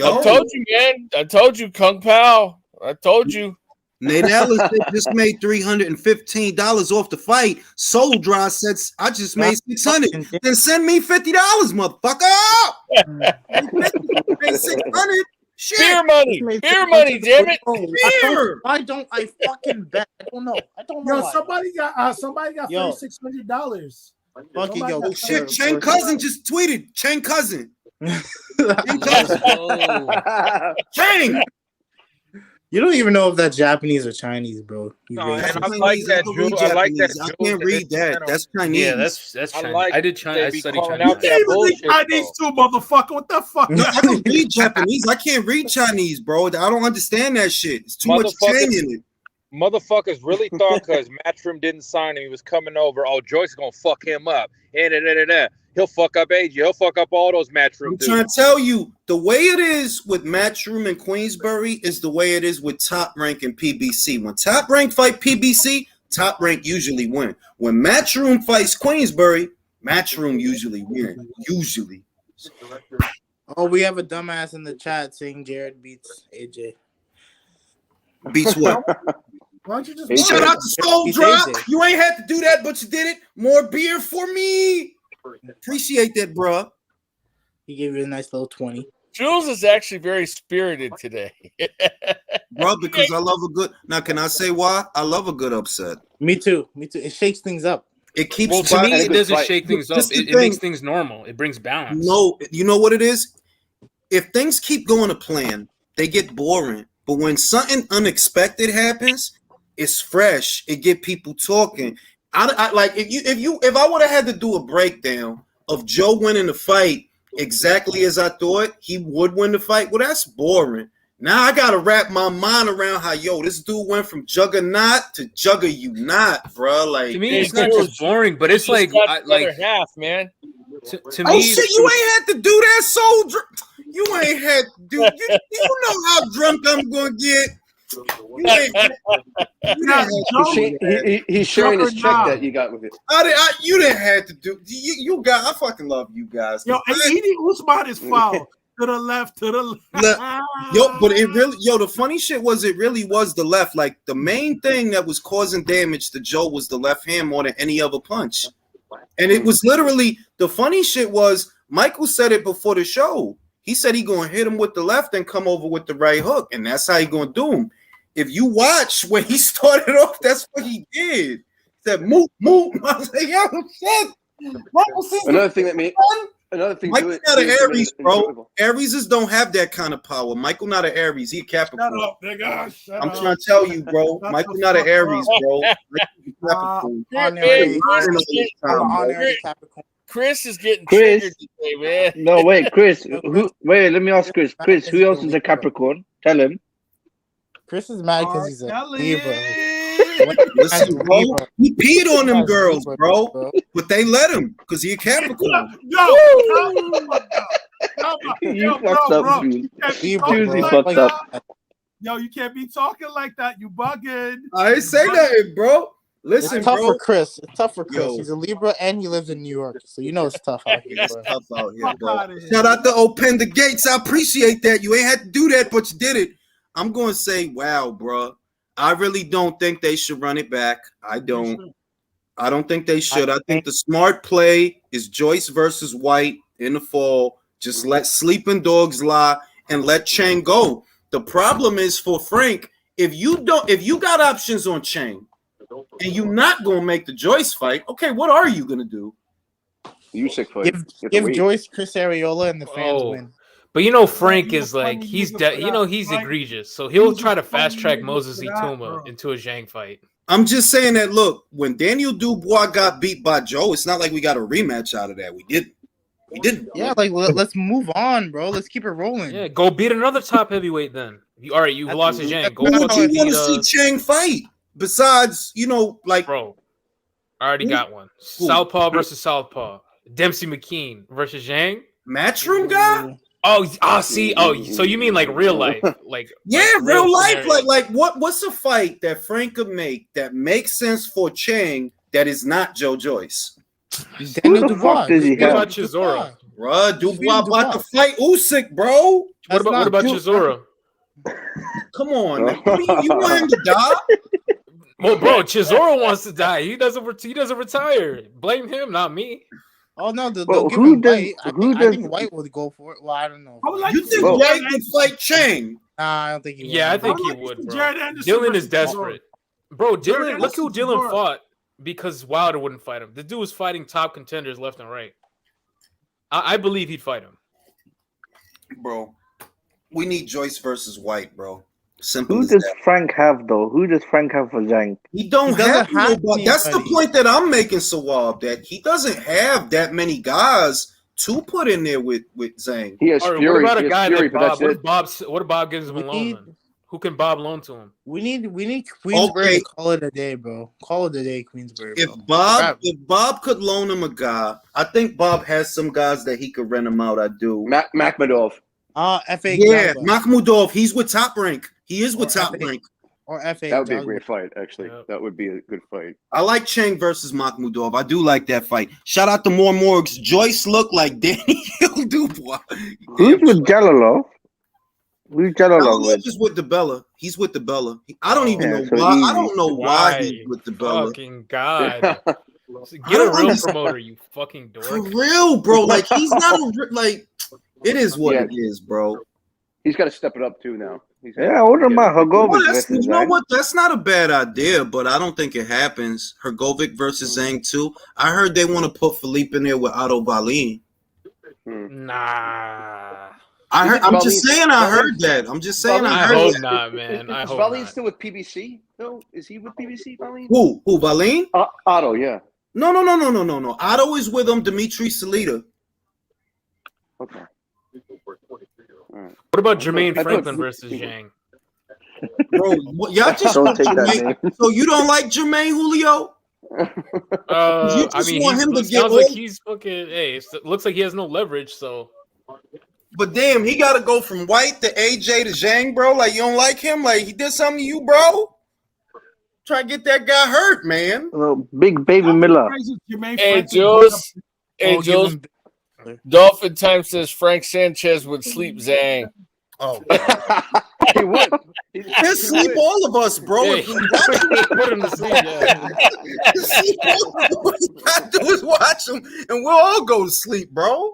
I told you, man. I told you, Kung Pao. I told you. Nate Ellis just made $315 off the fight. Soul Dry said, I just made $600. Then send me $50, motherfucker. Pay $600. Shit. Beer money, damn it. Beer. Why don't I fucking bet? I don't know. Yo, somebody got $3,600. Fucking yo, shit. Chang Cousin just tweeted. Chang Cousin. Chang. You don't even know if that's Japanese or Chinese, bro. No, and I like that, Drew. I like that. I can't read that. That's Chinese. Yeah, that's Chinese. I did China. I studied Chinese. You can't even read Chinese too, motherfucker. What the fuck? No, I don't read Japanese. I can't read Chinese, bro. I don't understand that shit. It's too much Chang in it. Motherfuckers really thought because Matchroom didn't sign him, he was coming over. Oh, Joyce is gonna fuck him up. He'll fuck up AJ. He'll fuck up all those Matchroom I'm dudes. trying to tell you, the way it is with Matchroom and Queensbury is the way it is with Top Rank and PBC. When Top Rank fight PBC, Top Rank usually win. When Matchroom fights Queensbury, Matchroom usually win. Usually. Oh, we have a dumbass in the chat saying Jared beats AJ. Beats what? Why don't you just shout out to Soul Drop? You ain't had to do that, but you did it. More beer for me. Appreciate that, bro. He gave you a nice little 20. Jules is actually very spirited today. Bro, because I love a good. Now, can I say why? I love a good upset. Me too. It shakes things up. It keeps. Well, to me, it doesn't shake things up. It makes things normal. It brings balance. No, you know what it is? if things keep going to plan, they get boring. But when something unexpected happens, it's fresh. It get people talking. I like if I would have had to do a breakdown of Joe winning the fight exactly as I thought he would win the fight, well, that's boring. Now I gotta wrap my mind around how this dude went from Juggernaut to Jugger You Not, bro. Like To me, it's not just boring, but it's like half, man. To oh me, shit, you ain't had to do that, soldier. You ain't had to do. You know how drunk I'm gonna get. You ain't. He's sharing his check that you got with it. You didn't have to do. You got. I fucking love you guys. Yo, and Edie Usman is foul. To the left, to the left. But it really, the funny shit was it really was the left. Like the main thing that was causing damage to Joe was the left hand more than any other punch. And it was literally, the funny shit was Michael said it before the show. He said he gonna hit him with the left and come over with the right hook, and that's how he gonna do him. If you watch when he started off, that's what he did. He said, move. I was like, yo, shit. Another thing Michael not an Aries, bro. Aries don't have that kind of power. Michael not an Aries. He a Capricorn. Shut up, nigga. I'm trying to tell you, bro. Michael not an Aries, bro. Chris is getting triggered today, man. No, wait, Chris. Wait, let me ask Chris. Chris, who else is a Capricorn? Tell him. Chris is mad because he's a Libra. Listen, bro, he peed on them girls, bro. But they let him because he a Capricorn. You fucked up, dude. You fucked up. Yo, you can't be talking like that. You bugging. I ain't say nothing, bro. Listen, it's tough bro. for Chris. It's tough for Chris. Yo. He's a Libra and he lives in New York, so you know it's tough out here. It's tough out here, bro. Shout out to Open the Gates. I appreciate that. You ain't had to do that, but you did it. I'm going to say, wow, bro. I really don't think they should run it back. I don't think they should. I think the smart play is Joyce versus White in the fall. Just let sleeping dogs lie and let Chang go. The problem is for Frank, if you got options on Chang and you're not going to make the Joyce fight, okay, what are you going to do? You sick fight. Give Joyce Chris Areola and the fans win. But Frank is like he's egregious, so he'll try to fast track Moses Ituma into a Zhang fight. I'm just saying that. Look, when Daniel Dubois got beat by Joe, it's not like we got a rematch out of that. We didn't. Yeah, like let's move on, bro. Let's keep it rolling. Yeah, go beat another top heavyweight then. All right, you lost to Zhang. Go Who would you want to see Chang fight? Besides, bro, I already got one. Southpaw versus Southpaw. Dempsey McKean versus Zhang. Matchroom guy. So you mean like real life, real life, like what's a fight that Frank could make that makes sense for Chang that is not Joe Joyce? Who the fuck does he have? What about Chisora? Bruh, Dubois about to fight Usyk, bro. What about Chisora? Come on, you want him to die? Well, bro, Chisora wants to die. He doesn't retire. Blame him, not me. Oh no, they'll give him White. I think White would go for it. Well, I don't know. You think White would fight Chang? Nah, I don't think he would. Yeah, I think he would, bro. Dylan is desperate. Bro, Dylan, look who Dylan fought because Wilder wouldn't fight him. The dude was fighting top contenders left and right. I believe he'd fight him. Bro, we need Joyce versus White, bro. Simple. Who does Frank have though? Who does Frank have for Zhang? He don't have nobody. That's the point that I'm making, Sawab, that he doesn't have that many guys to put in there with Zhang. He has Fury. What about a guy Fury, like Bob? What if Bob gives him a loan? Then? Who can Bob loan to him? We need Queensbury to call it a day, bro. Call it a day, Queensbury. If Bob could loan him a guy, I think Bob has some guys that he could rent him out. I do. Makhmudov. FA. Yeah, Makhmudov. He's with Top Rank. He is with Top Rank. Or FA. That would be a great fight, actually. Yeah. That would be a good fight. I like Chang versus Makhmudov. I do like that fight. Shout out to More Morgs. Joyce looked like Daniel Dubois. Who's with Jalalov? Who's Jalalov with? He's with the Bella. He's with the Bella. I don't even know why. I don't know why he's with the Bella. Fucking God. Get a real promoter, you fucking dork. For real, bro. Like, he's not like, it is what it is, bro. He's got to step it up too now. Yeah, order my Hrgovic. You know what? That's not a bad idea, but I don't think it happens. Hrgovic versus Zhang too. I heard they want to put Philippe in there with Otto Wallin. Nah. I'm just saying I heard that. I'm just saying I I heard hope that. not, man. I Is hope Valine not. still with PBC? No, is he with PBC, Valine? Who? Valine? Otto, yeah. No. Otto is with him. Dimitri Salita. Okay. What about Jermaine Franklin versus Zhang? Bro, y'all just Don't want take that Jermaine. name. So you don't like Jermaine Julio? You I just mean, want him to it get sounds like old. he's fucking. Hey, it looks like he has no leverage. So, But damn, he got to go from White to AJ to Zhang, bro. Like, you don't like him? Like, he did something to you, bro? Try to get that guy hurt, man. Big Baby Miller. Hey, Jules. Hey, Jules. Dolphin Time says Frank Sanchez would sleep Zhang. Oh, he would. He'll sleep all of us, bro. Yeah, If we watch put him to sleep. Yeah. What you got to do is watch him, and we'll all go to sleep, bro.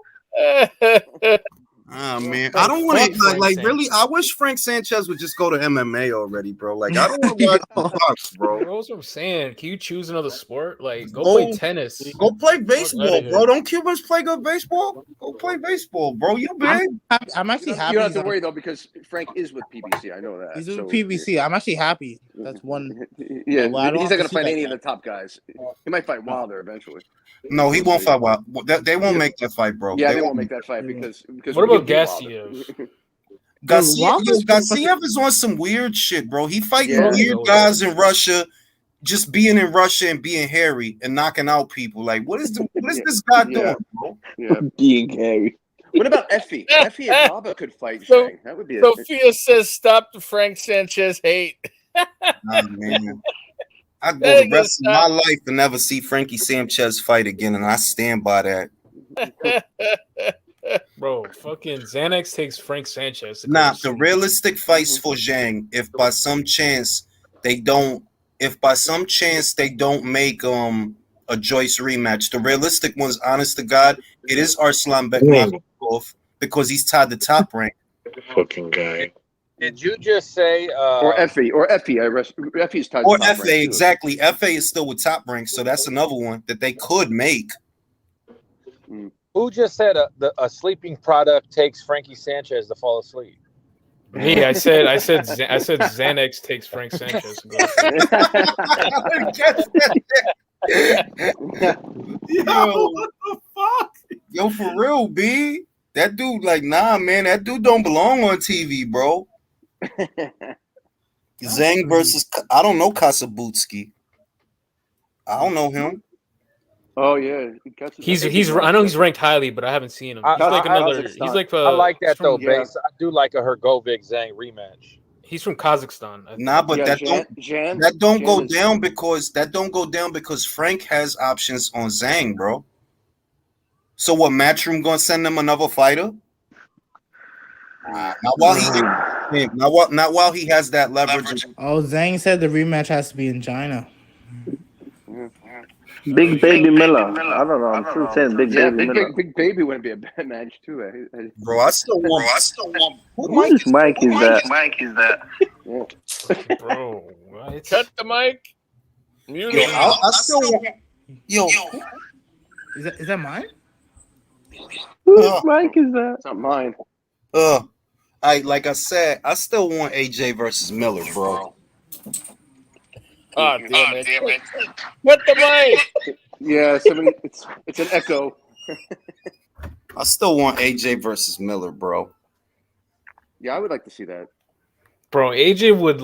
Oh man, I don't want to like really. I wish Frank Sanchez would just go to MMA already, bro. Like I don't want to watch the box, bro. That's what I'm saying. Can you choose another sport? Like, go Go- play tennis. Go play baseball, here. bro. Don't Cubans play good baseball? Go play baseball, bro. You big? I'm actually happy. You don't have he's to on- worry though because Frank is with PBC. I know that. He's with so- PBC. I'm actually happy. That's one. Yeah, Well, I don't he's have not to going to see fight that any of guy. the top guys. He might fight Wilder eventually. No, he won't fight. Wild. They won't make that fight, bro. Yeah, they won't make that fight because What about he'll beat Wilder. Gassiev? Gassiev is on some weird shit, bro. He fighting Yeah. weird guys in Russia, just being in Russia and being hairy and knocking out people. Like, what is this guy doing, bro? Yeah. Being hairy. What about Effie? Effie and Baba could fight So- Zhang. That would be Sophia says stop the Frank Sanchez hate. Nah, man. I'd go Hey, the rest of my stop. life and never see Frankie Sanchez fight again, and I stand by that. Bro, fucking Xanax takes Frank Sanchez. to go Nah, to the sleep. realistic fights for Zhang, if by some chance they don't make a Joyce rematch, the realistic ones, honest to God, it is Arslan Bekmambetov because he's tied the top rank. Fucking guy. Did you just say or Effie Effie's tied Or to top FA, rank, too. exactly. FA is still with top rank, so that's another one that they could make. who just said a sleeping product takes Frankie Sanchez to fall asleep? Me, I said Xanax takes Frank Sanchez. to go to sleep. Yo, what the fuck? Yo, for real, B. That dude, like, nah, man, that dude don't belong on TV, bro. Zhang versus, I don't know Kasabutsky. I don't know him. Oh yeah, I know he's ranked highly, but I haven't seen him. He's like another. He's like I like that he's from- though, Base. I do like a Hergovic Zhang rematch. He's from Kazakhstan. I think. Nah, but that don't go down because Frank has options on Zhang, bro. So what? Matchroom gonna send him another fighter? Not while he has that leverage. Oh, Zhang said the rematch has to be in China. Big Baby Miller. I don't know. I'm still saying Big Baby Miller. Big Baby wouldn't be a bad match too. Bro, I still want. Whose mic is that? Bro, what? Cut the mic. Mute Yo, it. I still want. Yo, Is that mine? Whose mic is that? It's not mine. Like I said, I still want AJ versus Miller, bro. Oh, damn it. Cut the mic. Yeah, it's an echo. I still want AJ versus Miller, bro. Yeah, I would like to see that. Bro, AJ would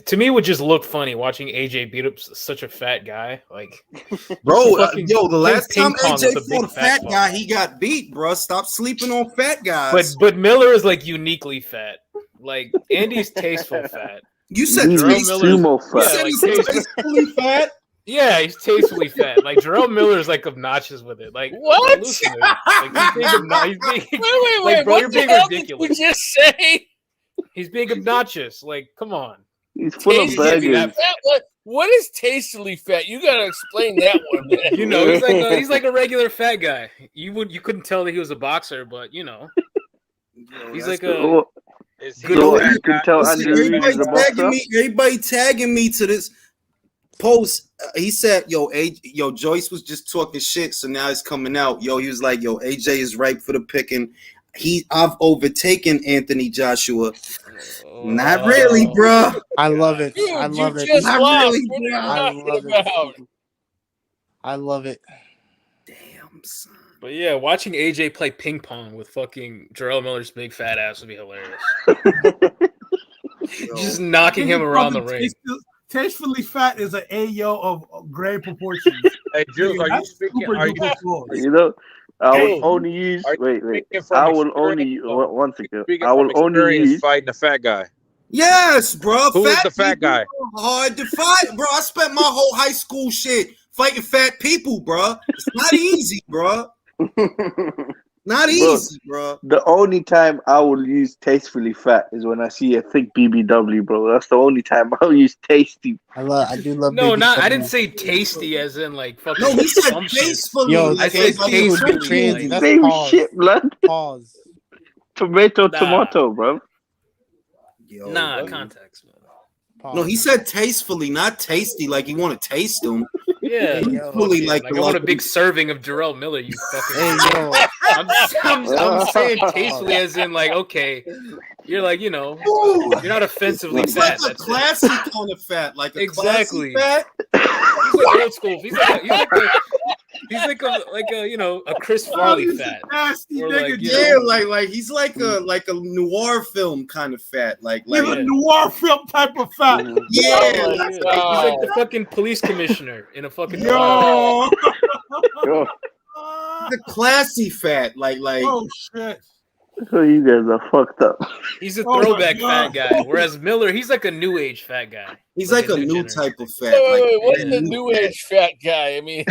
to me it would just look funny watching AJ beat up such a fat guy. Like, Bro, fucking the last ping time pong AJ with a big fought a fat fuck. guy, he got beat, bro. Stop sleeping on fat guys. But Miller is like uniquely fat. Like Andy's tasteful fat. You said Jarrell Miller's- sumo fat. Yeah, like he's tastefully fat. Yeah, he's tastefully fat. Like Jarrell Miller's like obnoxious with it. Like What? hallucinating. Like he's being Wait. like, bro, What you're the being hell ridiculous. did you just say? He's being obnoxious. Like, come on. He's full of Tastily burgers. fat? What is tastily fat? You gotta explain that one. Man. You know, he's like a regular fat guy. You couldn't tell that he was a boxer, but you know, he's like a So good. you can tell Listen, Andrew Reed is a boxer. everybody tagging me to this post. He said, yo, Joyce was just talking shit, so now it's coming out. Yo, he was like, yo, AJ is ripe for the picking. I've overtaken Anthony Joshua. Not really, bro. I love it. Dude, I love you it. just Not lost. really, What are you bro. I talking love it. about? I love it. Damn, son. But yeah, watching AJ play ping pong with fucking Jarrell Miller's big fat ass would be hilarious. Just knocking him around the ring. Tastefully fat is an AO of great proportions. Hey, Jules, Nigga, are you that's speaking? super Are you? duper close. You know, I will Jules, only use. are you Wait. speaking from I will only experience? one second. Speaking I from will only experience use. fighting a fat guy. Yes, bro. Who is Fat the fat people guy? are hard to fight, bro. I spent my whole high school shit fighting fat people, bro. It's not easy, bro. Not Bro, easy, bro. the only time I will use tastefully fat is when I see a thick BBW, bro. That's the only time I'll use tasty. I do love. No, baby not. I didn't W's. say tasty as in like fucking. No, he said sumptuous. tastefully. Yo, Like, I said like dude, tastefully. you're crazy. Like, That's Same pause. shit, blood. Pause. Tomato, bro. yo, nah, bro. context. Man. Pause. No, he said tastefully, not tasty. Like you want to taste them. Yeah, Tastefully, like I want a the- big serving of Jarrell Miller. You fucking. Hey, yo. I'm saying tastefully as in like okay, you're like you're not offensively He's fat. like a That's classy kind of fat, like a exactly. classy fat. He's like old school. He's like a Chris Farley fat. Nasty Or nigga, like, you Yeah, know, like he's like a noir film kind of fat, like He's like a noir film type of fat. yeah, Oh my he's God. like the fucking police commissioner in a fucking noir. Yo. the classy fat, like Oh shit. Oh, you guys are fucked up. He's a Oh my throwback God. fat guy, whereas Miller, he's like a new age fat guy. he's like a new generation. type of fat. Wait, Like what's yeah, the new age fat guy? I mean,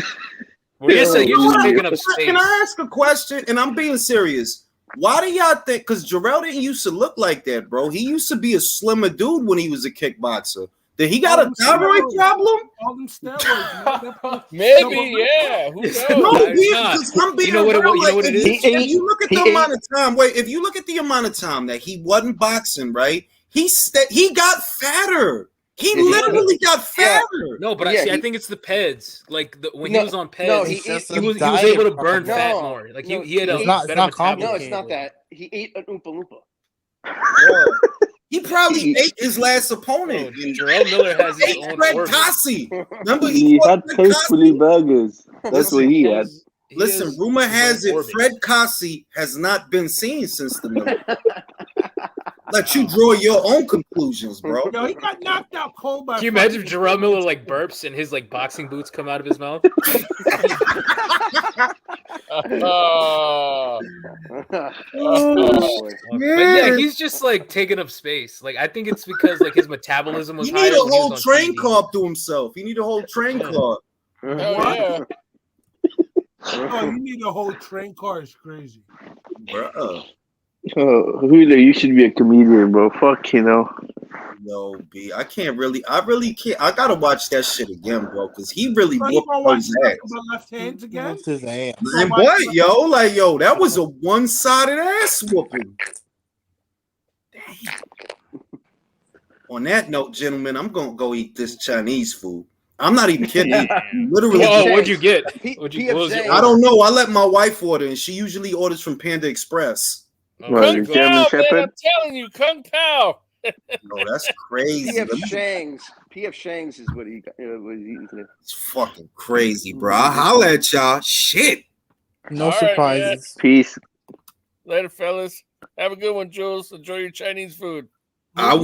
Well, you're just taking up space. Can I ask a question? And I'm being serious. Why do y'all think? Because Jarrell didn't used to look like that, bro. He used to be a slimmer dude when he was a kickboxer. Did he got a thyroid problem? All them steroids. maybe, yeah. Who knows? No, Nah, it's because not. I'm being You know what it- real, you know what like, it is? If you look at the He amount of time, wait, if you look at the amount of time that he wasn't boxing, right? He got fatter. He literally got fatter. No, but I think it's the PEDs. Like when he was on PEDs, no, he he- was diet able to burn problem. fat No, more. Like no, he had a it's not- it's better not metabolism. No, it's not complicated. that. He ate an Oompa Loompa. He probably ate his last opponent. Bro, Jarrell Miller has his Ate own Fred orbit. Cossie. Remember He fought had Fred tastefully Cossie? burgers. That's what he had. Listen, rumor has it orbit. Fred Cossie has not been seen since the middle. Let you draw your own conclusions, bro. Yo, he got knocked out cold by. Can you imagine if Jarrell Miller like burps and his like boxing boots come out of his mouth? But yeah, he's just like taking up space. Like I think it's because like his metabolism was He higher need a when he was whole on train TV. car up to himself. He need a whole train car. yeah. Oh, you need a whole train car. It's crazy. Bruh. Oh, Julio, you should be a comedian, bro. Fuck, Yo, B, I really can't. I gotta watch that shit again, bro, because he really Bro, you whooped gonna watch his nothing ass. but left hands again? What's his ass? And what, yo, that was a one-sided ass whooping. Damn. On that note, gentlemen, I'm gonna go eat this Chinese food. I'm not even kidding. Literally. Whoa, what'd you get? What was it? I don't know. I let my wife order, and she usually orders from Panda Express. Kung Pao, man, I'm telling you, Kung Pao. No, that's crazy. P.F. Shang's is what he was eating today. It's fucking crazy, bro. I'll holler at y'all. Shit. No All right, surprises. Peace. Later, fellas. Have a good one, Jules. Enjoy your Chinese food. I